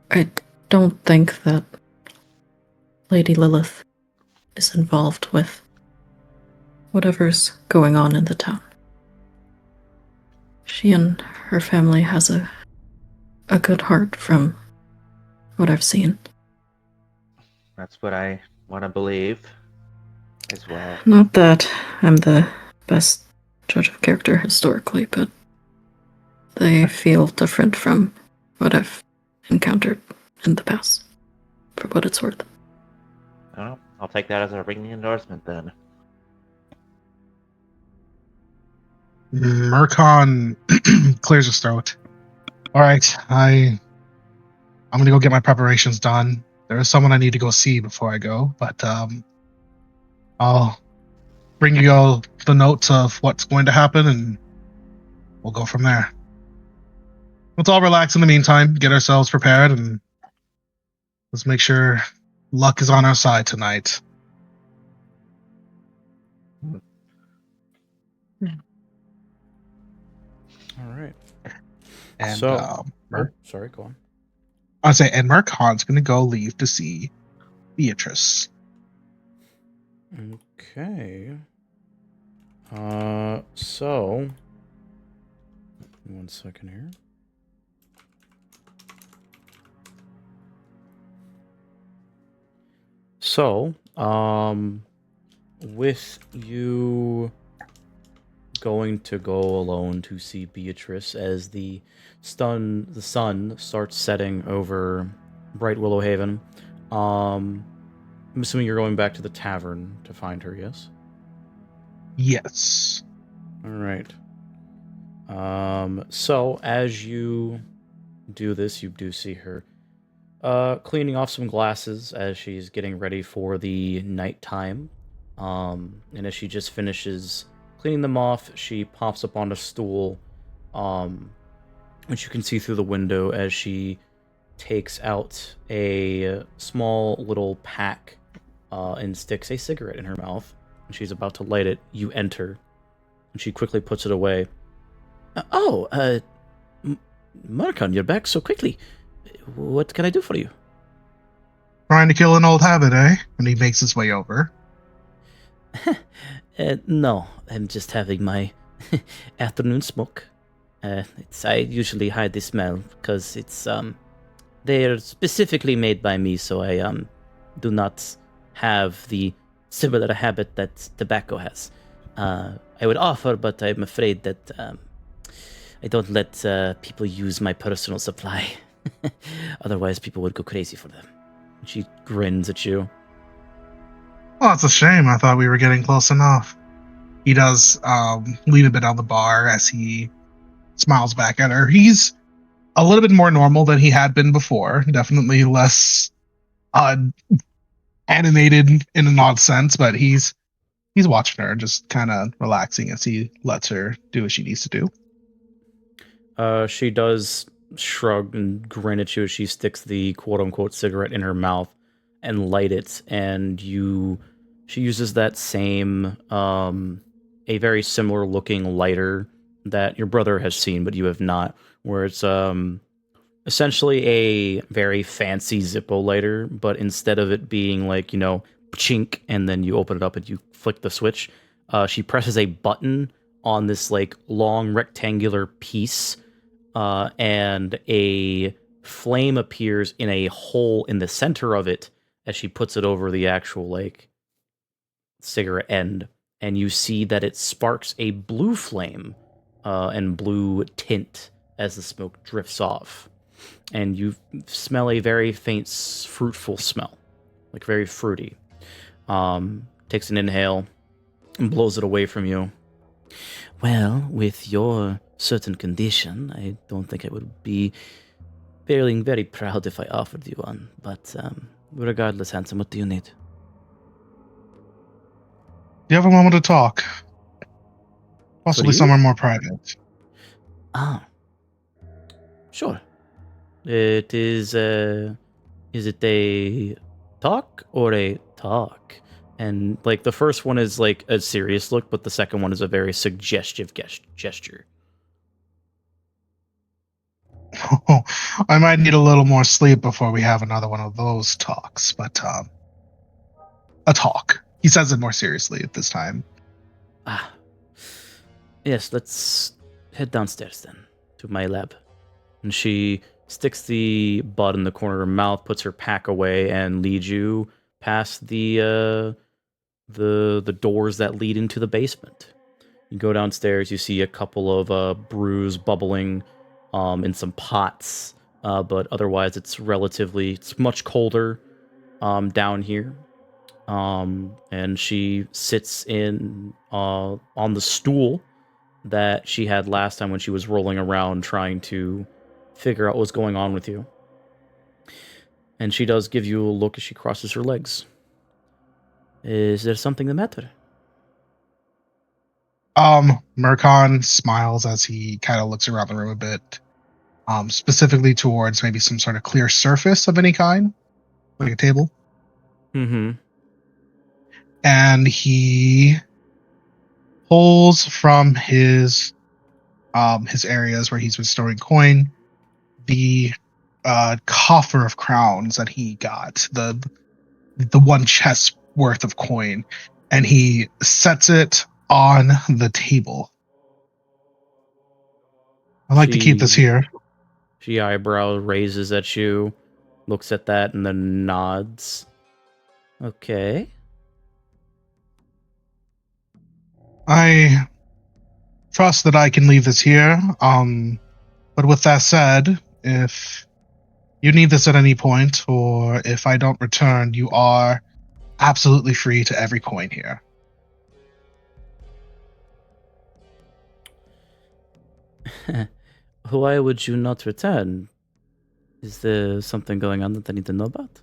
I don't think that Lady Lilith is involved with whatever's going on in the town. She and her family has a good heart from what I've seen. That's what I want to believe as well. Not that I'm the best judge of character historically, but they feel different from what I've encountered in the past, for what it's worth. Oh, I'll take that as a ringing endorsement then. Marqui clears his throat. All right, I'm gonna go get my preparations done. There is someone I need to go see before I go, but I'll bring you all the notes of what's going to happen, and we'll go from there. Let's all relax in the meantime, get ourselves prepared, and let's make sure luck is on our side tonight. All right. And sorry, go on. I'll say, and Marquand's gonna go leave to see Beatrice. Okay. So 1 second here. So, with you going to go alone to see Beatrice as the sun starts setting over Bright Willow Haven, I'm assuming you're going back to the tavern to find her, yes? Yes. All right. So as you do this, you do see her cleaning off some glasses as she's getting ready for the nighttime. And as she just finishes cleaning them off, she pops up on a stool, which you can see through the window as she takes out a small little pack and sticks a cigarette in her mouth. And she's about to light it. You enter, and she quickly puts it away. Marqui, you're back so quickly. What can I do for you? Trying to kill an old habit, eh? And he makes his way over. No, I'm just having my afternoon smoke. I usually hide the smell because it's they are specifically made by me, so I do not have the similar habit that tobacco has. I would offer, but I'm afraid that I don't let people use my personal supply. Otherwise, people would go crazy for them. She grins at you. Oh, it's a shame. I thought we were getting close enough. He does lean a bit on the bar as he smiles back at her. He's a little bit more normal than he had been before. Definitely less animated in an odd sense, but he's watching her, just kind of relaxing as he lets her do what she needs to do. She does shrug and grin at you as she sticks the quote-unquote cigarette in her mouth and light it, and she uses that same, a very similar looking lighter that your brother has seen, but you have not, where it's, essentially a very fancy Zippo lighter, but instead of it being like, chink, and then you open it up and you flick the switch, she presses a button on this like long rectangular piece, and a flame appears in a hole in the center of it as she puts it over the actual like cigarette end, and you see that it sparks a blue flame and blue tint as the smoke drifts off. And you smell a very faint, fruitful smell, like very fruity. Takes an inhale and blows it away from you. Well, with your certain condition, I don't think I would be feeling very proud if I offered you one. But regardless, handsome, what do you need? Do you have a moment to talk? Possibly somewhere more private. Ah, sure. It is it a talk or a talk? And like the first one is like a serious look, but the second one is a very suggestive gesture. Oh, I might need a little more sleep before we have another one of those talks, but a talk. He says it more seriously at this time. Ah, yes, let's head downstairs then to my lab. And she sticks the bud in the corner of her mouth, puts her pack away, and leads you past the doors that lead into the basement. You go downstairs, you see a couple of brews bubbling in some pots, but otherwise it's much colder down here. And she sits on the stool that she had last time when she was rolling around trying to figure out what's going on with you. And she does give you a look as she crosses her legs. Is there something the matter? Murkon smiles as he kind of looks around the room a bit, specifically towards maybe some sort of clear surface of any kind, like a table. Mm-hmm. And he pulls from his areas where he's been storing coin the coffer of crowns that he got, the one chest worth of coin, and he sets it on the table. I'd like to keep this here. She eyebrow raises at you, looks at that, and then nods. Okay. I trust that I can leave this here. But with that said, if you need this at any point, or if I don't return, you are absolutely free to every coin here. Why would you not return? Is there something going on that I need to know about?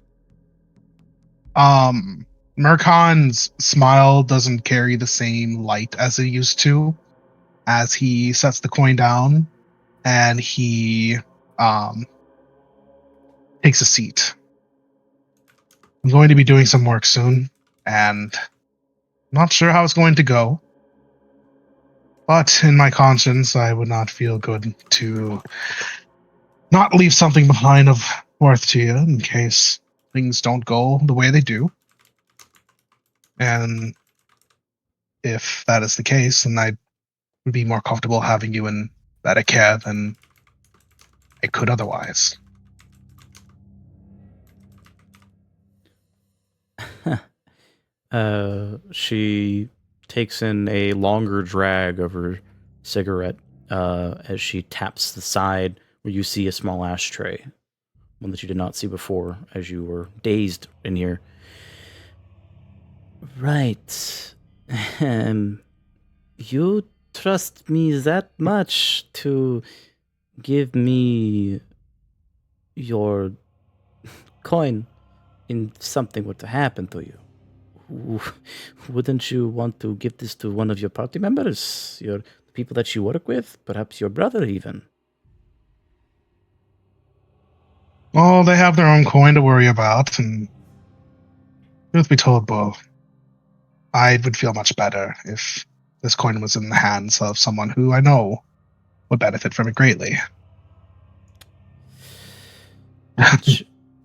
Murkon's smile doesn't carry the same light as it used to, as he sets the coin down and he takes a seat. I'm going to be doing some work soon, and I'm not sure how it's going to go. But in my conscience, I would not feel good to not leave something behind of worth to you in case things don't go the way they do. And if that is the case, then I would be more comfortable having you in better care than I could otherwise. She takes in a longer drag of her cigarette as she taps the side where you see a small ashtray, one that you did not see before as you were dazed in here. Right. You trust me that much to give me your coin if something were to happen to you, wouldn't you want to give this to one of your party members, your people that you work with, perhaps your brother even? Well, they have their own coin to worry about, and truth be told, Bo, I would feel much better if this coin was in the hands of someone who I know would benefit from it greatly.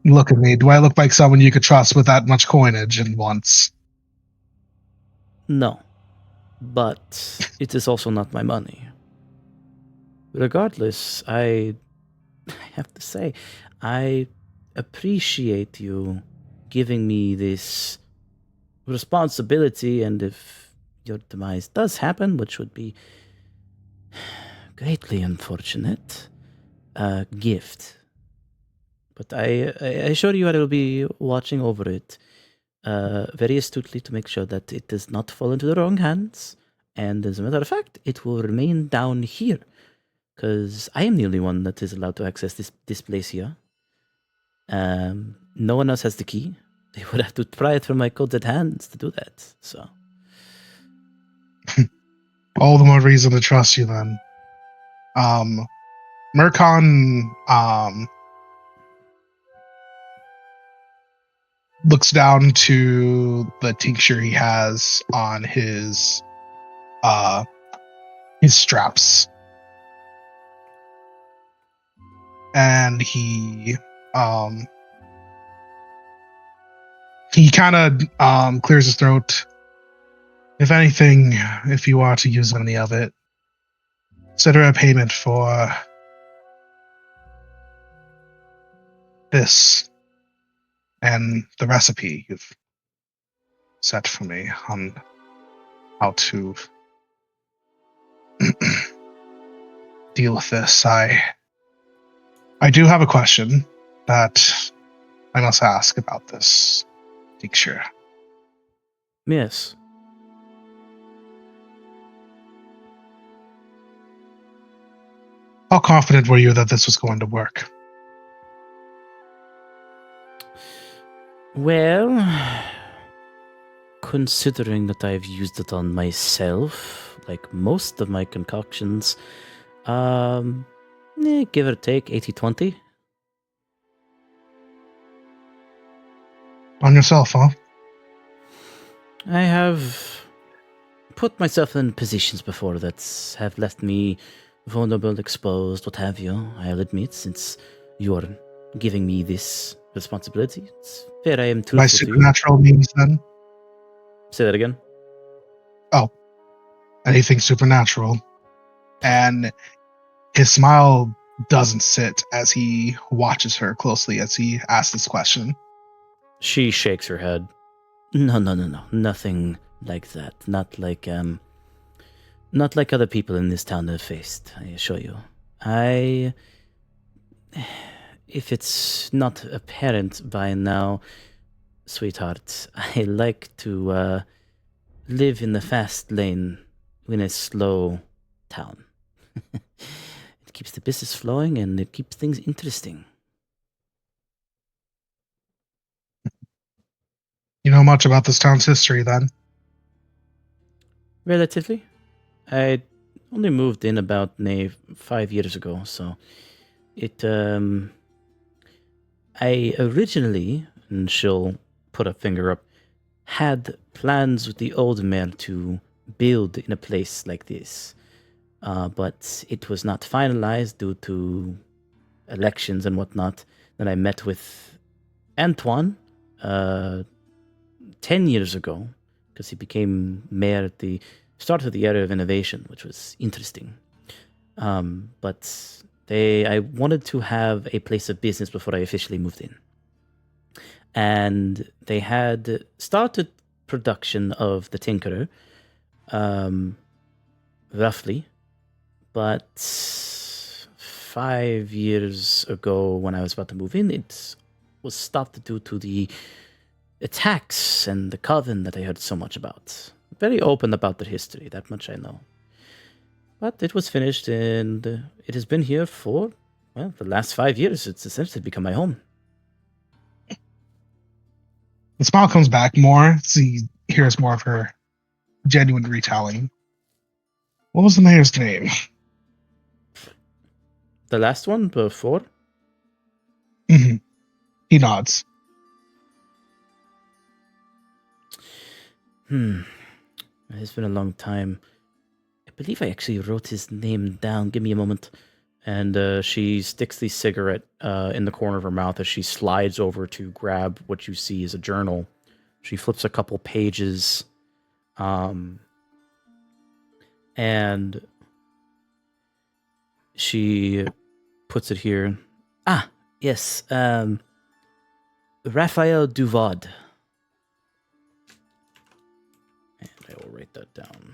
Look at me. Do I look like someone you could trust with that much coinage at once? No, but it is also not my money. Regardless, I have to say, I appreciate you giving me this responsibility, and if your demise does happen, which would be greatly unfortunate, gift. But I assure you I will be watching over it very astutely to make sure that it does not fall into the wrong hands. And as a matter of fact, it will remain down here, because I am the only one that is allowed to access this place here. No one else has the key. They would have to pry it from my coded hands to do that. So, all the more reason to trust you then. Mercon looks down to the tincture he has on his straps, and he kind of clears his throat. If anything, if you are to use any of it, consider a payment for this and the recipe you've set for me on how to deal with this. I do have a question that I must ask about this tincture. yes. How confident were you that this was going to work? Well, considering that I've used it on myself, like most of my concoctions, give or take 80-20. On yourself, huh? I have put myself in positions before that have left me vulnerable, exposed, what have you. I'll admit, since you're giving me this responsibility, it's fair I am truthful By to you. supernatural means, then? Say that again. Oh, anything supernatural. And his smile doesn't sit as he watches her closely as he asks this question. She shakes her head. No. Nothing like that. Not like other people in this town have faced, I assure you. If it's not apparent by now, sweetheart, I like to live in the fast lane in a slow town. It keeps the business flowing and it keeps things interesting. You know much about this town's history, then? Relatively. I only moved in about 5 years ago, so it I originally, and she'll put a finger up, had plans with the old man to build in a place like this. But it was not finalized due to elections and whatnot. Then I met with Antoine 10 years ago, because he became mayor at the start of the era of innovation, which was interesting. But I wanted to have a place of business before I officially moved in. And they had started production of the Tinkerer, roughly. But 5 years ago, when I was about to move in, it was stopped due to the attacks and the coven that I heard so much about. Very open about their history, that much I know. But it was finished, and it has been here for, well, the last 5 years. It's essentially become my home. The smile comes back more. So he hears more of her genuine retelling. What was the mayor's name? The last one before? Mm-hmm. He nods. It's been a long time. I believe I actually wrote his name down. Give me a moment. And she sticks the cigarette in the corner of her mouth as she slides over to grab what you see is a journal. She flips a couple pages, and she puts it here. Ah, yes. Raphael Duvaude. And I will write that down.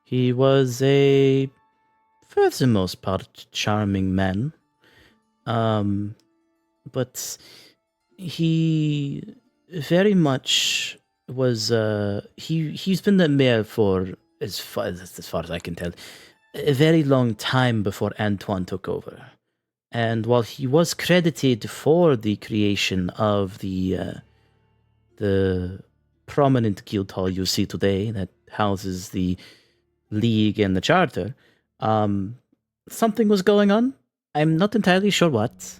He was a, for the most part, charming man. But he very much was, he's been the mayor for, as far as I can tell, a very long time before Antoine took over. And while he was credited for the creation of the prominent guild hall you see today that houses the League and the Charter, something was going on. I'm not entirely sure what,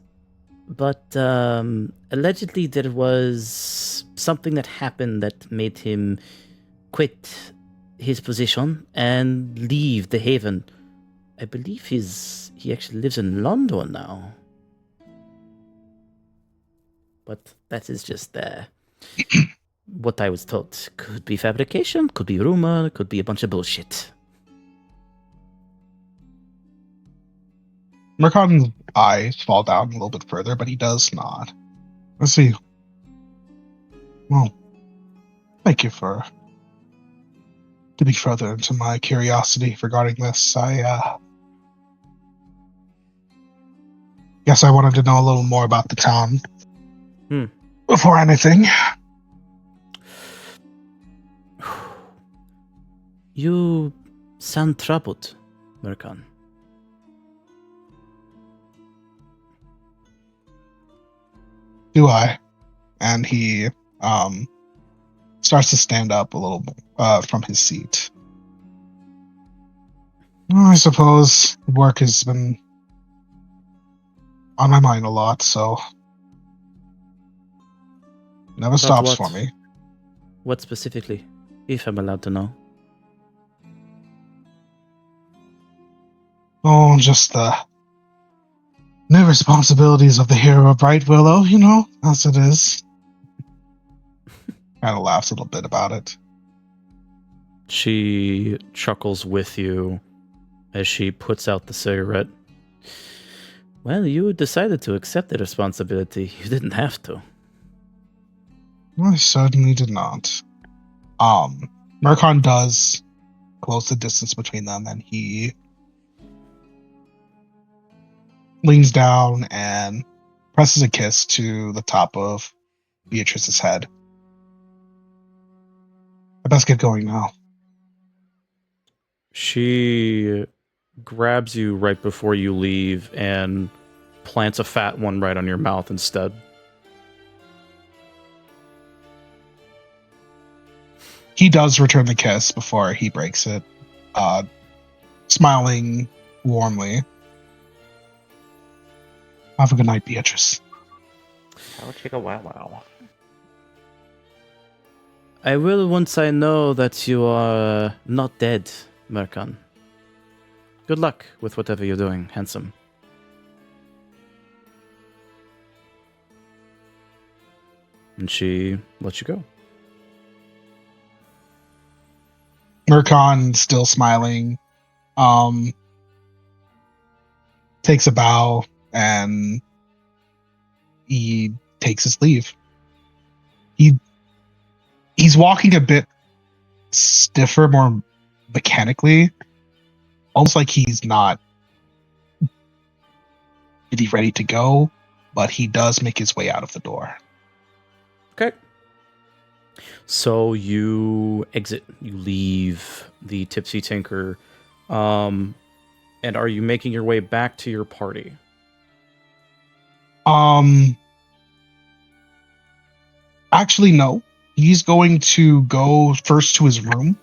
but allegedly there was something that happened that made him quit his position and leave the Haven. I believe he actually lives in London now. But that is just what I was told. Could be fabrication, could be rumor, could be a bunch of bullshit. Marcon's eyes fall down a little bit further, but he does nod. Let's see. Well, thank you for digging further into my curiosity regarding this. I guess I wanted to know a little more about the town before anything. You sound troubled, Marcon. Do I? And he starts to stand up a little from his seat. Well, I suppose work has been on my mind a lot, so never stops for me. What specifically, if I'm allowed to know? Oh, just the new responsibilities of the hero of Bright Willow, you know, as it is. Kind of laughs a little bit about it. She chuckles with you as she puts out the cigarette. Well, you decided to accept the responsibility. You didn't have to. I certainly did not. Marcon does close the distance between them, and he leans down and presses a kiss to the top of Beatrice's head. I best get going now. She grabs you right before you leave and plants a fat one right on your mouth instead. He does return the kiss before he breaks it, smiling warmly. Have a good night, Beatrice. I'll take a wow. I will once I know that you are not dead, Marcon. Good luck with whatever you're doing, handsome. And she lets you go. Marcon, still smiling, takes a bow and he takes his leave. He's walking a bit stiffer, more mechanically, almost like he's not really ready to go, but he does make his way out of the door. Okay. So you exit. You leave the Tipsy Tinker. And are you making your way back to your party? Actually, no. He's going to go first to his room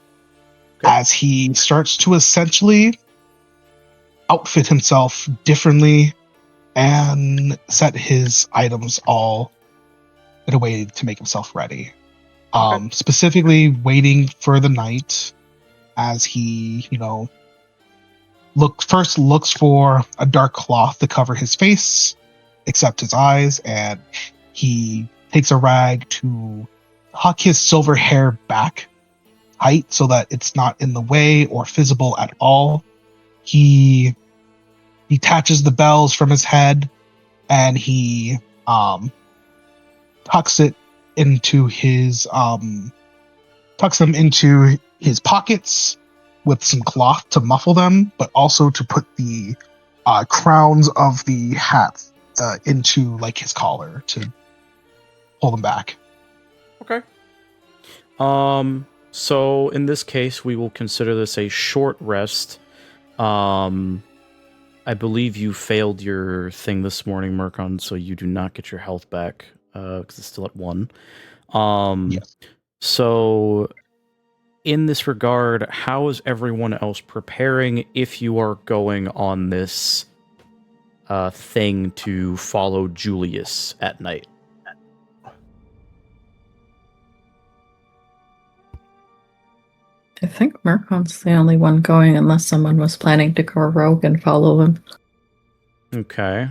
as he starts to essentially outfit himself differently and set his items all in a way to make himself ready. Specifically waiting for the night as he, looks for a dark cloth to cover his face, except his eyes, and he takes a rag to huck his silver hair back height so that it's not in the way or visible at all. He detaches the bells from his head and he tucks them into his pockets with some cloth to muffle them, but also to put the crowns of the hats into like his collar to pull them back. Okay. So in this case, we will consider this a short rest. I believe you failed your thing this morning, Marqui, so you do not get your health back, because it's still at 1. Yes. So in this regard, how is everyone else preparing if you are going on this thing to follow Julius at night? I think Marquand's the only one going unless someone was planning to go rogue and follow him. Okay.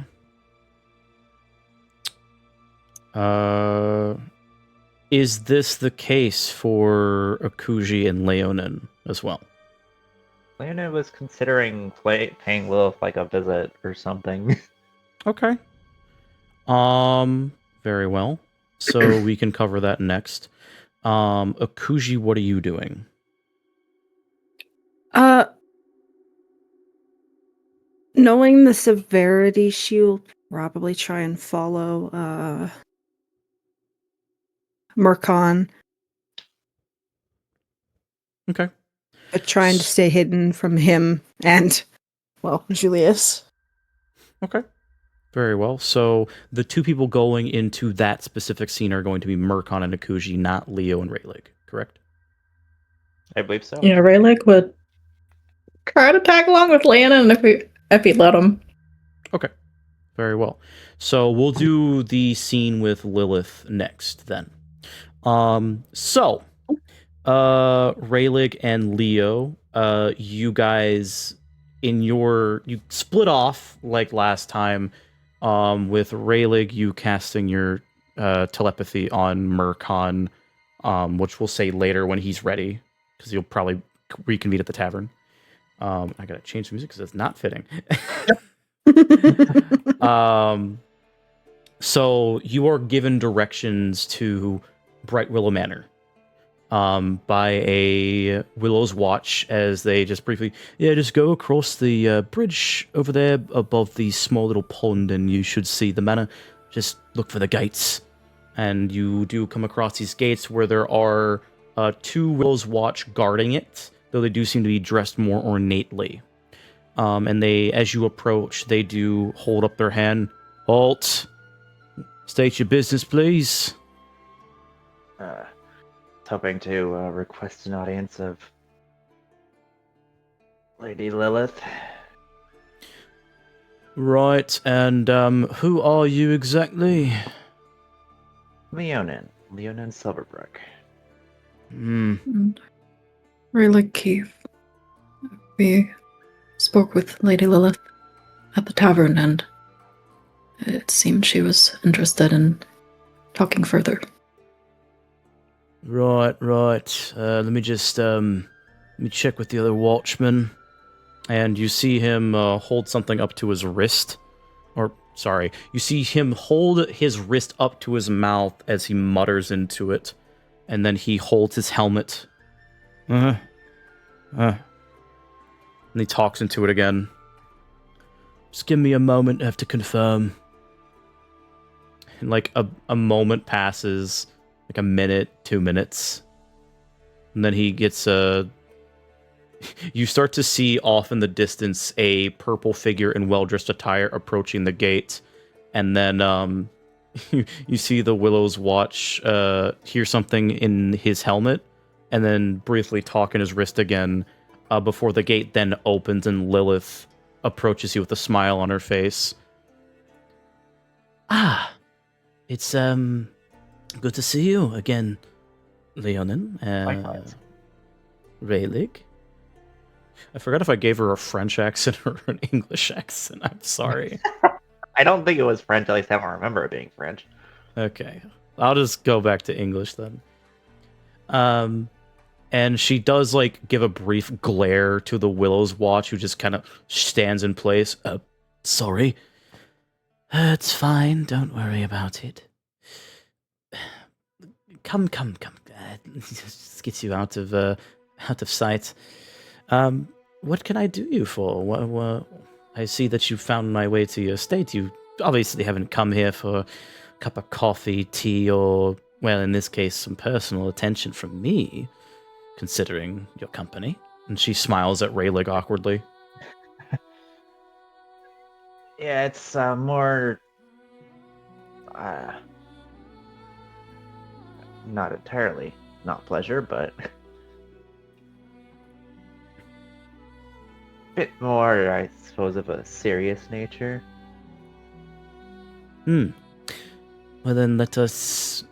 Is this the case for Akuji and Leonin as well? Leonin was considering paying Lilith like a visit or something. Okay. Very well. So we can cover that next. Akuji, what are you doing? Knowing the severity, she'll probably try and follow Marqui, Okay. but trying to stay hidden from him and, well, Julius. Okay. Very well. So the two people going into that specific scene are going to be Marqui and Akuji, not Leo and Rayleigh, correct? I believe so. Yeah, Rayleigh would try to tag along with Leonin if he let him. Okay. Very well. So we'll do the scene with Lilith next then. So Rayleigh and Leo, you guys you split off like last time, with Rayleigh you casting your telepathy on Marqui, which we'll say later when he's ready, because you'll probably reconvene at the tavern. I gotta change the music because it's not fitting. So you are given directions to Bright Willow Manor by a Willow's Watch, as they just briefly, just go across the bridge over there above the small little pond and you should see the manor. Just look for the gates. And you do come across these gates where there are 2 Willow's Watch guarding it, though they do seem to be dressed more ornately. And they, as you approach, they do hold up their hand. Halt! State your business, please. Hoping to request an audience of Lady Lilith. Right, and who are you exactly? Leonin Silverbrook. And Rayleigh Keith. We spoke with Lady Lilith at the tavern, and it seemed she was interested in talking further. Right. Let me just let me check with the other watchman. And you see him hold something up to his wrist. Or, sorry, you see him hold his wrist up to his mouth as he mutters into it. And then he holds his helmet. And he talks into it again. Just give me a moment, I have to confirm. And like a moment passes, like a minute, 2 minutes. And then he gets you start to see off in the distance a purple figure in well-dressed attire approaching the gate. And then you see the Willow's watch hear something in his helmet, and then briefly talk in his wrist again before the gate then opens and Lilith approaches you with a smile on her face. Ah, it's good to see you again, Leonin. Likewise. Rayleigh. I forgot if I gave her a French accent or an English accent. I'm sorry. I don't think it was French. At least I don't remember it being French. Okay, I'll just go back to English then. And she does like give a brief glare to the Willow's watch, who just kind of stands in place. Sorry. It's fine. Don't worry about it. Come. This gets you out of sight. What can I do you for? What, I see that you found my way to your estate. You obviously haven't come here for a cup of coffee, tea, or, well, in this case, some personal attention from me, considering your company. And she smiles at Rayleigh awkwardly. Yeah, it's more not entirely not pleasure, but bit more, I suppose, of a serious nature. Well then, let us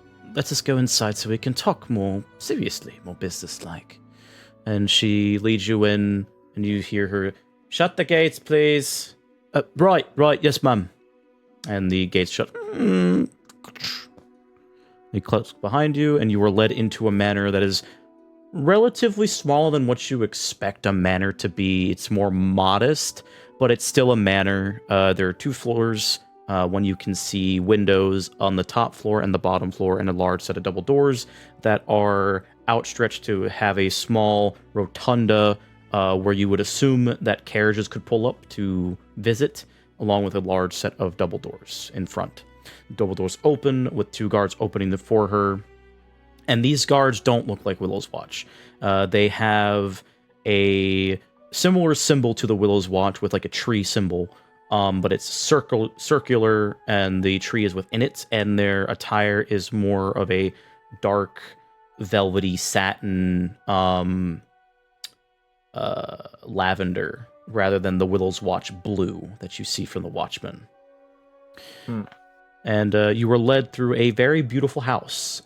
go inside so we can talk more seriously, more businesslike. And she leads you in, and you hear her, "Shut the gates, please." Right, yes, ma'am. And the gates shut. They close behind you, and you are led into a manor that is relatively smaller than what you expect a manor to be. It's more modest, but it's still a manor. There are 2 floors. One you can see windows on the top floor and the bottom floor, and a large set of double doors that are outstretched to have a small rotunda where you would assume that carriages could pull up to visit, along with a large set of double doors in front. Double doors open with 2 guards opening them for her. And these guards don't look like Willow's Watch. They have a similar symbol to the Willow's Watch with like a tree symbol, but it's circular, and the tree is within it, and their attire is more of a dark, velvety satin lavender, rather than the Willow's Watch blue that you see from the Watchman. And you were led through a very beautiful house,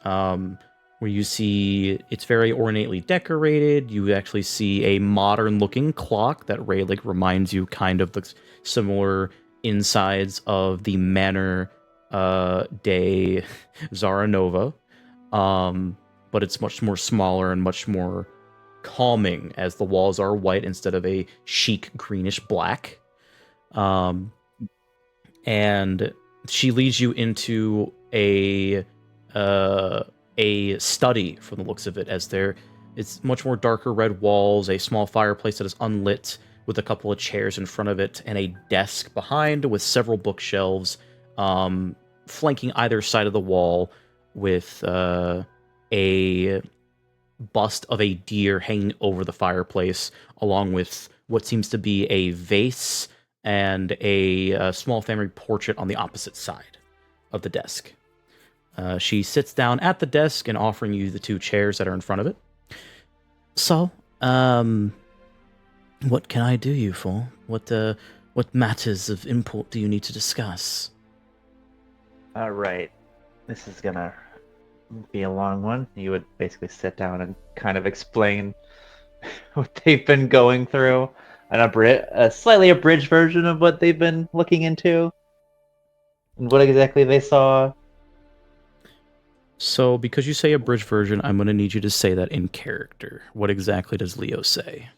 where you see it's very ornately decorated. You actually see a modern-looking clock that Rayleigh reminds you kind of the similar insides of the Manor de Zaranova, but it's much more smaller and much more calming, as the walls are white instead of a chic greenish black. And she leads you into a study from the looks of it, as it's much more darker red walls, a small fireplace that is unlit with a couple of chairs in front of it, and a desk behind with several bookshelves flanking either side of the wall, with a bust of a deer hanging over the fireplace, along with what seems to be a vase and a small family portrait on the opposite side of the desk. She sits down at the desk and offering you the 2 chairs that are in front of it. So, what can I do you for? What matters of import do you need to discuss? All right, this is gonna be a long one. You would basically sit down and kind of explain what they've been going through, a slightly abridged version of what they've been looking into, and what exactly they saw. So, because you say a bridge version, I'm going to need you to say that in character. What exactly does Leo say?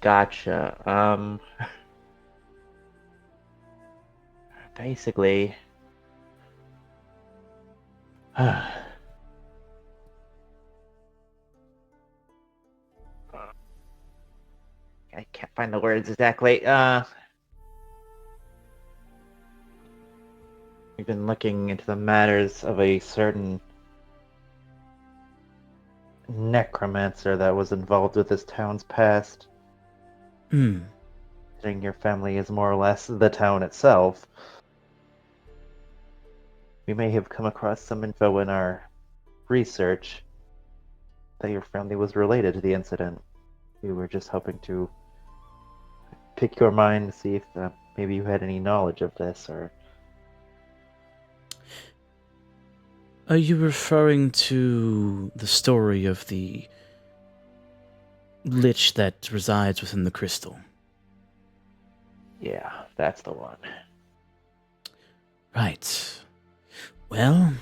Gotcha. Basically, I can't find the words exactly. We've been looking into the matters of a certain necromancer that was involved with this town's past. Hmm. Considering your family is more or less the town itself, we may have come across some info in our research that your family was related to the incident. We were just hoping to pick your mind to see if maybe you had any knowledge of this, or... Are you referring to the story of the lich that resides within the crystal? Yeah, that's the one. Right. Well,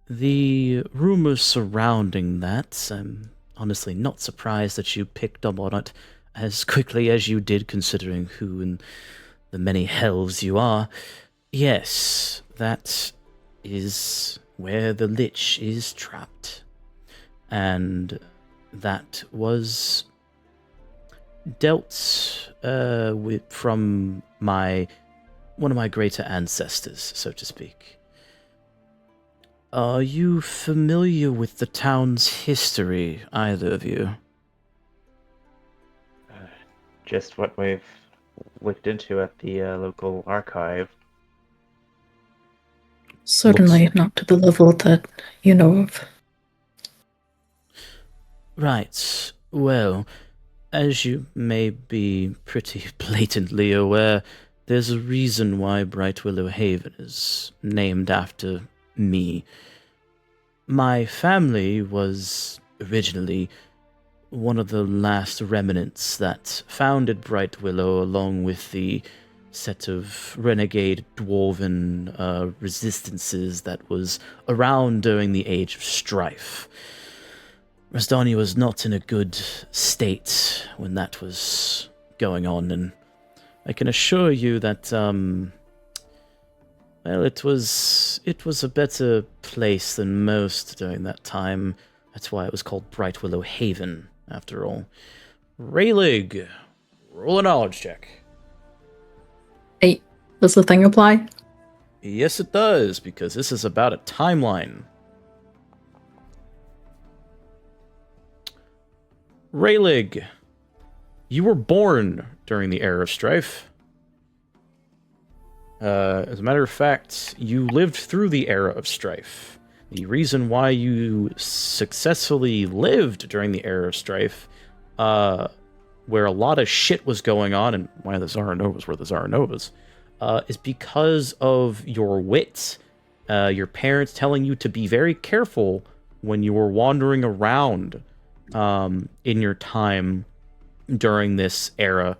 the rumors surrounding that, I'm honestly not surprised that you picked up on it as quickly as you did, considering who in the many hells you are. Yes, that is where the lich is trapped. And that was dealt with from one of my greater ancestors, so to speak. Are you familiar with the town's history, either of you? Just what we've looked into at the local archive. Certainly not to the level that you know of. Right. Well, as you may be pretty blatantly aware, there's a reason why Bright Willow Haven is named after me. My family was originally one of the last remnants that founded Bright Willow, along with the set of renegade dwarven resistances that was around during the Age of Strife. Rasdanya was not in a good state when that was going on, and I can assure you that, well, it was a better place than most during that time. That's why it was called Bright Willow Haven, after all. Raylig, roll a knowledge check. 8. Does the thing apply? Yes, it does, because this is about a timeline. Raylig, you were born during the Era of Strife. As a matter of fact, you lived through the Era of Strife. The reason why you successfully lived during the Era of Strife, where a lot of shit was going on, and why the Zaranovas were the Zaranovas, is because of your wit. Your parents telling you to be very careful when you were wandering around in your time during this era,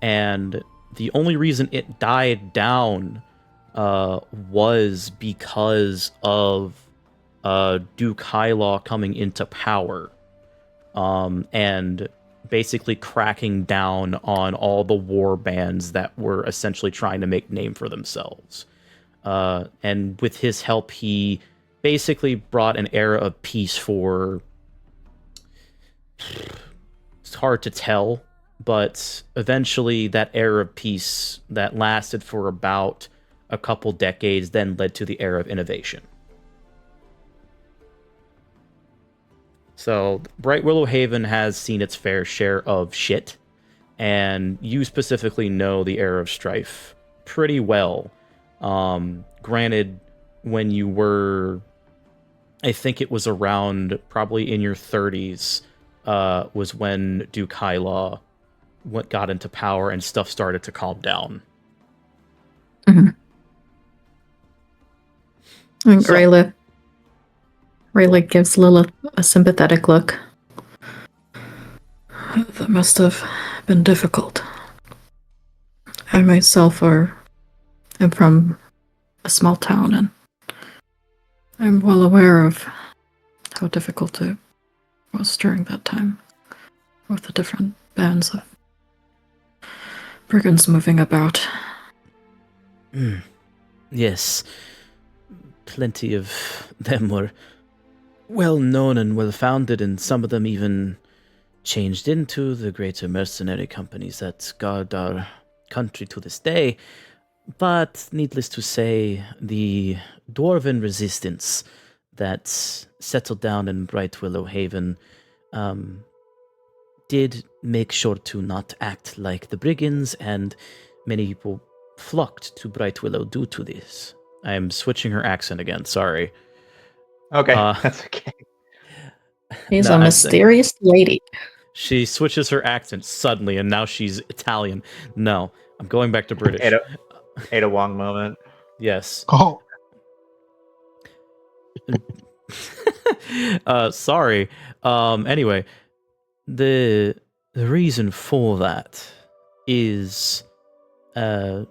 and the only reason it died down was because of Duke Highlaw coming into power and basically cracking down on all the war bands that were essentially trying to make name for themselves. And with his help, he basically brought an era of peace for... It's hard to tell, but eventually that era of peace that lasted for about a couple decades then led to the era of innovation. So Bright Willow Haven has seen its fair share of shit, and you specifically know the Era of Strife pretty well. Granted, when you were, I think it was around probably in your 30s, was when Duke Highlaw got into power and stuff started to calm down. Mm-hmm. And So- Rayleigh gives Lilith a sympathetic look. That must have been difficult. I myself am from a small town, and I'm well aware of how difficult it was during that time, with the different bands of brigands moving about. Yes, plenty of them were well known and well founded, and some of them even changed into the greater mercenary companies that guard our country to this day. But needless to say, the dwarven resistance that settled down in Bright Willow Haven did make sure to not act like the brigands, and many people flocked to Bright Willow due to this. I am switching her accent again, sorry. Okay, that's okay. She's No, a mysterious lady. She switches her accent suddenly, and now she's Italian. No, I'm going back to British. Ada Wong moment. Yes. Oh, Sorry. Anyway, the reason for that is, well,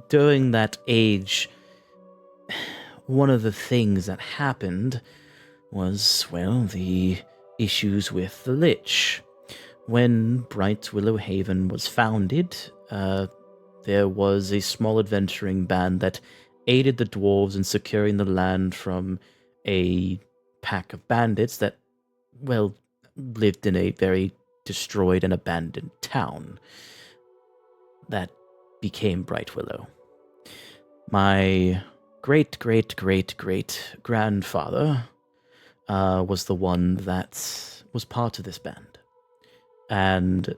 during that age, one of the things that happened was, well, the issues with the Lich. When Bright Willow Haven was founded, there was a small adventuring band that aided the dwarves in securing the land from a pack of bandits that, well, lived in a very destroyed and abandoned town. That became Bright Willow. My great-great-great-great-grandfather was the one that was part of this band. And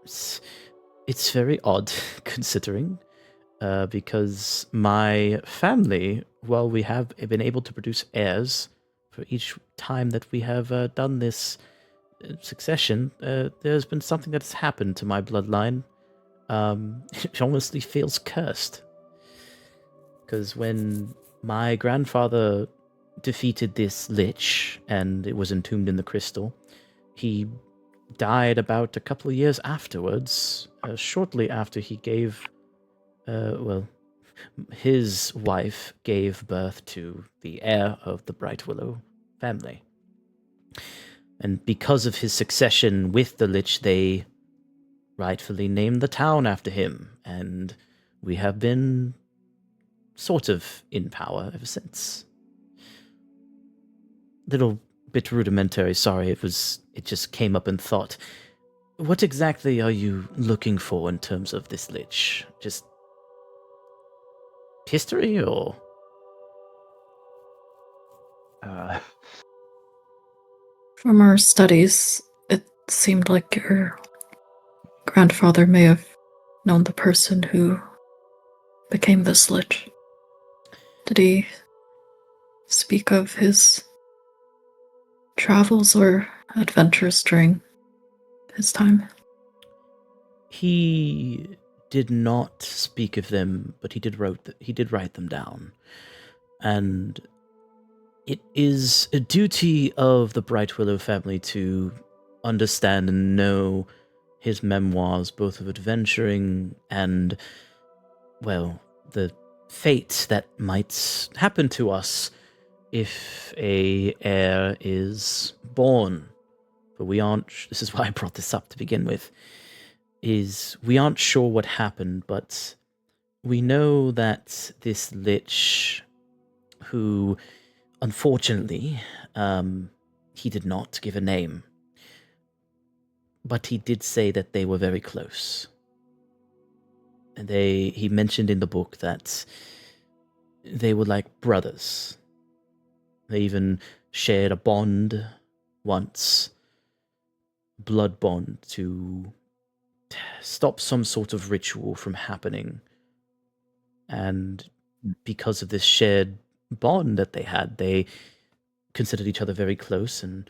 it's very odd, considering, because my family, while we have been able to produce heirs for each time that we have done this succession, there's been something that's happened to my bloodline. It honestly feels cursed. Because when my grandfather defeated this lich, and it was entombed in the crystal, he died about a couple of years afterwards, shortly after he gave, his wife gave birth to the heir of the Bright Willow family. And because of his succession with the lich, they rightfully named the town after him, and we have been sort of in power ever since. Little bit rudimentary, sorry, it just came up in thought. What exactly are you looking for in terms of this lich? Just history, or? From our studies, it seemed like your grandfather may have known the person who became this lich. Did he speak of his travels or adventures during his time? He did not speak of them, but he did write them down. And it is a duty of the Bright Willow family to understand and know his memoirs, both of adventuring and, well, the fate that might happen to us if a heir is born. But we aren't, this is why I brought this up to begin with, is we aren't sure what happened, but we know that this lich, who, unfortunately, he did not give a name, but he did say that they were very close. And he mentioned in the book that they were like brothers. They even shared a bond once, blood bond, to stop some sort of ritual from happening. And because of this shared bond that they had, they considered each other very close. And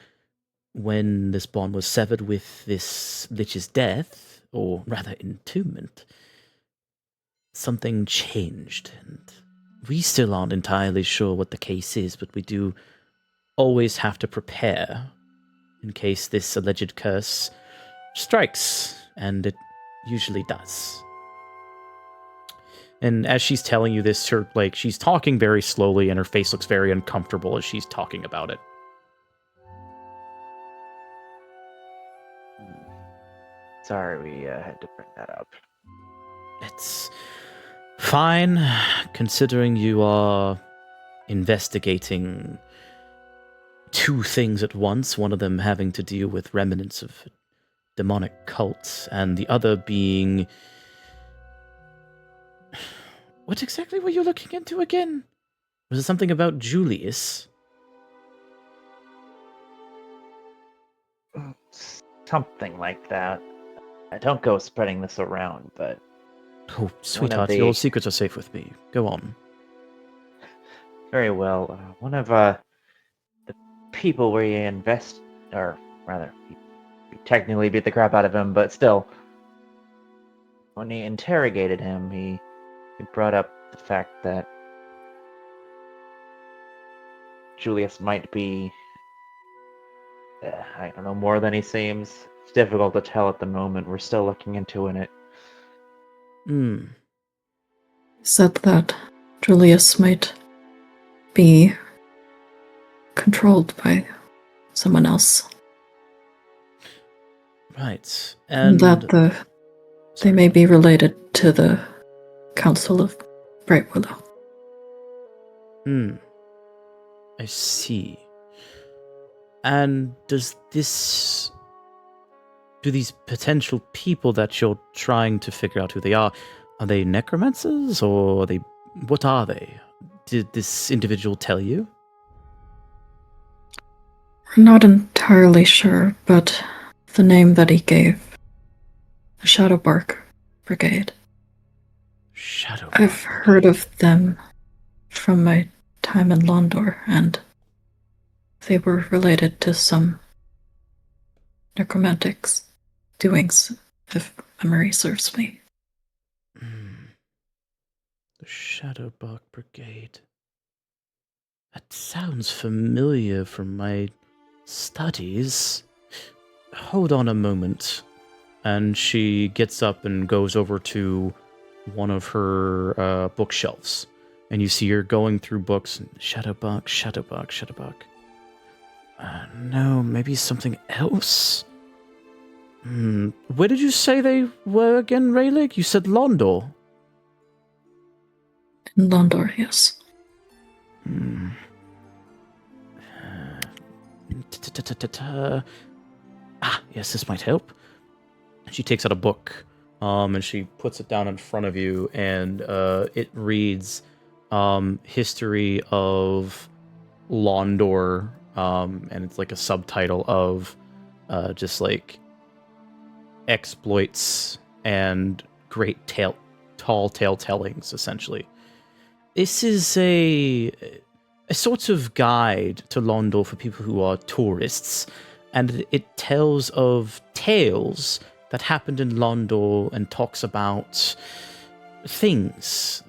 when this bond was severed with this lich's death, or rather entombment, something changed. And we still aren't entirely sure what the case is, but we do always have to prepare in case this alleged curse strikes, and it usually does. And as she's telling you this, she's talking very slowly, and her face looks very uncomfortable as she's talking about it. Sorry, we had to bring that up. It's fine, considering you are investigating two things at once, one of them having to deal with remnants of demonic cults, and the other being... What exactly were you looking into again? Was it something about Julius? Something like that. I don't go spreading this around, but Oh, sweetheart, your secrets are safe with me. Go on. very well. One of the people where you invest, or rather, you technically beat the crap out of him, but still, when he interrogated him, he brought up the fact that Julius might be, I don't know, more than he seems. It's difficult to tell at the moment. We're still looking into it. Hmm. Said that Julius might be controlled by someone else. Right. And that they may be related to the Council of Bright Willow. Hmm. I see. And do these potential people that you're trying to figure out who they are they necromancers, or what are they? Did this individual tell you? We're not entirely sure, but the name that he gave, the Shadowbark Brigade. Shadowbark I've heard of them from my time in Londor, and they were related to some necromantics doings, if memory serves me. The Shadowbark Brigade. That sounds familiar from my studies. Hold on a moment. And she gets up and goes over to one of her bookshelves. And you see her going through books. Shadowbark. No, maybe something else? Where did you say they were again, Rayleigh? You said Londor. In Londor, yes. Yes, this might help. She takes out a book, and she puts it down in front of you, and it reads History of Londor, and it's like a subtitle of just like exploits and great tall tale tellings, essentially. This is a sort of guide to Londor for people who are tourists, and it tells of tales that happened in Londor and talks about things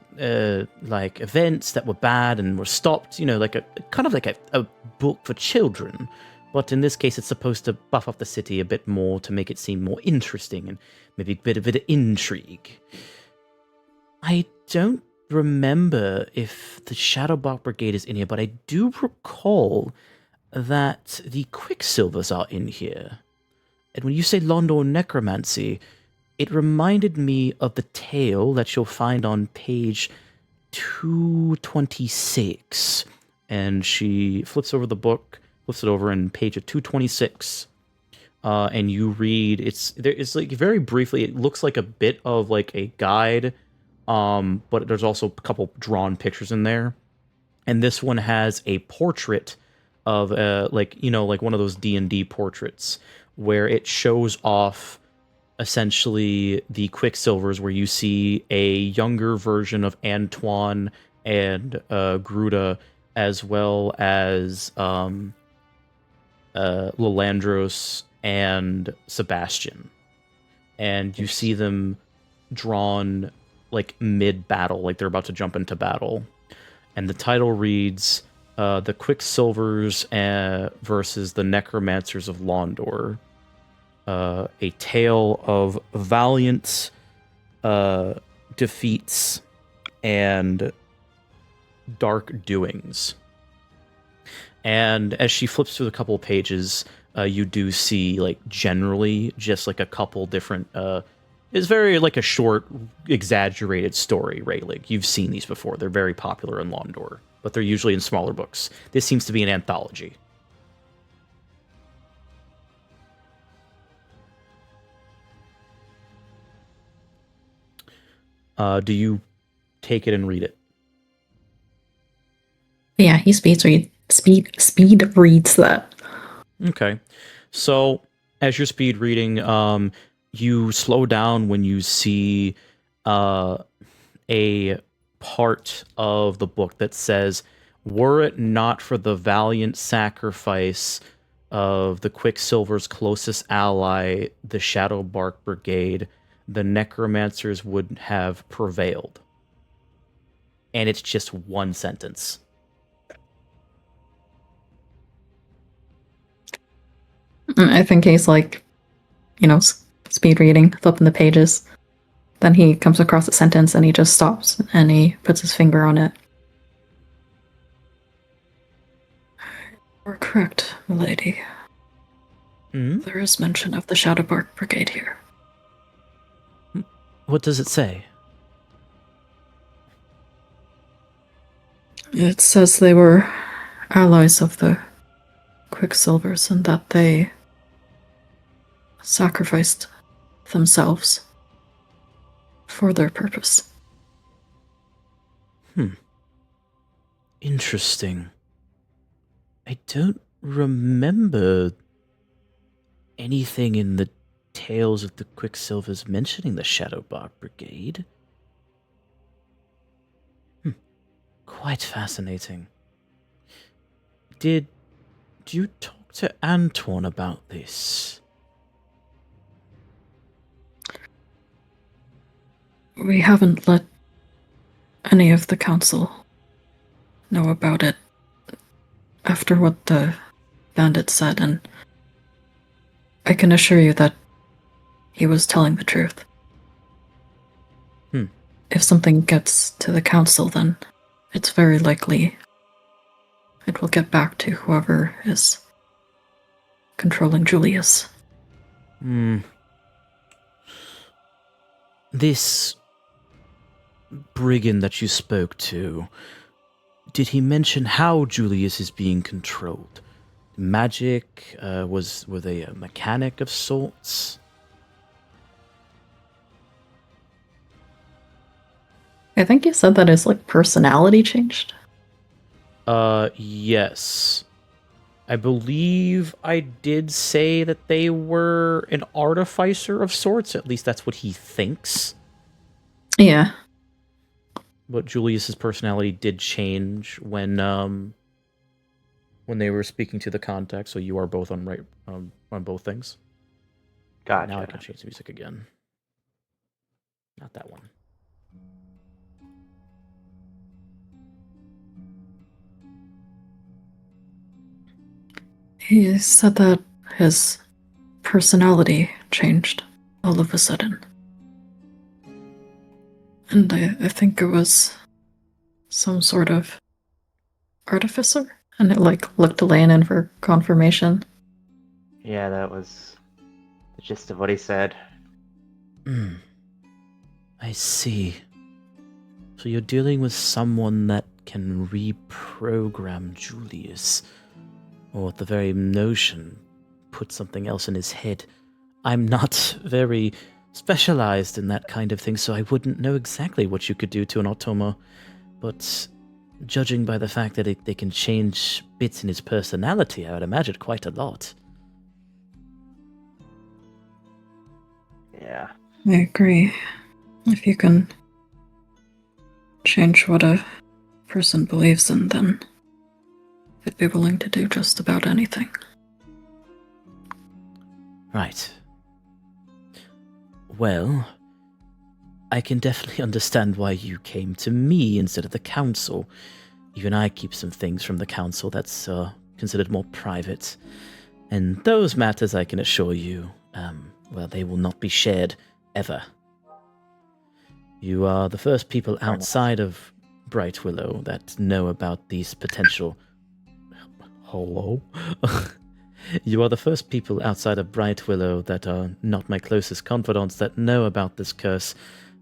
like events that were bad and were stopped, like a kind of like a book for children. But in this case, it's supposed to buff up the city a bit more to make it seem more interesting and maybe a bit of intrigue. I don't remember if the Shadowbark Brigade is in here, but I do recall that the Quicksilvers are in here. And when you say Londor necromancy, it reminded me of the tale that you'll find on page 226. And she flips over the book, flips it over in page 226. And you read, it's like very briefly, it looks like a bit of like a guide, but there's also a couple drawn pictures in there. And this one has a portrait of like one of those D&D portraits where it shows off essentially the Quicksilvers, where you see a younger version of Antoine and Gruda, as well as Lilandros and Sebastian. And you see them drawn like mid-battle, like they're about to jump into battle. And the title reads, The Quicksilvers versus the Necromancers of Londor. A tale of valiant defeats and dark doings. And as she flips through a couple of pages, you do see, like, generally just like a couple different it's very like a short, exaggerated story, right? Like, you've seen these before. They're very popular in Londor, but they're usually in smaller books. This seems to be an anthology. Do you take it and read it? Yeah, he speed reads that. Okay. So, as you're speed reading, you slow down when you see a part of the book that says, "Were it not for the valiant sacrifice of the Quicksilver's closest ally, the Shadowbark Brigade, the necromancers would have prevailed." And it's just one sentence. I think he's like, speed reading, flipping the pages. Then he comes across a sentence and he just stops and he puts his finger on it. You're correct, milady. There is mention of the Shadowbark Brigade here. What does it say? It says they were allies of the Quicksilvers and that they sacrificed themselves for their purpose. Interesting. I don't remember anything in the tales of the Quicksilvers mentioning the Shadowbark Brigade. Quite fascinating. Did you talk to Antoine about this? We haven't let any of the council know about it after what the bandit said, and I can assure you that he was telling the truth. If something gets to the council, then it's very likely it will get back to whoever is controlling Julius. This brigand that you spoke to, did he mention how Julius is being controlled? Magic? Were they a mechanic of sorts? I think you said that his personality changed. Yes. I believe I did say that they were an artificer of sorts. At least that's what he thinks. Yeah. But Julius's personality did change when they were speaking to the contact. So you are both on both things. Gotcha. Now I can change the music again. Not that one. He said that his personality changed all of a sudden. And I think it was some sort of artificer? And it looked to Landon for confirmation. Yeah, that was the gist of what he said. I see. So you're dealing with someone that can reprogram Julius, or at the very notion, put something else in his head. I'm not very specialized in that kind of thing, so I wouldn't know exactly what you could do to an automa, but judging by the fact that they can change bits in his personality, I would imagine quite a lot. Yeah. I agree. If you can change what a person believes in, then I'd be willing to do just about anything. Right. Well, I can definitely understand why you came to me instead of the council. Even I keep some things from the council that's considered more private. And those matters, I can assure you, well, they will not be shared ever. You are the first people outside of Bright Willow that know about these potential... Hello? You are the first people outside of Bright Willow that are not my closest confidants that know about this curse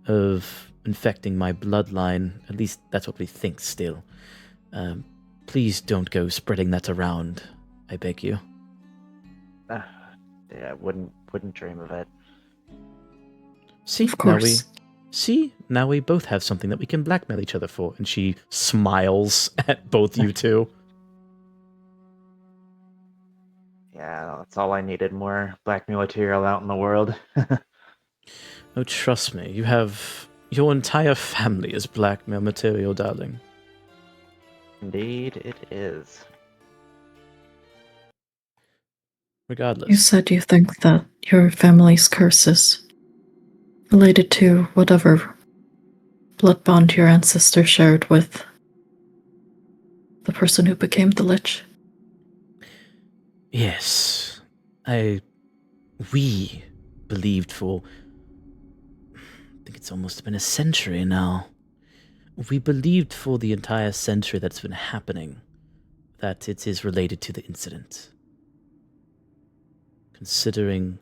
of infecting my bloodline. At least that's what we think still. Please don't go spreading that around, I beg you. Yeah, wouldn't dream of it. See, Of course. See? Now we both have something that we can blackmail each other for. And she smiles at both you two. Yeah, that's all I needed. More blackmail material out in the world. Oh, trust me, you have... Your entire family is blackmail material, darling. Indeed, it is. Regardless. You said you think that your family's curse is related to whatever blood bond your ancestor shared with the person who became the Lich. Yes. We believed for... I think it's almost been a century now. We believed for the entire century that's been happening that it is related to the incident. Considering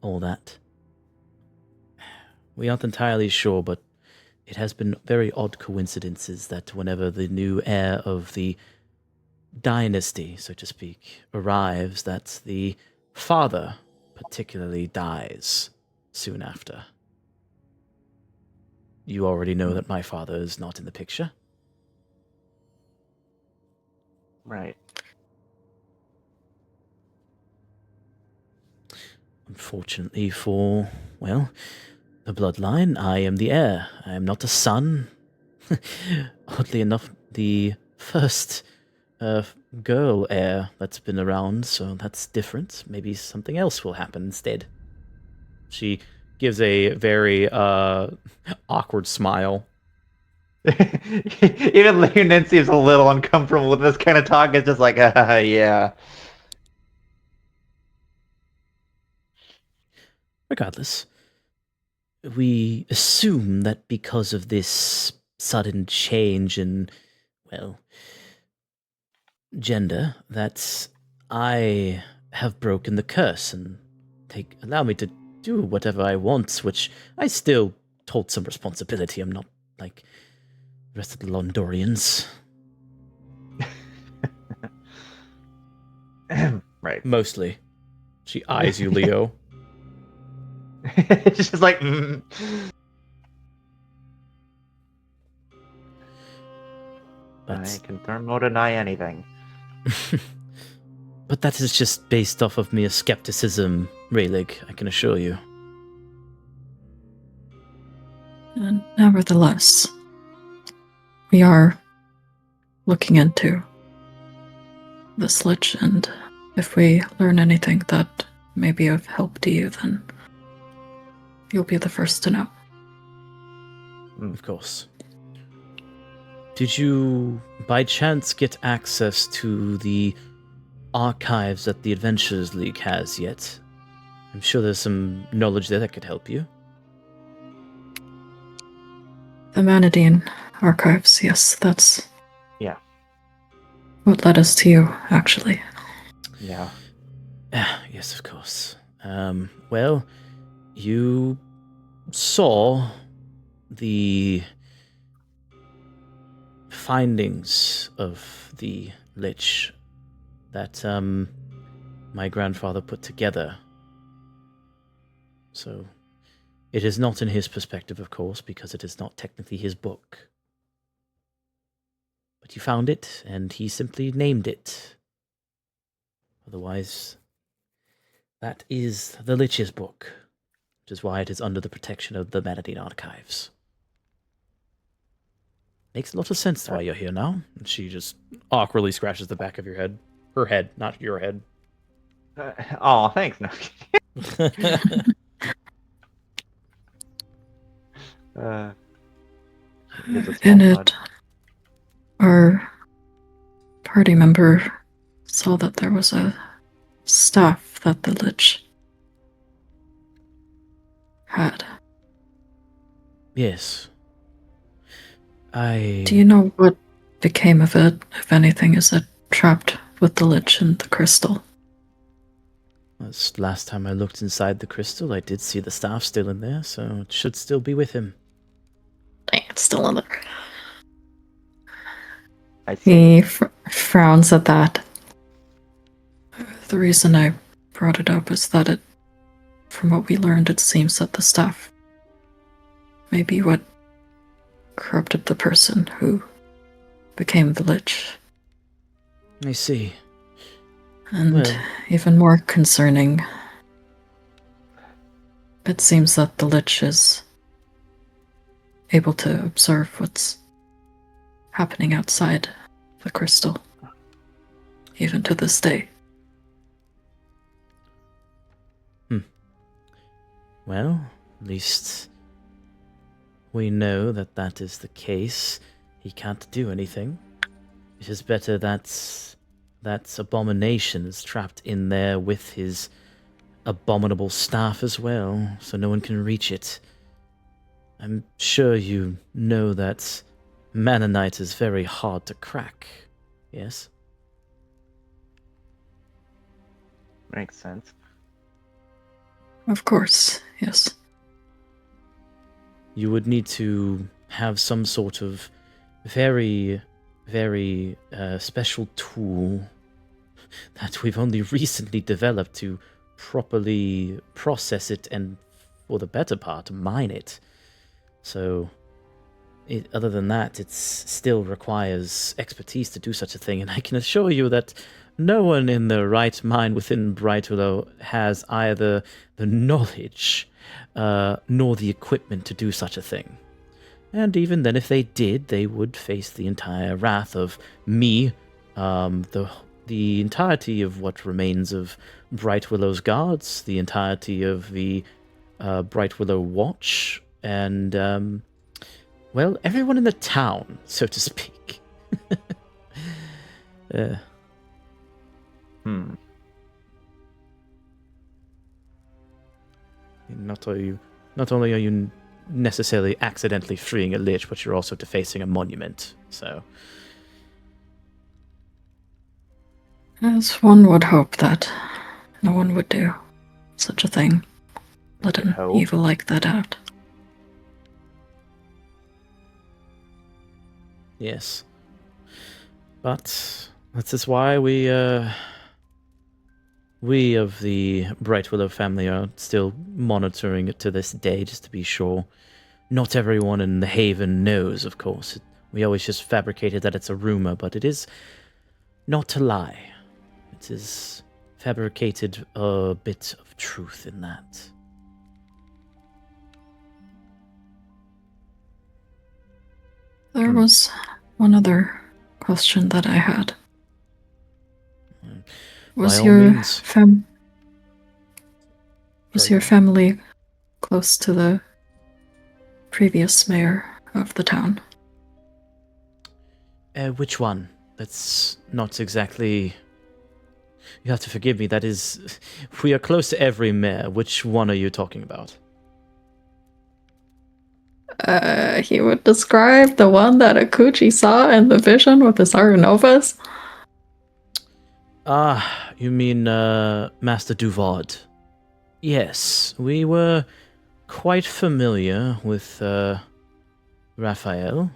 all that, we aren't entirely sure, but it has been very odd coincidences that whenever the new heir of the dynasty, so to speak, arrives, that the father particularly dies soon after. You already know that my father is not in the picture. Right. Unfortunately for, well, the bloodline, I am the heir. I am not a son. Oddly enough, the first girl heir that's been around, so that's different. Maybe something else will happen instead. She gives a very awkward smile. Even Leonin seems a little uncomfortable with this kind of talk. It's just like, yeah. Regardless, we assume that because of this sudden change in, well, gender, that I have broken the curse and allow me to do whatever I want, which I still hold some responsibility. I'm not like the rest of the Londorians. Right. Mostly. She eyes you, Leo. It's just like, I confirm or deny anything. But that is just based off of mere skepticism, Rayleigh, I can assure you. And nevertheless, we are looking into this Lich, and if we learn anything that may be of help to you, then you'll be the first to know. Of course. Did you, by chance, get access to the archives that the Adventurers League has yet? I'm sure there's some knowledge there that could help you. The Manadine archives, yes, that's... Yeah. what led us to you, actually. Yeah. Yes, of course. Well, you saw the findings of the Lich that my grandfather put together. So it is not in his perspective, of course, because it is not technically his book. But he found it, and he simply named it. Otherwise, that is the Lich's book, which is why it is under the protection of the Manadine archives. Makes a lot of sense why you're here now. And she just awkwardly scratches the back of your head. Her head, not your head. Oh, thanks. No. In it, our party member saw that there was a staff that the Lich had. Yes. Do you know what became of it, if anything? Is it trapped with the Lich and the crystal? Last time I looked inside the crystal, I did see the staff still in there, so it should still be with him. Dang, it's still in there. I see. He frowns at that. The reason I brought it up is that from what we learned, it seems that the staff maybe what corrupted the person who became the Lich. I see. And Well- even more concerning, it seems that the Lich is able to observe what's happening outside the crystal, even to this day. Well, at least we know that that is the case. He can't do anything. It is better that that abomination is trapped in there with his abominable staff as well, so no one can reach it. I'm sure you know that Mannonite is very hard to crack, yes? Makes sense. Of course, yes. You would need to have some sort of very, very special tool that we've only recently developed to properly process it and, for the better part, mine it. So, other than that, it still requires expertise to do such a thing, and I can assure you that no one in their right mind within Bright Willow has either the knowledge nor the equipment to do such a thing. And even then, if they did, they would face the entire wrath of me, the entirety of what remains of Bright Willow's guards, the entirety of the Bright Willow Watch, and, well, everyone in the town, so to speak. Not only are you necessarily accidentally freeing a lich, but you're also defacing a monument, so... As one would hope that no one would do such a thing. Let an Hope. evil like that out. Yes. But that is why we of the Bright Willow family are still monitoring it to this day, just to be sure. Not everyone in the Haven knows, of course. We always just fabricated that it's a rumor, but it is not a lie. It is fabricated a bit of truth in that. There was one other question that I had. Was By all your means. was your family close to the previous mayor of the town? Which one? That's not exactly... You have to forgive me, that is... We are close to every mayor. Which one are you talking about? He would describe the one that Akuchi saw in the vision with the Sarunovas. Ah, you mean, Master Duvard. Yes, we were quite familiar with, Raphael.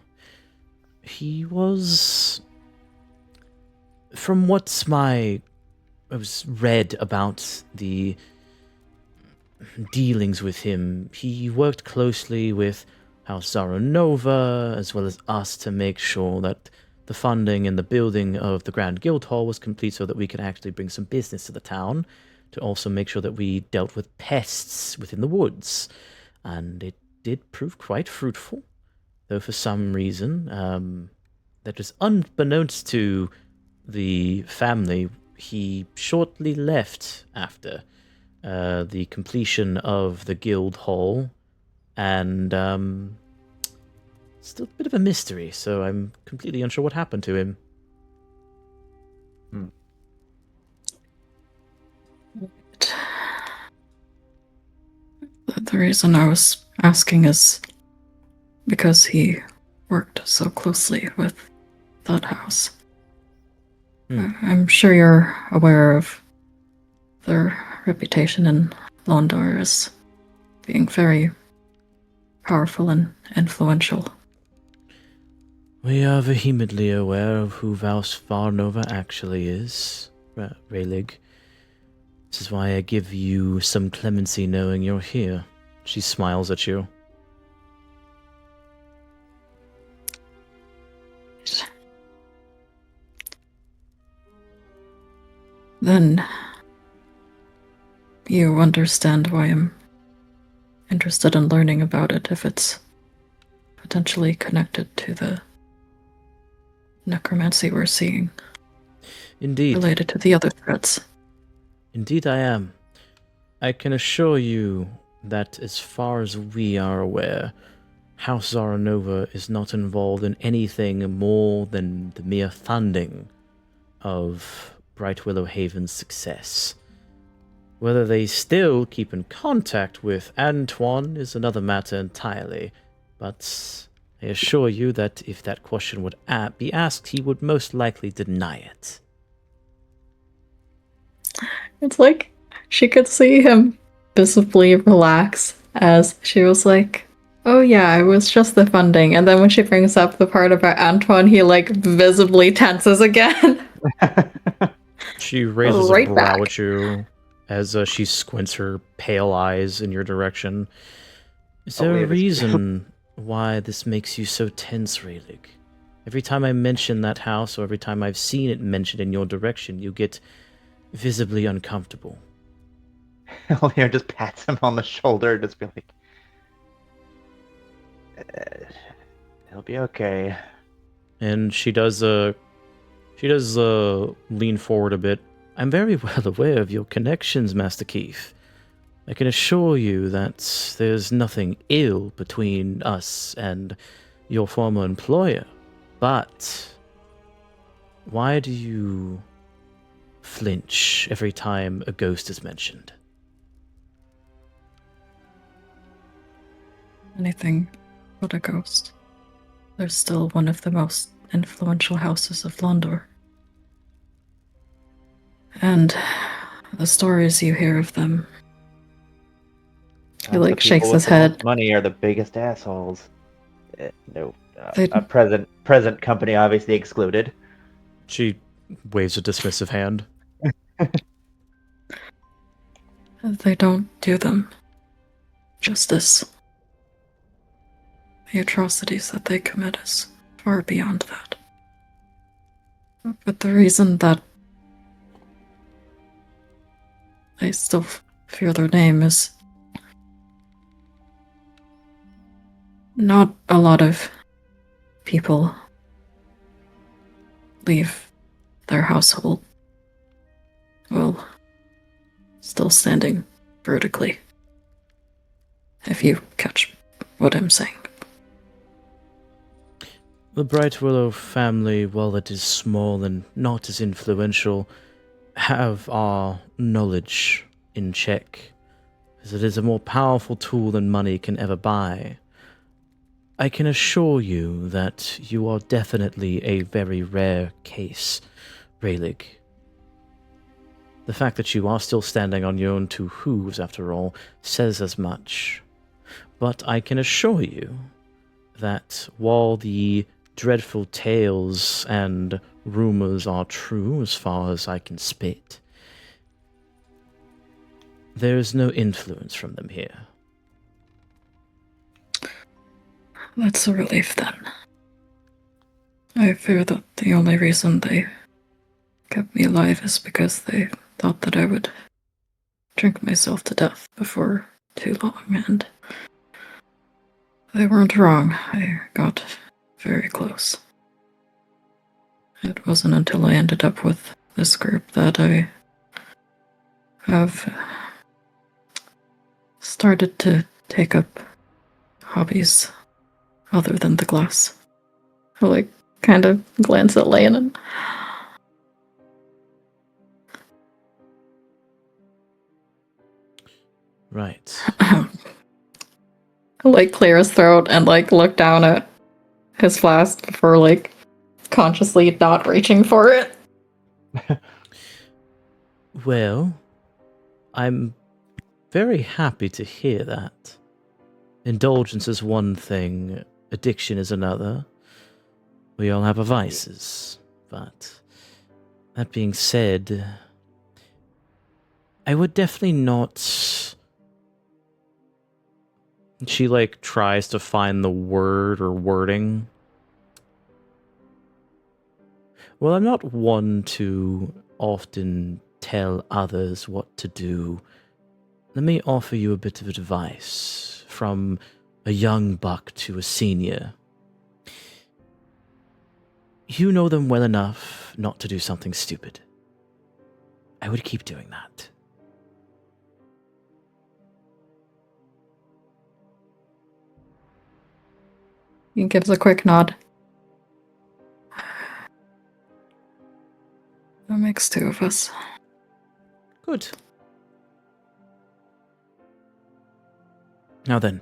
He was... From what's I was read about the dealings with him, he worked closely with House Zaronova, as well as us, to make sure that the funding and the building of the Grand Guild Hall was complete so that we could actually bring some business to the town, to also make sure that we dealt with pests within the woods. And it did prove quite fruitful, though for some reason, that was unbeknownst to the family, he shortly left after the completion of the Guild Hall, and still a bit of a mystery, so I'm completely unsure what happened to him. The reason I was asking is because he worked so closely with that house. I'm sure you're aware of their reputation in Londor as being very powerful and influential. We are vehemently aware of who Vaus Varnova actually is, Raylig. This is why I give you some clemency knowing you're here. She smiles at you. Then you understand why I'm interested in learning about it, if it's potentially connected to the necromancy we're seeing. Indeed. Related to the other threats. Indeed I am. I can assure you that as far as we are aware, House Zaranova is not involved in anything more than the mere funding of Bright Willow Haven's success. Whether they still keep in contact with Antoine is another matter entirely, but I assure you that if that question would be asked, he would most likely deny it. It's like she could see him visibly relax as she was like, oh yeah, it was just the funding. And then when she brings up the part about Antoine, he like visibly tenses again. She raises Right a brow back. at you as she squints her pale eyes in your direction. Is there a wait, reason why this makes you so tense, Rayleigh? Every time I mention that house, or every time I've seen it mentioned in your direction, you get visibly uncomfortable. Leon just pats him on the shoulder, just be like, "It'll be okay." And she does lean forward a bit. I'm very well aware of your connections, Master Keith. I can assure you that there's nothing ill between us and your former employer. But why do you flinch every time a ghost is mentioned? Anything but a ghost. They're still one of the most influential houses of Londor. And the stories you hear of them. He The like people shakes with his the head. most money are the biggest assholes. No, They- present company obviously excluded. She waves a dismissive hand. They don't do them justice. The atrocities that they commit is far beyond that. But the reason that I still fear their name is not a lot of people leave their household while still standing vertically. If you catch what I'm saying. The Bright Willow family, while it is small and not as influential, have our knowledge in check, as it is a more powerful tool than money can ever buy. I can assure you that you are definitely a very rare case, Rayleigh. The fact that you are still standing on your own two hooves, after all, says as much. But I can assure you that while the dreadful tales and rumors are true as far as I can spit, there is no influence from them here. That's a relief then. I fear that the only reason they kept me alive is because they thought that I would drink myself to death before too long, and they weren't wrong. I got very close. It wasn't until I ended up with this group that I have started to take up hobbies other than the glass. I like kind of glance at Leonin. Right. Like clear his throat and like look down at his flask before like consciously not reaching for it. Well, I'm very happy to hear that. Indulgence is one thing, addiction is another. We all have our vices, but that being said, I would definitely not... She, like, tries to find the word or wording. Well, I'm not one to often tell others what to do, let me offer you a bit of advice from a young buck to a senior. You know them well enough not to do something stupid. I would keep doing that. He gives a quick nod. That makes two of us. Good. Now then,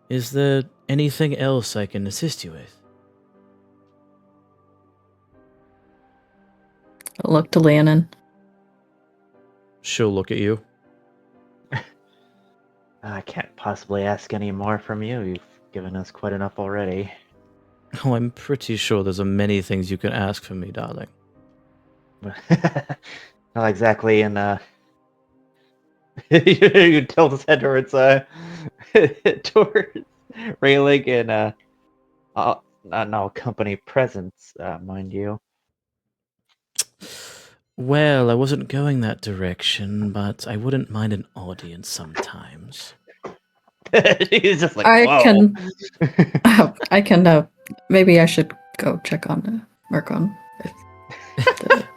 is there anything else I can assist you with? I'll look to Leonin. She'll look at you. I can't possibly ask any more from you. You've given us quite enough already. Oh, I'm pretty sure there's many things you can ask from me, darling. Not exactly in you tilt his head towards towards Rayleigh and not no company presence, mind you. Well, I wasn't going that direction, but I wouldn't mind an audience sometimes. He's just like, I whoa. can. Maybe I should go check on Marcon.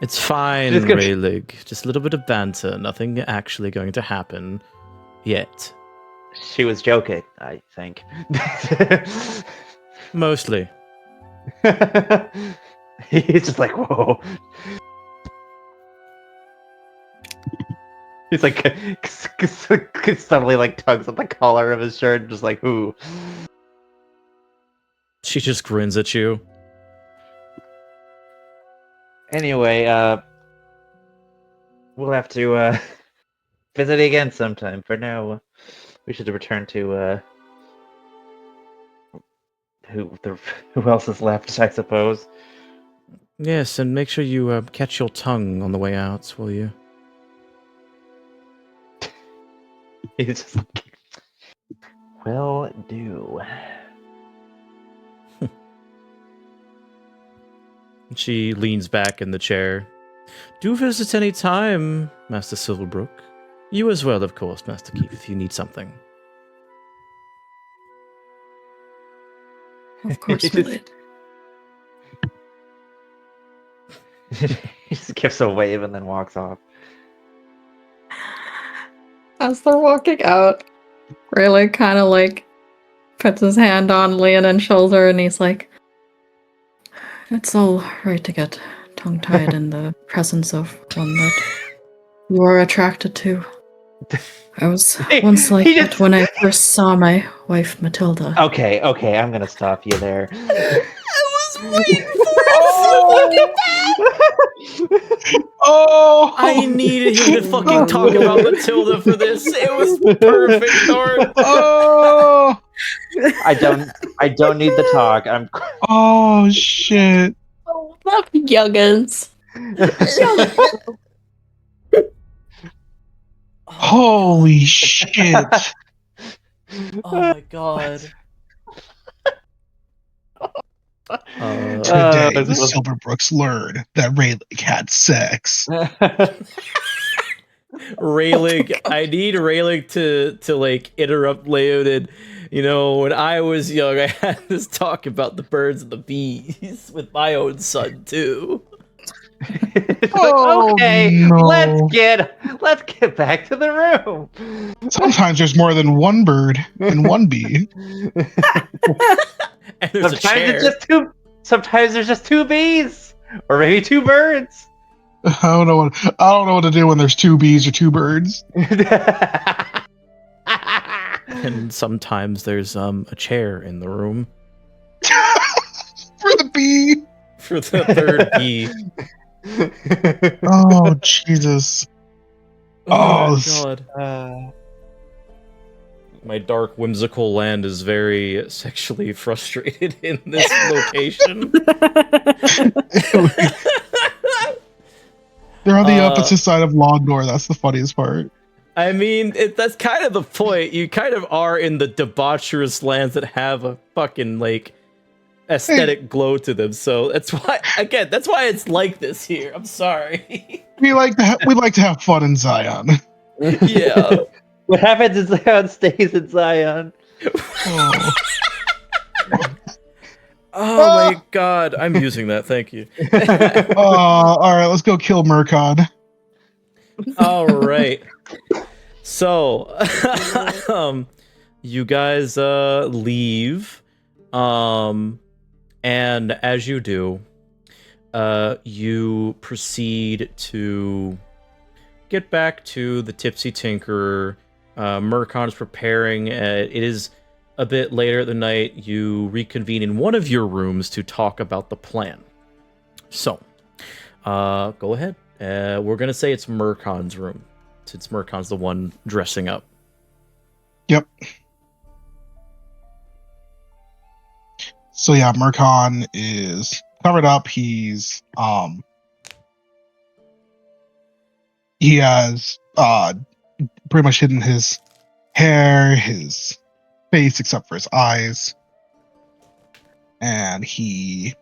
It's fine, Just gonna- Rayleigh. Just a little bit of banter. Nothing actually going to happen yet. She was joking, I think. Mostly. He's just like, whoa. He's like suddenly like tugs at the collar of his shirt, just like, ooh. She just grins at you. Anyway, we'll have to visit again sometime. For now, we should return to who else is left, I suppose. Yes, and make sure you catch your tongue on the way out, will you? He's just like, will do. She leans back in the chair. Do visit any time, Master Silverbrook. You as well, of course, Master Keith, if you need something. Of course, we did. He just gives a wave and then walks off. As they're walking out, Rayleigh kind of like puts his hand on Leonin's shoulder and he's like, "It's all right to get tongue-tied in the presence of one that you are attracted to. I was once like he that just- when I first saw my wife Matilda." Okay, I'm gonna stop you there. Oh! I needed him to fucking talk about Matilda for this. It was perfect, Thor. Oh! I don't need the talk. I'm Oh shit! Oh, love youngins. Holy shit! Oh my god. Today, the this- Silverbrooks learned that Rayleigh had sex. Rayleigh, I need Rayleigh to like interrupt Leonin. You know, when I was young, I had this talk about the birds and the bees with my own son too. It's Oh, like, okay, no. let's get back to the room. Sometimes there's more than one bird and one bee. And there's a chair. Sometimes there's just two bees, or maybe two birds. I don't know what to do when there's two bees or two birds. And sometimes there's a chair in the room For the bee. for the third bee. Oh Jesus! Oh Oh, my god. My dark whimsical land is very sexually frustrated in this location. They're on the opposite side of Longdor. That's the funniest part. I mean, that's kind of the point. You kind of are in the debaucherous lands that have a fucking, like, aesthetic glow to them. So that's why it's like this here. I'm sorry. We like to have fun in Zion. Yeah. What happens in Zion stays in Zion. Oh. Oh my god, I'm using that. Thank you. All right, let's go kill Murkon. All right. So, you guys leave, and as you do, you proceed to get back to the Tipsy Tinkerer. Murkon is preparing. It is a bit later at the night. You reconvene in one of your rooms to talk about the plan. So, go ahead. We're gonna say it's Murkon's room, since Murkon's the one dressing up. Yep. So yeah, Murkon is covered up. He has pretty much hidden his hair, his face, except for his eyes, and he's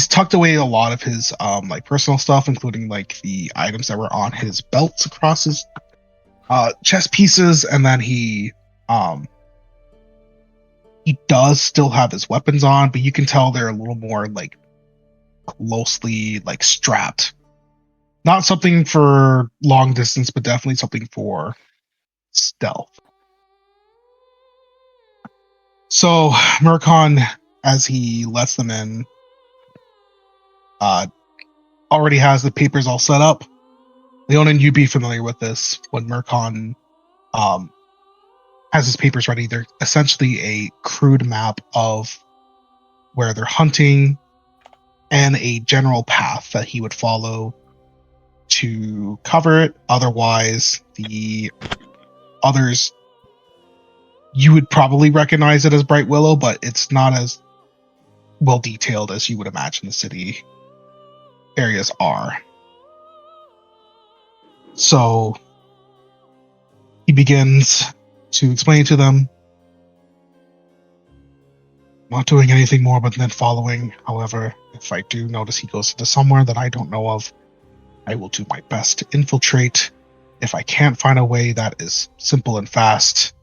tucked away a lot of his like personal stuff, including like the items that were on his belts across his chest pieces, and then he does still have his weapons on, but you can tell they're a little more like closely like strapped. Not something for long distance, but definitely something for stealth. So Murkon, as he lets them in, already has the papers all set up. Leon, and you'd be familiar with this. When Murkon has his papers ready, they're essentially a crude map of where they're hunting and a general path that he would follow to cover it. Otherwise, the others, you would probably recognize it as Bright Willow, but it's not as well detailed as you would imagine the city areas are. So he begins to explain to them, not doing anything more but then following. However, if I do notice he goes into somewhere that I don't know of, I will do my best to infiltrate. If I can't find a way that is simple and fast,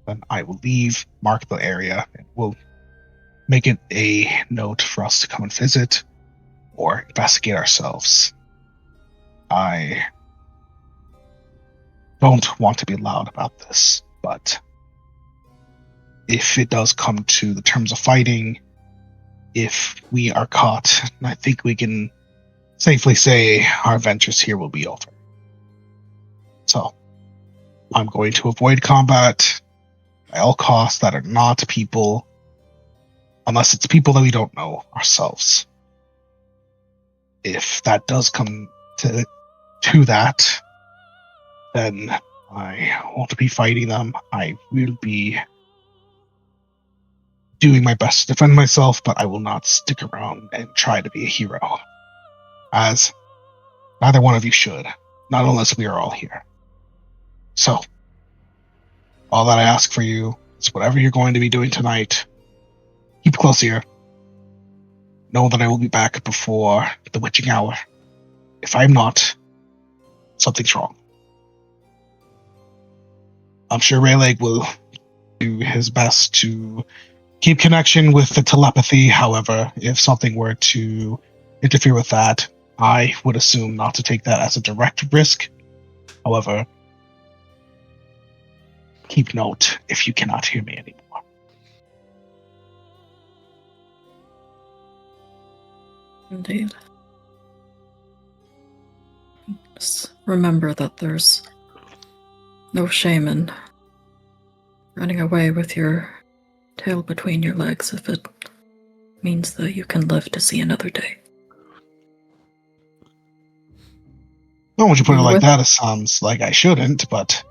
then I will leave, mark the area, and we'll make it a note for us to come and visit or investigate ourselves. I don't want to be loud about this, but if it does come to the terms of fighting, if we are caught, I think we can safely say our ventures here will be over. So, I'm going to avoid combat at all costs that are not people, unless it's people that we don't know ourselves. If that does come to that, then I won't be fighting them. I will be doing my best to defend myself, but I will not stick around and try to be a hero. As neither one of you should, not unless we are all here. So, all that I ask for you is whatever you're going to be doing tonight, keep close here. Know that I will be back before the witching hour. If I'm not, something's wrong. I'm sure Rayleigh will do his best to keep connection with the telepathy. However, if something were to interfere with that, I would assume not to take that as a direct risk. However, keep note if you cannot hear me anymore. Indeed. Just remember that there's no shame in running away with your tail between your legs if it means that you can live to see another day. Well, when you put it like that, it sounds like I shouldn't, but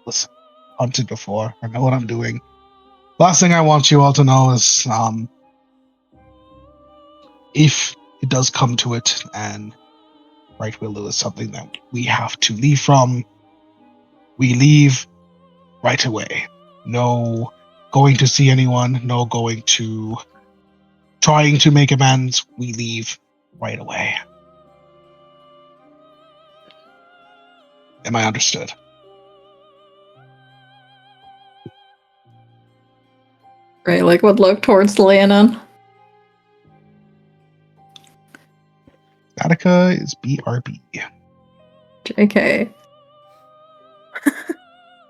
listen, hunted before. I know what I'm doing. Last thing I want you all to know is if it does come to it and Bright Willow is something that we have to leave from, we leave. right away. No going to see anyone, no trying to make amends. We leave right away. Am I understood? Right, like would look towards Leonin. Statica is BRB. JK.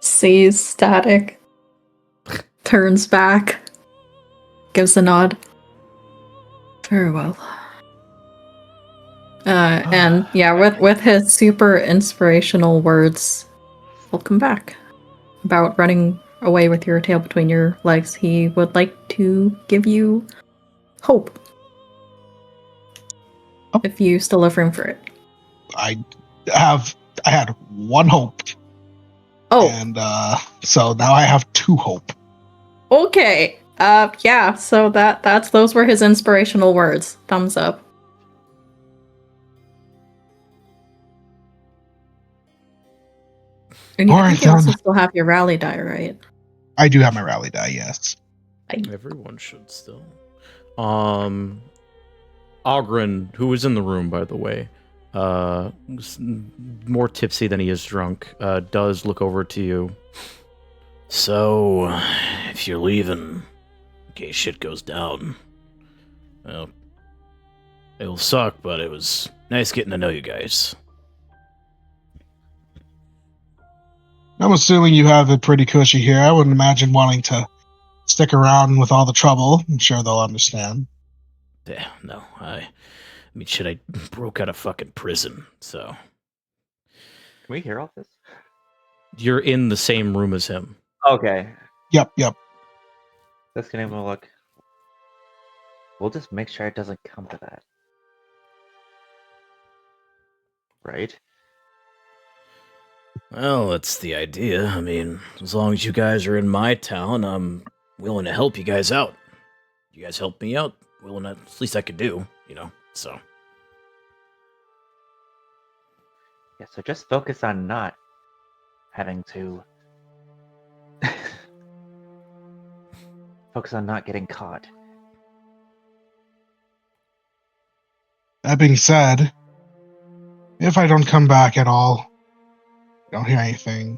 Sees Static. Turns back. Gives a nod. Very well. And yeah, with his super inspirational words, welcome back. About running away with your tail between your legs, he would like to give you hope. Oh. If you still have room for it. I had one hope. Oh. And so now I have 2 hope. Okay. Yeah, so those were his inspirational words. Thumbs up. And All I right, think you also then. still have your rally die, right? I do have my rally die, yes. Everyone should still. Ogren, who is in the room, by the way, more tipsy than he is drunk, does look over to you. So, if you're leaving, in case shit goes down, well, it'll suck, but it was nice getting to know you guys. I'm assuming you have it pretty cushy here. I wouldn't imagine wanting to stick around with all the trouble. I'm sure they'll understand. Yeah, no, I mean, shit, I broke out of fucking prison, so... Can we hear all this? You're in the same room as him. Okay. Yep. That's gonna have a look. We'll just make sure it doesn't come to that. Right? Well, that's the idea. I mean, as long as you guys are in my town, I'm willing to help you guys out. You guys help me out, willing to, at least I could do, so... Yeah, so just focus on not having to... focus on not getting caught. That being said, if I don't come back at all, don't hear anything,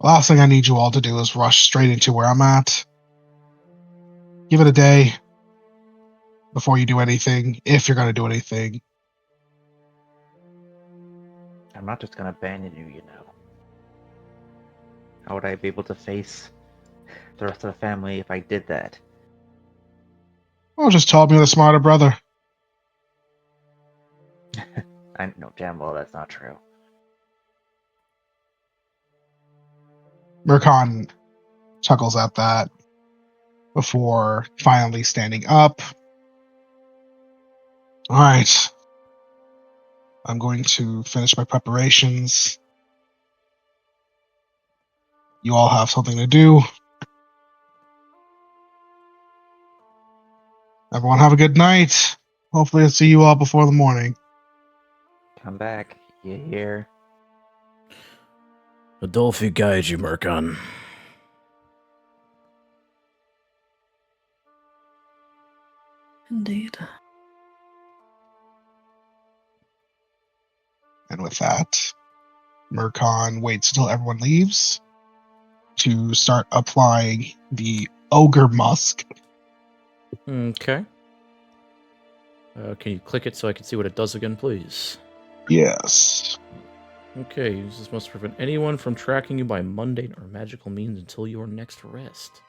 the last thing I need you all to do is rush straight into where I'm at. Give it a day before you do anything, if you're going to do anything. I'm not just gonna abandon you, you know. How would I be able to face the rest of the family if I did that? Well, just tell me the smarter brother. I know damn well that's not true. Murkon chuckles at that before finally standing up. All right. I'm going to finish my preparations. You all have something to do. Everyone have a good night. Hopefully I'll see you all before the morning. Come back, you hear? Adolphi guide you, Murkon. Indeed. And with that, Murkon waits until everyone leaves to start applying the ogre musk. Okay. Can you click it so I can see what it does again, please? Yes. Okay, use this must prevent anyone from tracking you by mundane or magical means until your next rest.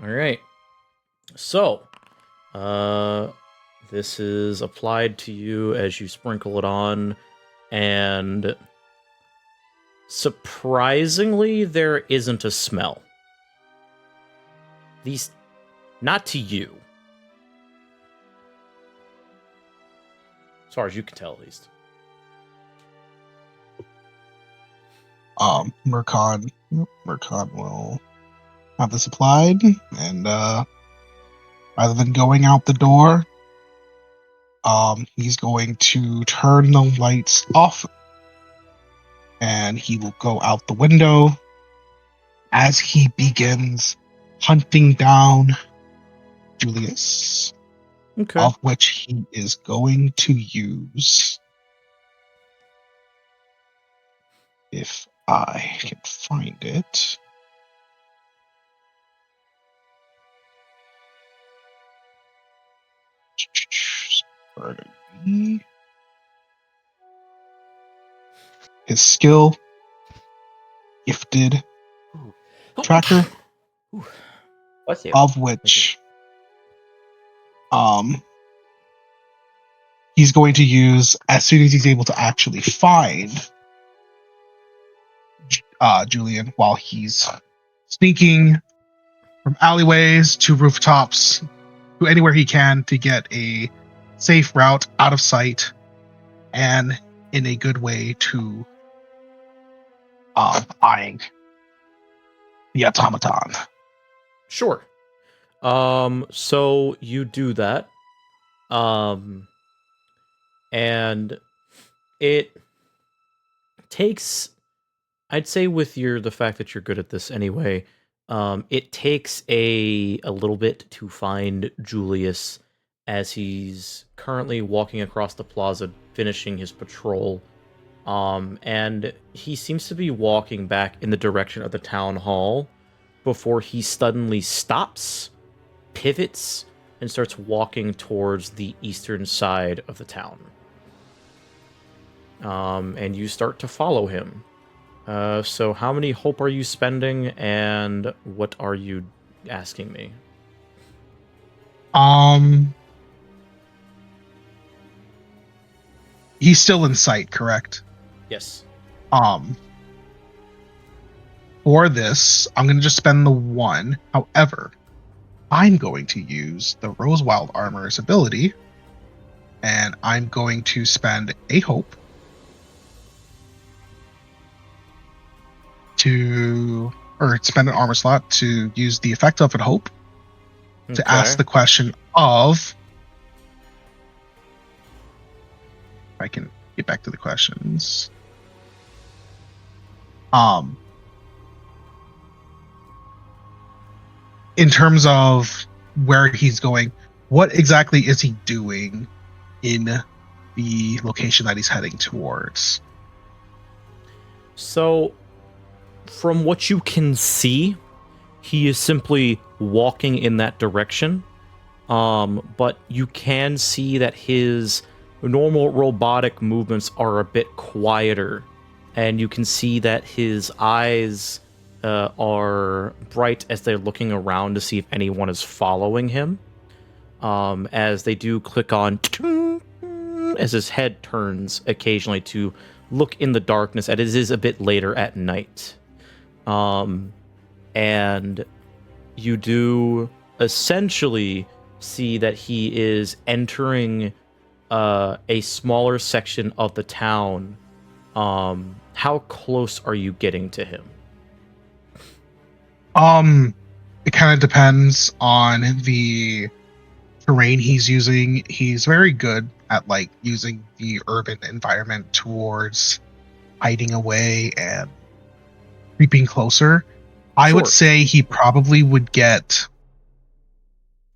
Alright. So, this is applied to you as you sprinkle it on, and surprisingly, there isn't a smell. At least, not to you. As far as you can tell, at least. Murkon will have this applied, and rather than going out the door, he's going to turn the lights off and he will go out the window as he begins hunting down Julius, Okay. of which he is going to use, if I can find it. Pardon me. His skill, gifted tracker, Bless you. of which he's going to use as soon as he's able to actually find Julian, while he's sneaking from alleyways to rooftops to anywhere he can to get a safe route out of sight and in a good way to eyeing the automaton. Sure. So you do that. And it takes, I'd say, with the fact that you're good at this anyway, it takes a little bit to find Julius as he's currently walking across the plaza finishing his patrol. And he seems to be walking back in the direction of the town hall before he suddenly stops, pivots, and starts walking towards the eastern side of the town. And you start to follow him. So how many hope are you spending, and what are you asking me? He's still in sight, correct? Yes. For this, I'm going to just spend the 1. However, I'm going to use the Rosewild Armor's ability, and I'm going to spend a hope or spend an armor slot to use the effect of a hope to ask the question of, if I can get back to the questions. In terms of where he's going, what exactly is he doing in the location that he's heading towards? So, from what you can see, he is simply walking in that direction. But you can see that his normal robotic movements are a bit quieter, and you can see that his eyes are bright as they're looking around to see if anyone is following him. As they do click on as his head turns occasionally to look in the darkness, as it is a bit later at night. And you do essentially see that he is entering a smaller section of the town. How close are you getting to him? It kind of depends on the terrain he's using. He's very good at using the urban environment towards hiding away and creeping closer. I would say he probably would get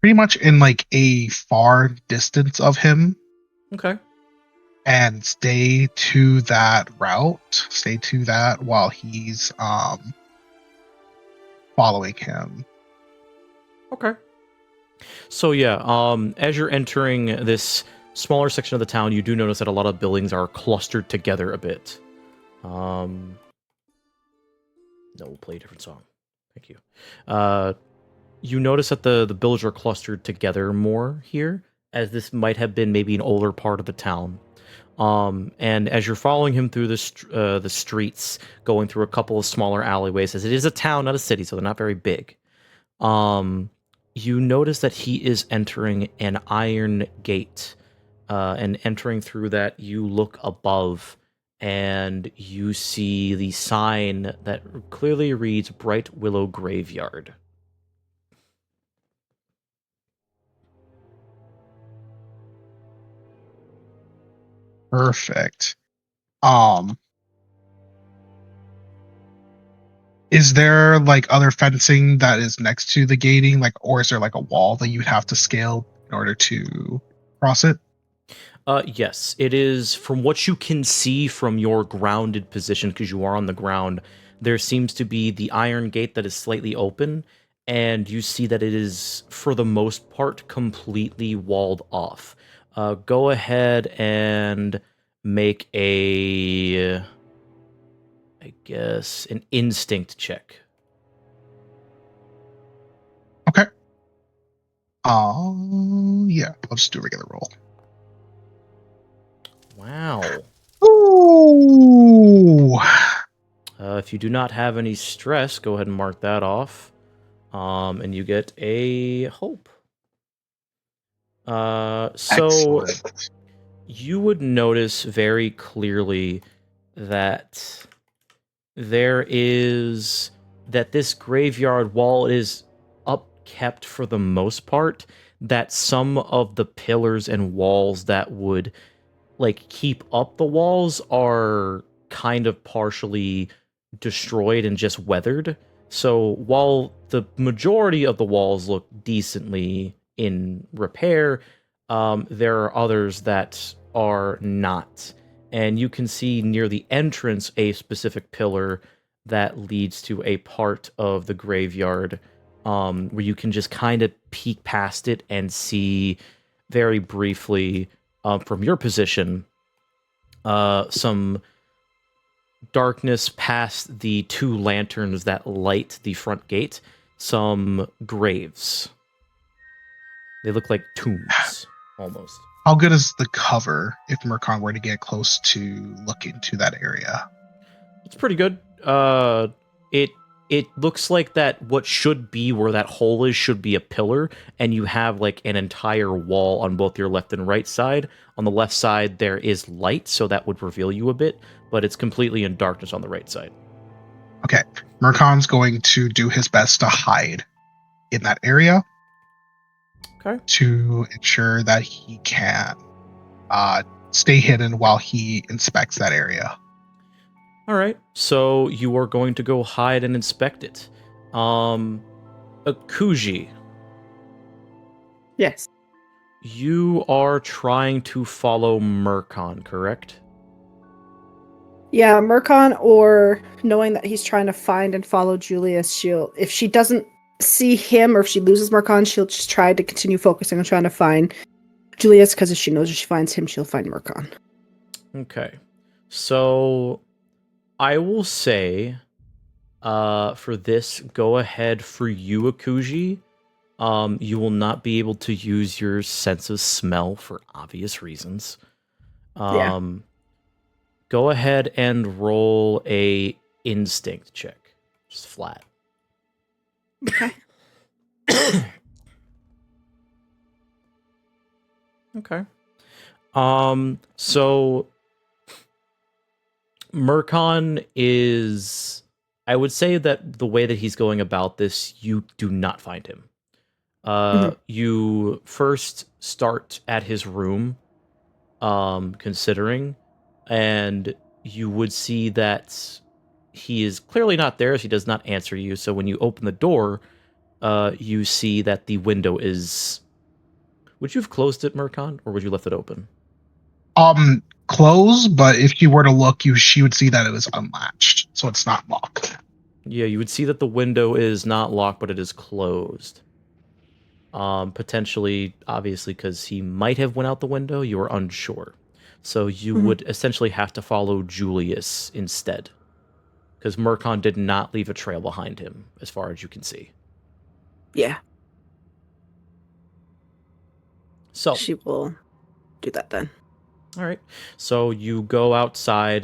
pretty much in a far distance of him. Okay. And stay to that route. Stay to that while he's following him. Okay. So yeah, as you're entering this smaller section of the town, you do notice that a lot of buildings are clustered together a bit. No, we'll play a different song. Thank you. You notice that the buildings are clustered together more here, as this might have been maybe an older part of the town. And as you're following him through the streets, going through a couple of smaller alleyways, as it is a town, not a city, so they're not very big, you notice that he is entering an iron gate. And entering through that, you look above, and you see the sign that clearly reads Bright Willow Graveyard. Perfect. Is there like other fencing that is next to the gating, like, or is there like a wall that you'd have to scale in order to cross it? Yes, it is. From what you can see from your grounded position, because you are on the ground, there seems to be the iron gate that is slightly open, and you see that it is, for the most part, completely walled off. Go ahead and make I guess, an instinct check. Okay. Yeah, I'll just do a regular roll. Wow. Ooh. If you do not have any stress, go ahead and mark that off. And you get a hope. So Excellent. you would notice very clearly that this graveyard wall is upkept for the most part, that some of the pillars and walls that would like keep up the walls are kind of partially destroyed and just weathered. So while the majority of the walls look decently in repair, there are others that are not. And you can see near the entrance a specific pillar that leads to a part of the graveyard, where you can just kind of peek past it and see very briefly, from your position, some darkness past the two lanterns that light the front gate, some graves. They look like tombs, almost. How good is the cover if Mercon were to get close to look into that area? It's pretty good. It looks like that what should be where that hole is should be a pillar, and you have like an entire wall on both your left and right side. On the left side, there is light, so that would reveal you a bit, but it's completely in darkness on the right side. Okay. Mercon's going to do his best to hide in that area. Okay. To ensure that he can stay hidden while he inspects that area. All right, so you are going to go hide and inspect it. Akuji, Yes. you are trying to follow Mercon, correct? Yeah, Mercon, or knowing that he's trying to find and follow Julius, if she doesn't see him or if she loses Mercon, she'll just try to continue focusing on trying to find Julius, because if she knows if she finds him, she'll find Mercon. Okay, so I will say, for this, go ahead for you, Akuji. You will not be able to use your sense of smell for obvious reasons. Yeah. Go ahead and roll a instinct check. Just flat. Okay. Okay. So Mercon is, I would say that the way that he's going about this, you do not find him. You first start at his room, considering, and you would see that he is clearly not there, as he does not answer you. So when you open the door, you see that the window is... Would you have closed it, Mercon, or would you left it open? Closed, but if you were to look, she would see that it was unlatched, so it's not locked. Yeah, you would see that the window is not locked, but it is closed. Potentially, obviously, because he might have went out the window, you are unsure. So you would essentially have to follow Julius instead, because Mercon did not leave a trail behind him, as far as you can see. Yeah. So She will do that then. all right. So you go outside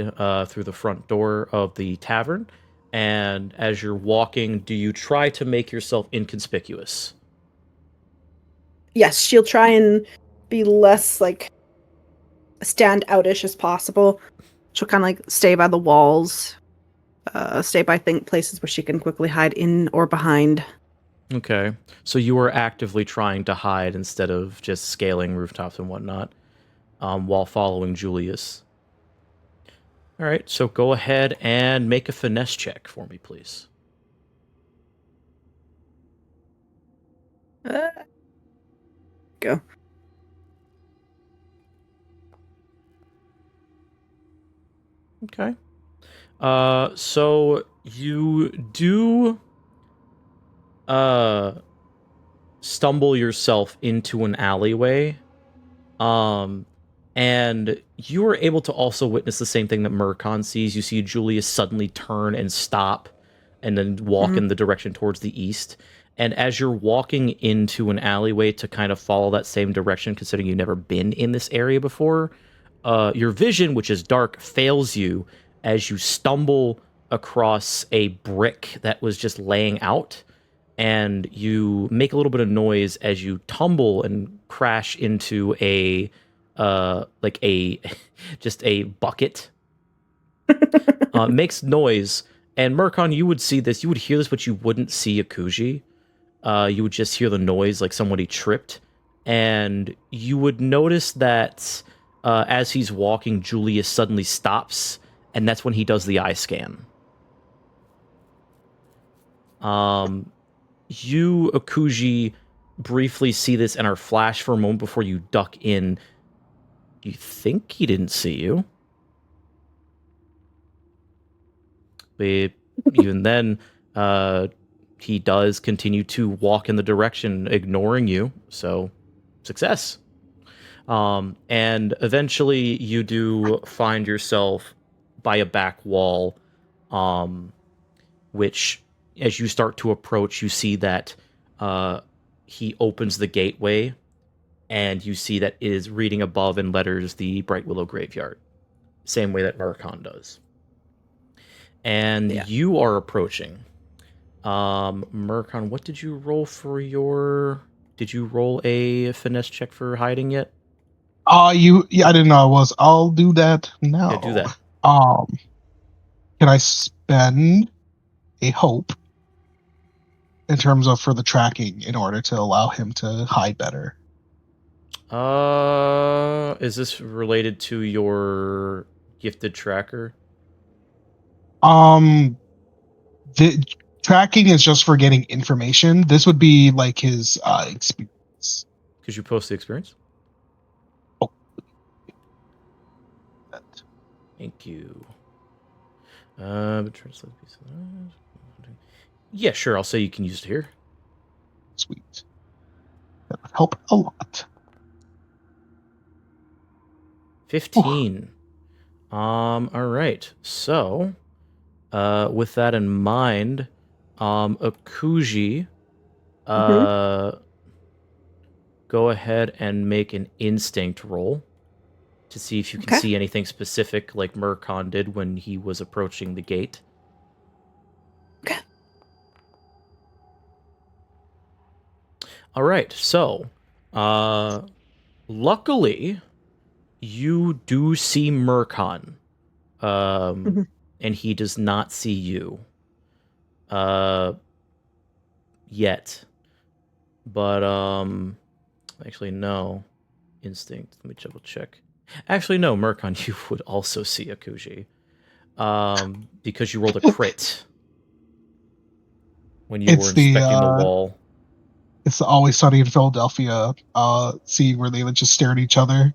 through the front door of the tavern, and as you're walking, do you try to make yourself inconspicuous? Yes, she'll try and be less like stand outish as possible. She'll kind of like stay by the walls, stay by places where she can quickly hide in or behind. Okay. So you were actively trying to hide instead of just scaling rooftops and whatnot, while following Julius. All right. So go ahead and make a finesse check for me, please. Okay. So you do stumble yourself into an alleyway. And you were able to also witness the same thing that Murkon sees. You see Julius suddenly turn and stop and then walk in the direction towards the east. And as you're walking into an alleyway to kind of follow that same direction, considering you've never been in this area before, your vision, which is dark, fails you as you stumble across a brick that was just laying out, and you make a little bit of noise as you tumble and crash into a like a just a bucket. Makes noise, and Murkon, you would see this, you would hear this, but you wouldn't see Akuji. You would just hear the noise like somebody tripped, and you would notice that as he's walking, Julius suddenly stops, and that's when he does the eye scan. You, Akuji, briefly see this and are flashed for a moment before you duck in. You think he didn't see you. But even then, he does continue to walk in the direction, ignoring you. So, success. And eventually you do find yourself by a back wall, which, as you start to approach, you see that he opens the gateway, and you see that it is reading above in letters the Bright Willow Graveyard, same way that Murkon does. And you are approaching. Murkon, what did you roll for your... Did you roll a finesse check for hiding yet? I didn't know I was. I'll do that now. Yeah, do that. Can I spend a hope in terms of for the tracking in order to allow him to hide better? Is this related to your gifted tracker? The tracking is just for getting information. This would be like his experience. Could you post the experience? Oh. Thank you. Yeah, sure. I'll say you can use it here. Sweet. That would help a lot. 15. All right. So, with that in mind, Akuji, go ahead and make an instinct roll to see if you can see anything specific like Murkon did when he was approaching the gate. Okay. All right. So, luckily, you do see Murkon, and he does not see you yet. But actually, no. Instinct. Let me double check. Actually, no, Murkon, you would also see Akuji, because you rolled a crit when you were inspecting the wall. It's Always Sunny in Philadelphia scene where they would just stare at each other.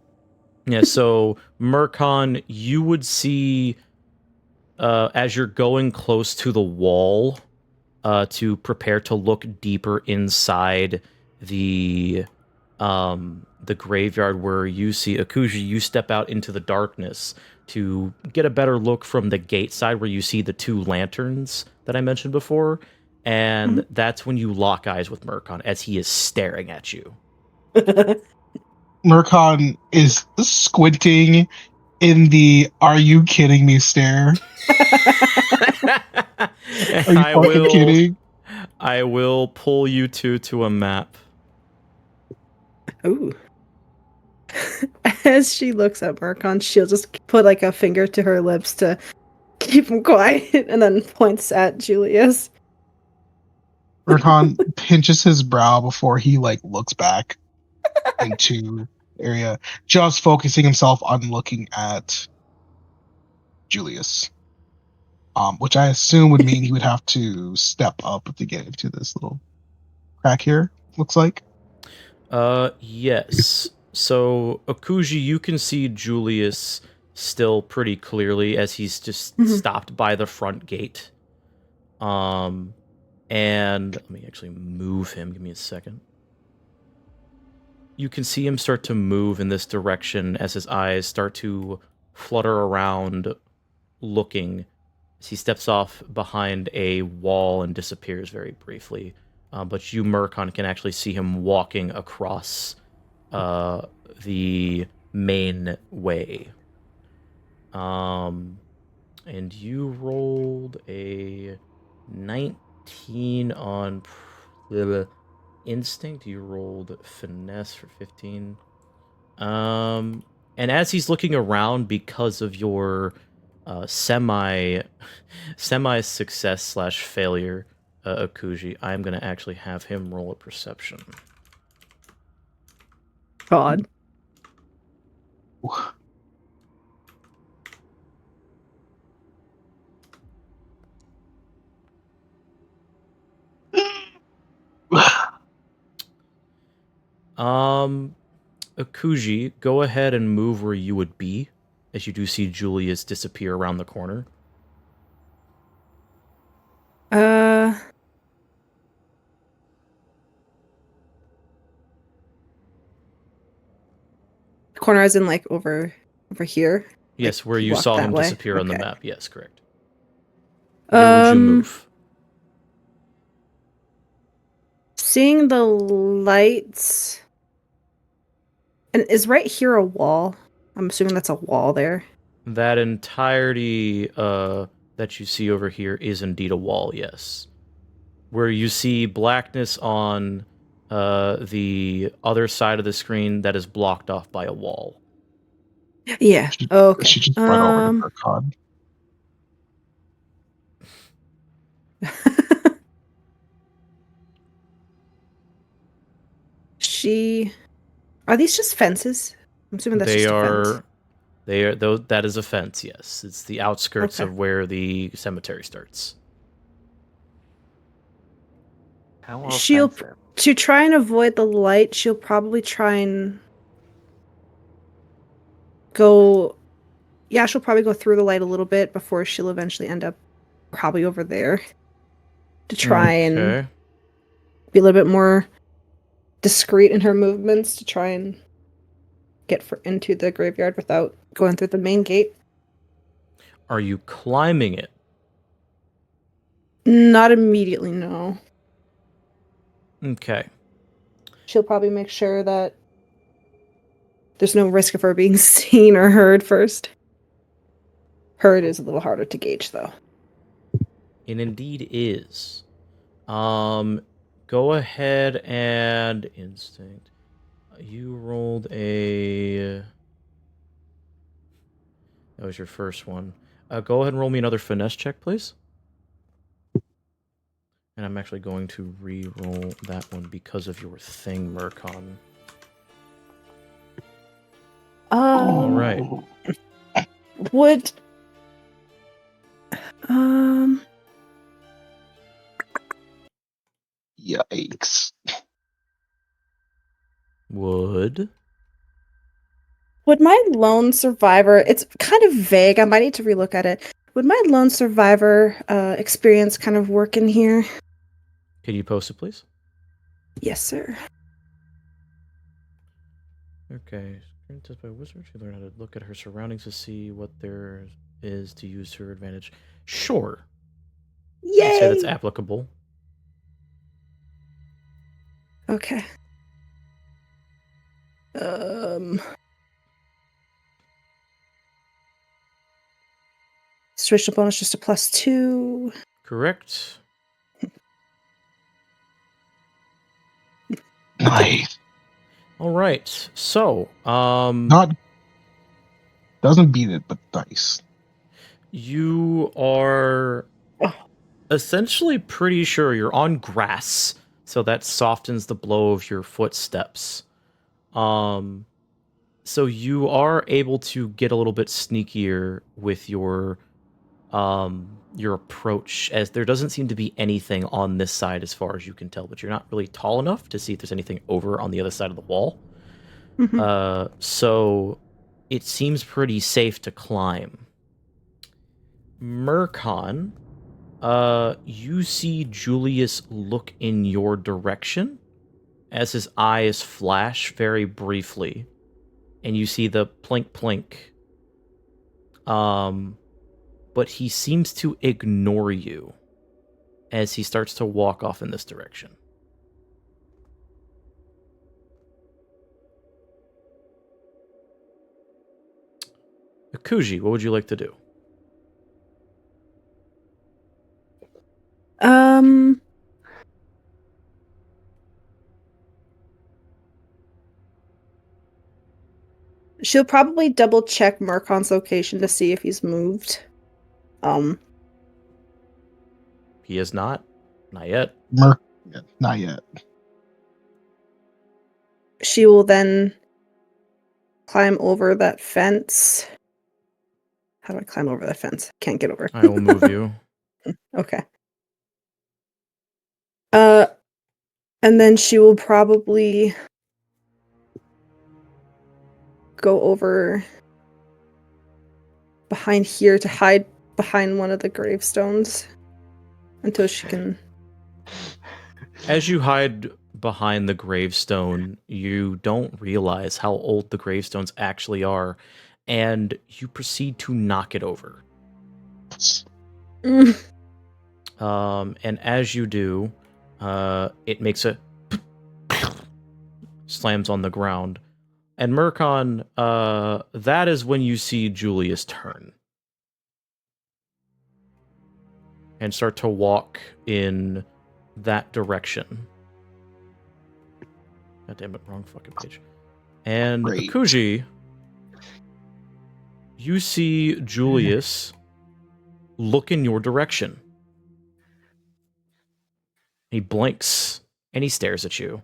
Yeah, so Murkon, you would see as you're going close to the wall to prepare to look deeper inside the graveyard where you see Akuji, you step out into the darkness to get a better look from the gate side where you see the two lanterns that I mentioned before, and that's when you lock eyes with Murkon as he is staring at you. Murkon is squinting in the "Are you kidding me?" stare. Are you kidding? I will pull you two to a map. Ooh. As she looks at Murkon, she'll just put like a finger to her lips to keep him quiet, and then points at Julius. Murkon pinches his brow before he looks back into area, just focusing himself on looking at Julius. Which I assume would mean he would have to step up to get into this little crack here, looks like. Yes. So, Akuji, you can see Julius still pretty clearly as he's just stopped by the front gate. And let me actually move him. Give me a second. You can see him start to move in this direction as his eyes start to flutter around, looking as he steps off behind a wall and disappears very briefly. But you, Murkon, can actually see him walking across the main way. And you rolled a 19 on instinct. You rolled finesse for 15. And as he's looking around, because of your semi success / failure, Akuji, I'm gonna actually have him roll a perception. God. Akuji, go ahead and move where you would be, as you do see Julius disappear around the corner. Corner as in like over here. Yes, Like, where you walk saw that him way? disappear on the Okay. map. Yes, correct. Where would you move? Seeing the lights. And is right here a wall? I'm assuming that's a wall there. That entirety that you see over here is indeed a wall, yes. Where you see blackness on the other side of the screen that is blocked off by a wall. Yeah. Okay. She just run over to Murkon. Are these just fences? I'm assuming that's just a fence. That is a fence, yes. It's the outskirts Okay. of where the cemetery starts. How well To try and avoid the light, she'll probably try and go. Yeah, she'll probably go through the light a little bit before she'll eventually end up probably over there to try and be a little bit more discreet in her movements to try and get into the graveyard without going through the main gate. Are you climbing it? Not immediately, no. Okay. She'll probably make sure that there's no risk of her being seen or heard first. Heard is a little harder to gauge, though. It indeed is. Go ahead and instinct. You rolled a... That was your first one. Go ahead and roll me another finesse check, please. And I'm actually going to re-roll that one because of your thing, Murkon. All right. Would Yikes. Would my lone survivor, it's kind of vague, I might need to relook at it. Would my lone survivor experience kind of work in here? Can you post it, please? Yes, sir. Okay. By wizard, she learned how to look at her surroundings to see what there is to use to her advantage. Sure. Yay! I'd say that's applicable. Okay. Situational bonus just a +2. Correct. Nice. All right. So, Not doesn't beat it, but nice. You are essentially pretty sure you're on grass, so that softens the blow of your footsteps. So you are able to get a little bit sneakier with your approach, as there doesn't seem to be anything on this side as far as you can tell, but you're not really tall enough to see if there's anything over on the other side of the wall. Mm-hmm. So it seems pretty safe to climb. Murkon, you see Julius look in your direction as his eyes flash very briefly, and you see the plink plink. But he seems to ignore you as he starts to walk off in this direction. Akuji, what would you like to do? She'll probably double check Murkon's location to see if he's moved. He is not. Not yet. Not yet. She will then climb over that fence. How do I climb over that fence? Can't get over. I will move you. Okay. And then she will probably go over behind here to hide behind one of the gravestones until she can... As you hide behind the gravestone, you don't realize how old the gravestones actually are, and you proceed to knock it over. And as you do, it makes a slams on the ground. And Murkon, that is when you see Julius turn and start to walk in that direction. God damn it, wrong fucking page. And Great. Akuji, you see Julius look in your direction. He blinks and he stares at you.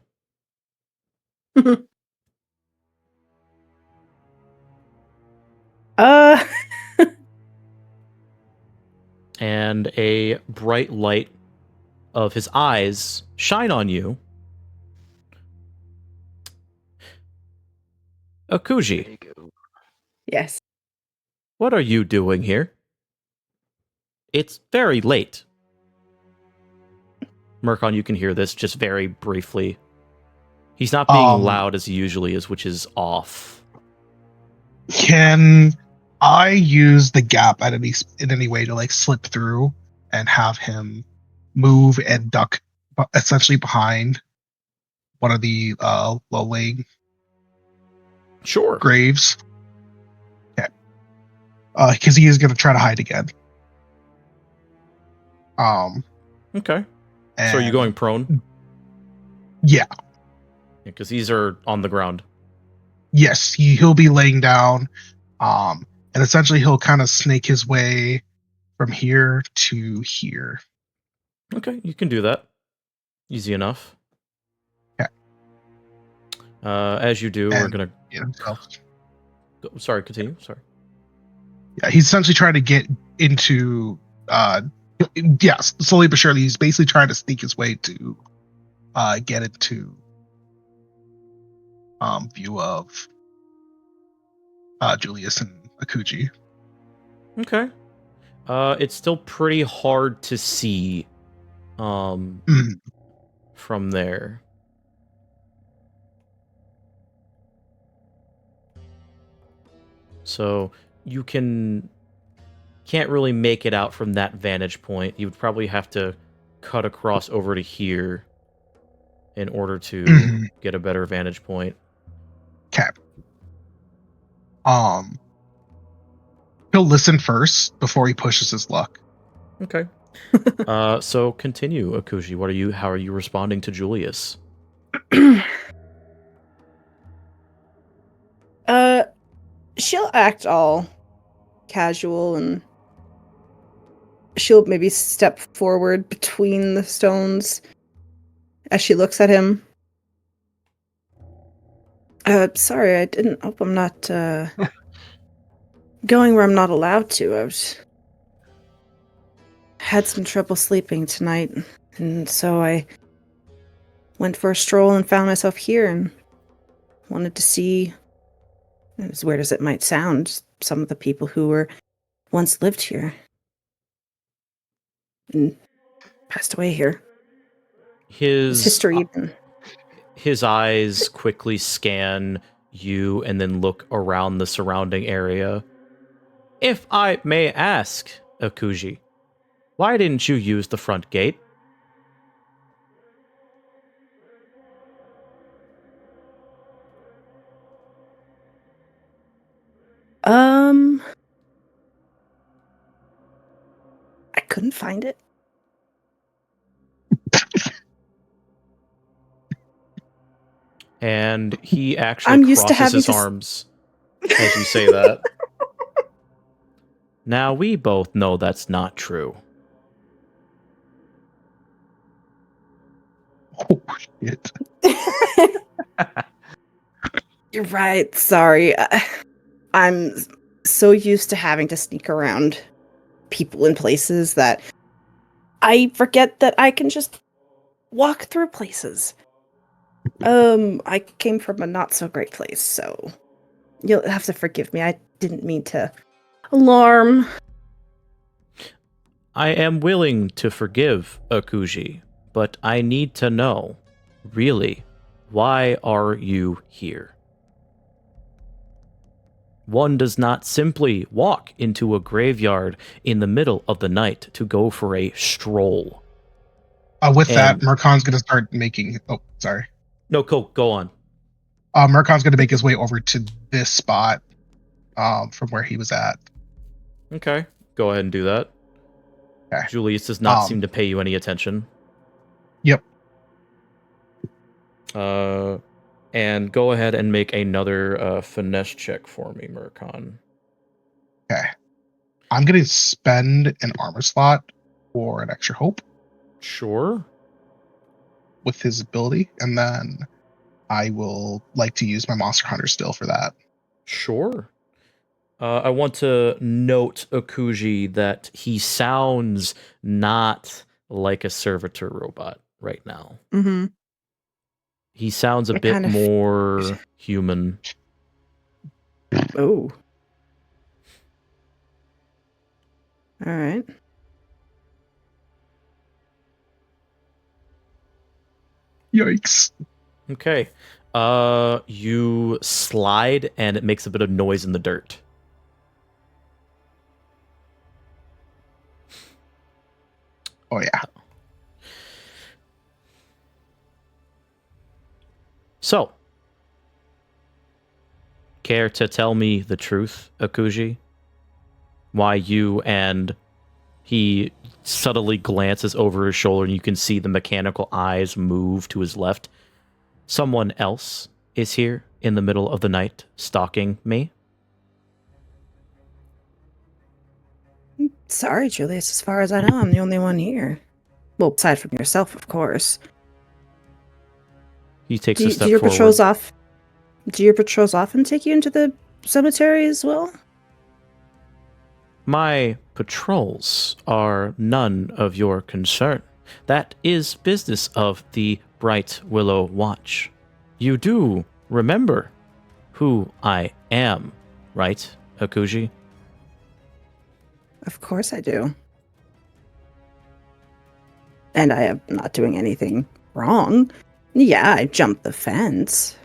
And a bright light of his eyes shine on you. Akuji, Yes. what are you doing here? It's very late. Murkon, you can hear this just very briefly. He's not being loud as he usually is, which is off. Can I use the gap in any way to like slip through and have him move and duck essentially behind one of the low-laying Sure. graves? Okay. Because he is going to try to hide again. Okay. So are you going prone? Yeah. Because these are on the ground. Yes, he'll be laying down. And essentially he'll kind of snake his way from here to here. Okay, you can do that. Easy enough. Okay. As you do, we're gonna. Sorry, continue. Sorry. Yeah, he's essentially trying to get into. Yes, slowly but surely, he's basically trying to sneak his way to get into view of Julius and Akuji. Okay. It's still pretty hard to see from there. So you can't really make it out from that vantage point. You would probably have to cut across over to here in order to get a better vantage point. Okay. He'll listen first before he pushes his luck. Okay. So continue, Akuji. How are you responding to Julius? She'll act all casual and she'll maybe step forward between the stones as she looks at him. Sorry, I didn't hope I'm not going where I'm not allowed to. Had some trouble sleeping tonight, and so I went for a stroll and found myself here and wanted to see As weird as it might sound, some of the people who were once lived here and passed away here. It's history even. His eyes quickly scan you and then look around the surrounding area. If I may ask, Akuji, why didn't you use the front gate? I couldn't find it. And he actually I'm used to crosses having his to arms as you say that. Now, we both know that's not true. Oh, shit. You're right. Sorry. I'm so used to having to sneak around people in places that I forget that I can just walk through places. I came from a not so great place, so you'll have to forgive me. I didn't mean to alarm. I am willing to forgive Akuji, but I need to know, really, why are you here? One does not simply walk into a graveyard in the middle of the night to go for a stroll. With that, And- Marcon's going to start making... Oh, sorry. No, go on. Marcon's going to make his way over to this spot from where he was at. Okay, go ahead and do that. Okay. Julius does not seem to pay you any attention. Yep. And go ahead and make another finesse check for me, Marcon. Okay. I'm going to spend an armor slot for an extra hope Sure. with his ability, and then I will like to use my Monster Hunter still for that. Sure. I want to note, Akuji, that he sounds not like a servitor robot right now. Mm-hmm. He sounds a I bit kind of- more human. Oh. All right. Yikes. Okay. You slide and it makes a bit of noise in the dirt. Oh, yeah. So, care to tell me the truth, Akuji? Why you and he subtly glances over his shoulder and you can see the mechanical eyes move to his left. Someone else is here in the middle of the night stalking me? Sorry, Julius. As far as I know, I'm the only one here. Well, aside from yourself, of course. He takes Do a step your forward. patrols off? Do your patrols often take you into the cemetery as well? My patrols are none of your concern. That is business of the Bright Willow Watch. You do remember who I am, right, Akuji? Of course I do. And I am not doing anything wrong. Yeah, I jumped the fence.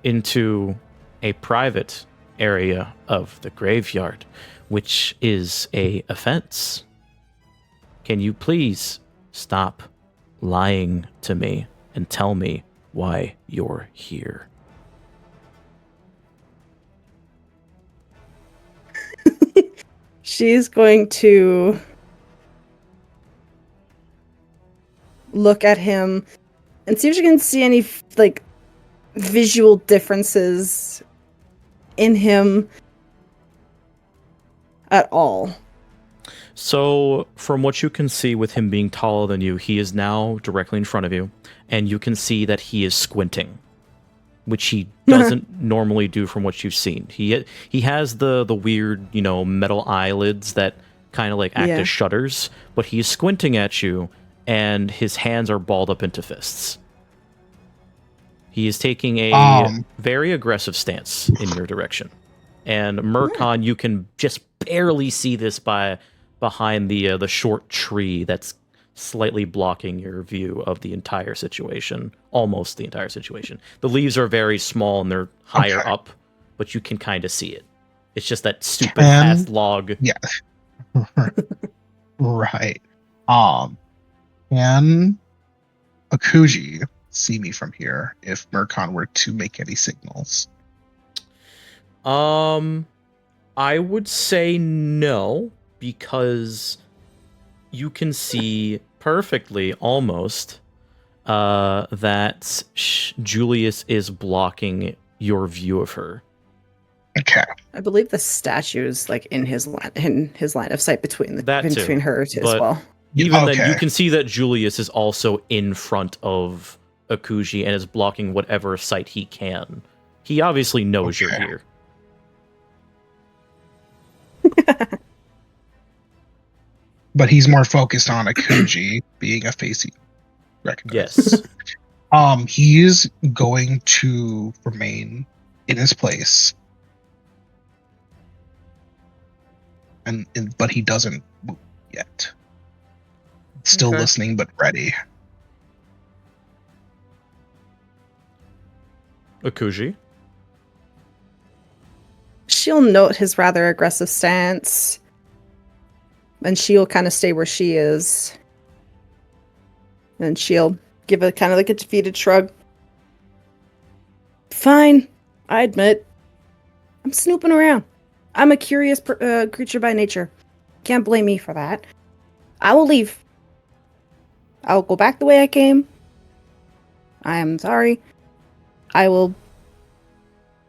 Into a private area of the graveyard, which is a offense. Can you please stop lying to me and tell me why you're here? She's going to look at him and see if she can see any like visual differences in him at all. So, from what you can see with him being taller than you, he is now directly in front of you, and you can see that he is squinting, which he doesn't normally do from what you've seen. He has the weird, metal eyelids that kind of like act as shutters, but he's squinting at you, and his hands are balled up into fists. He is taking a very aggressive stance in your direction. And Murkon, you can just barely see this behind the short tree that's slightly blocking your view of the entire situation. Almost the entire situation. The leaves are very small and they're higher up, but you can kind of see it. It's just that stupid half log. Yeah. Right. Can Akuji see me from here if Murkon were to make any signals? I would say no, because you can see perfectly almost that Julius is blocking your view of her. Okay. I believe the statue is like in his line of sight between her as but well. Even then, you can see that Julius is also in front of Akuji and is blocking whatever sight he can. He obviously knows you're here. But he's more focused on Akuji being a face he recognizes. Yes. He is going to remain in his place. But he doesn't move yet. Still listening, but ready. Akuji? She'll note his rather aggressive stance. And she'll kind of stay where she is. And she'll give a kind of like a defeated shrug. Fine, I admit. I'm snooping around. I'm a curious creature by nature. Can't blame me for that. I will leave. I'll go back the way I came. I am sorry. I will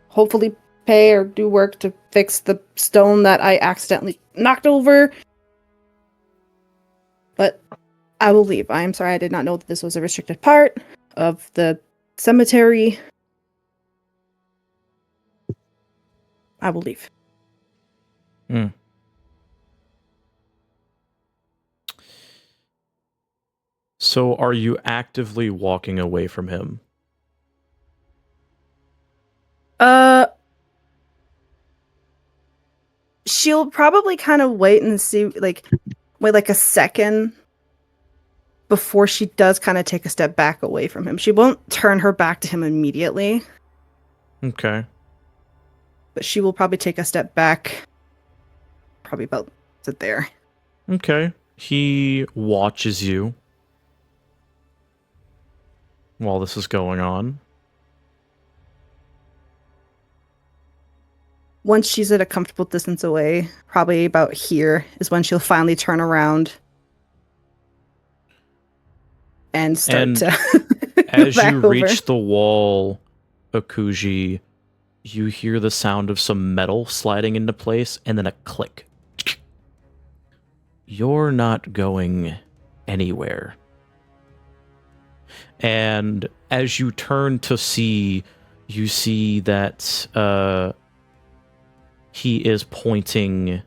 hopefully pay or do work to fix the stone that I accidentally knocked over. But I will leave. I am sorry, I did not know that this was a restricted part of the cemetery. I will leave. So are you actively walking away from him? She'll probably kind of wait and see, wait like a second before she does kind of take a step back away from him. She won't turn her back to him immediately. Okay. But she will probably take a step back. Probably about there. Okay. He watches you while this is going on. Once she's at a comfortable distance away, probably about here, is when she'll finally turn around and start to as you over. reach the wall, Akuji, you hear the sound of some metal sliding into place and then a click. You're not going anywhere. And as you turn to see, you see that he is pointing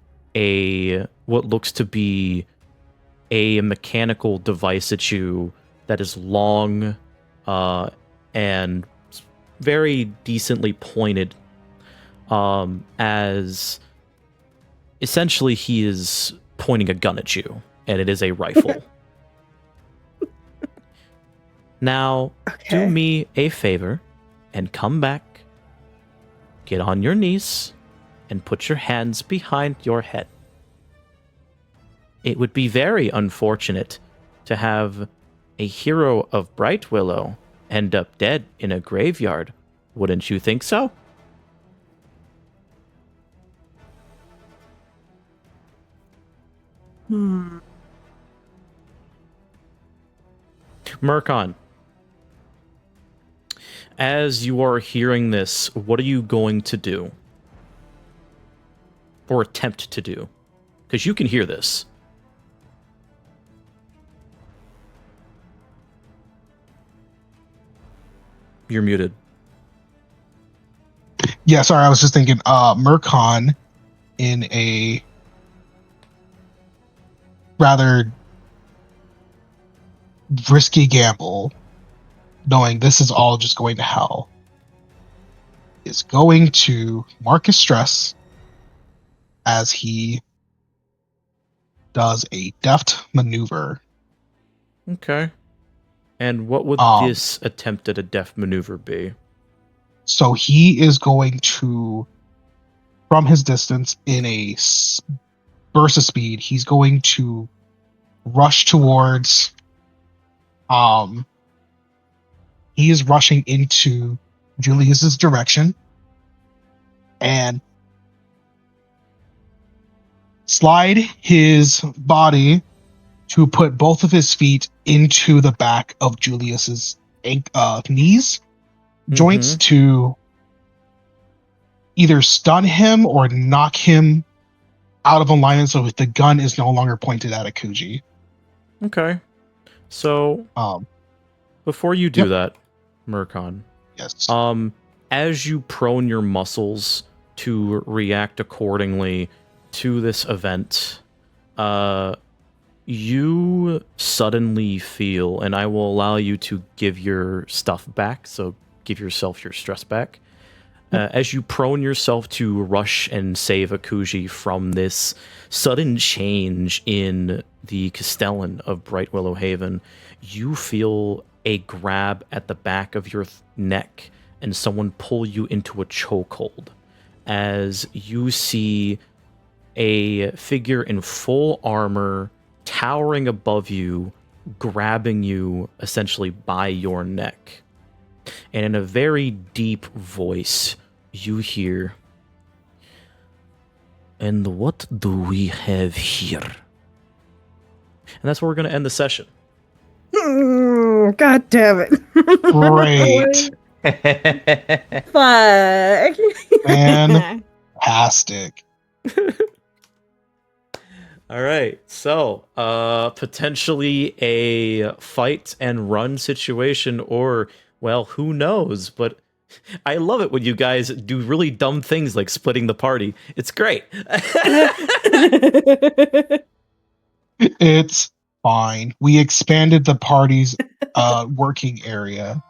what looks to be a mechanical device at you that is long and very decently pointed, as essentially he is pointing a gun at you, and it is a rifle. Now, do me a favor and come back, get on your knees, and put your hands behind your head. It would be very unfortunate to have a hero of Bright Willow end up dead in a graveyard. Wouldn't you think so? Murkon, as you are hearing this, what are you going to do? Or attempt to do? Because you can hear this. You're muted. Yeah, sorry, I was just thinking, Murkon, in a rather risky gamble, knowing this is all just going to hell, is going to mark his stress as he does a deft maneuver. Okay. And what would this attempt at a deft maneuver be? So he is going to, from his distance, in a burst of speed, he's going to rush towards. He is rushing into Julius's direction and slide his body to put both of his feet into the back of Julius's knees, joints, to either stun him or knock him out of alignment so the gun is no longer pointed at Akuji. Okay. So, before you do that, Murkon, yes. As you prone your muscles to react accordingly to this event, you suddenly feel, and I will allow you to give your stuff back, so give yourself your stress back. As you prone yourself to rush and save Akuji from this sudden change in the Castellan of Bright Willow Haven, you feel a grab at the back of your neck and someone pull you into a chokehold as you see a figure in full armor towering above you, grabbing you essentially by your neck. And in a very deep voice, you hear, "And what do we have here?" And that's where we're going to end the session. God damn it. Great. Fuck. Fantastic. All right, so potentially a fight and run situation, or, well, who knows? But I love it when you guys do really dumb things like splitting the party. It's great. It's fine. We expanded the party's working area.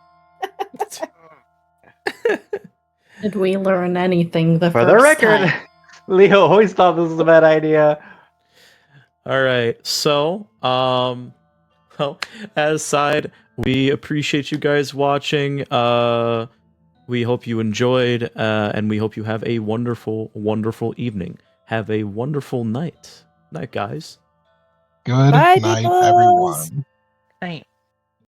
Did we learn anything the For first the record, time? Leo always thought this was a bad idea. All right, so, well, as side, we appreciate you guys watching. We hope you enjoyed, and we hope you have a wonderful, wonderful evening. Have a wonderful night. Night, guys. Good Bye, night, peoples. everyone. Night.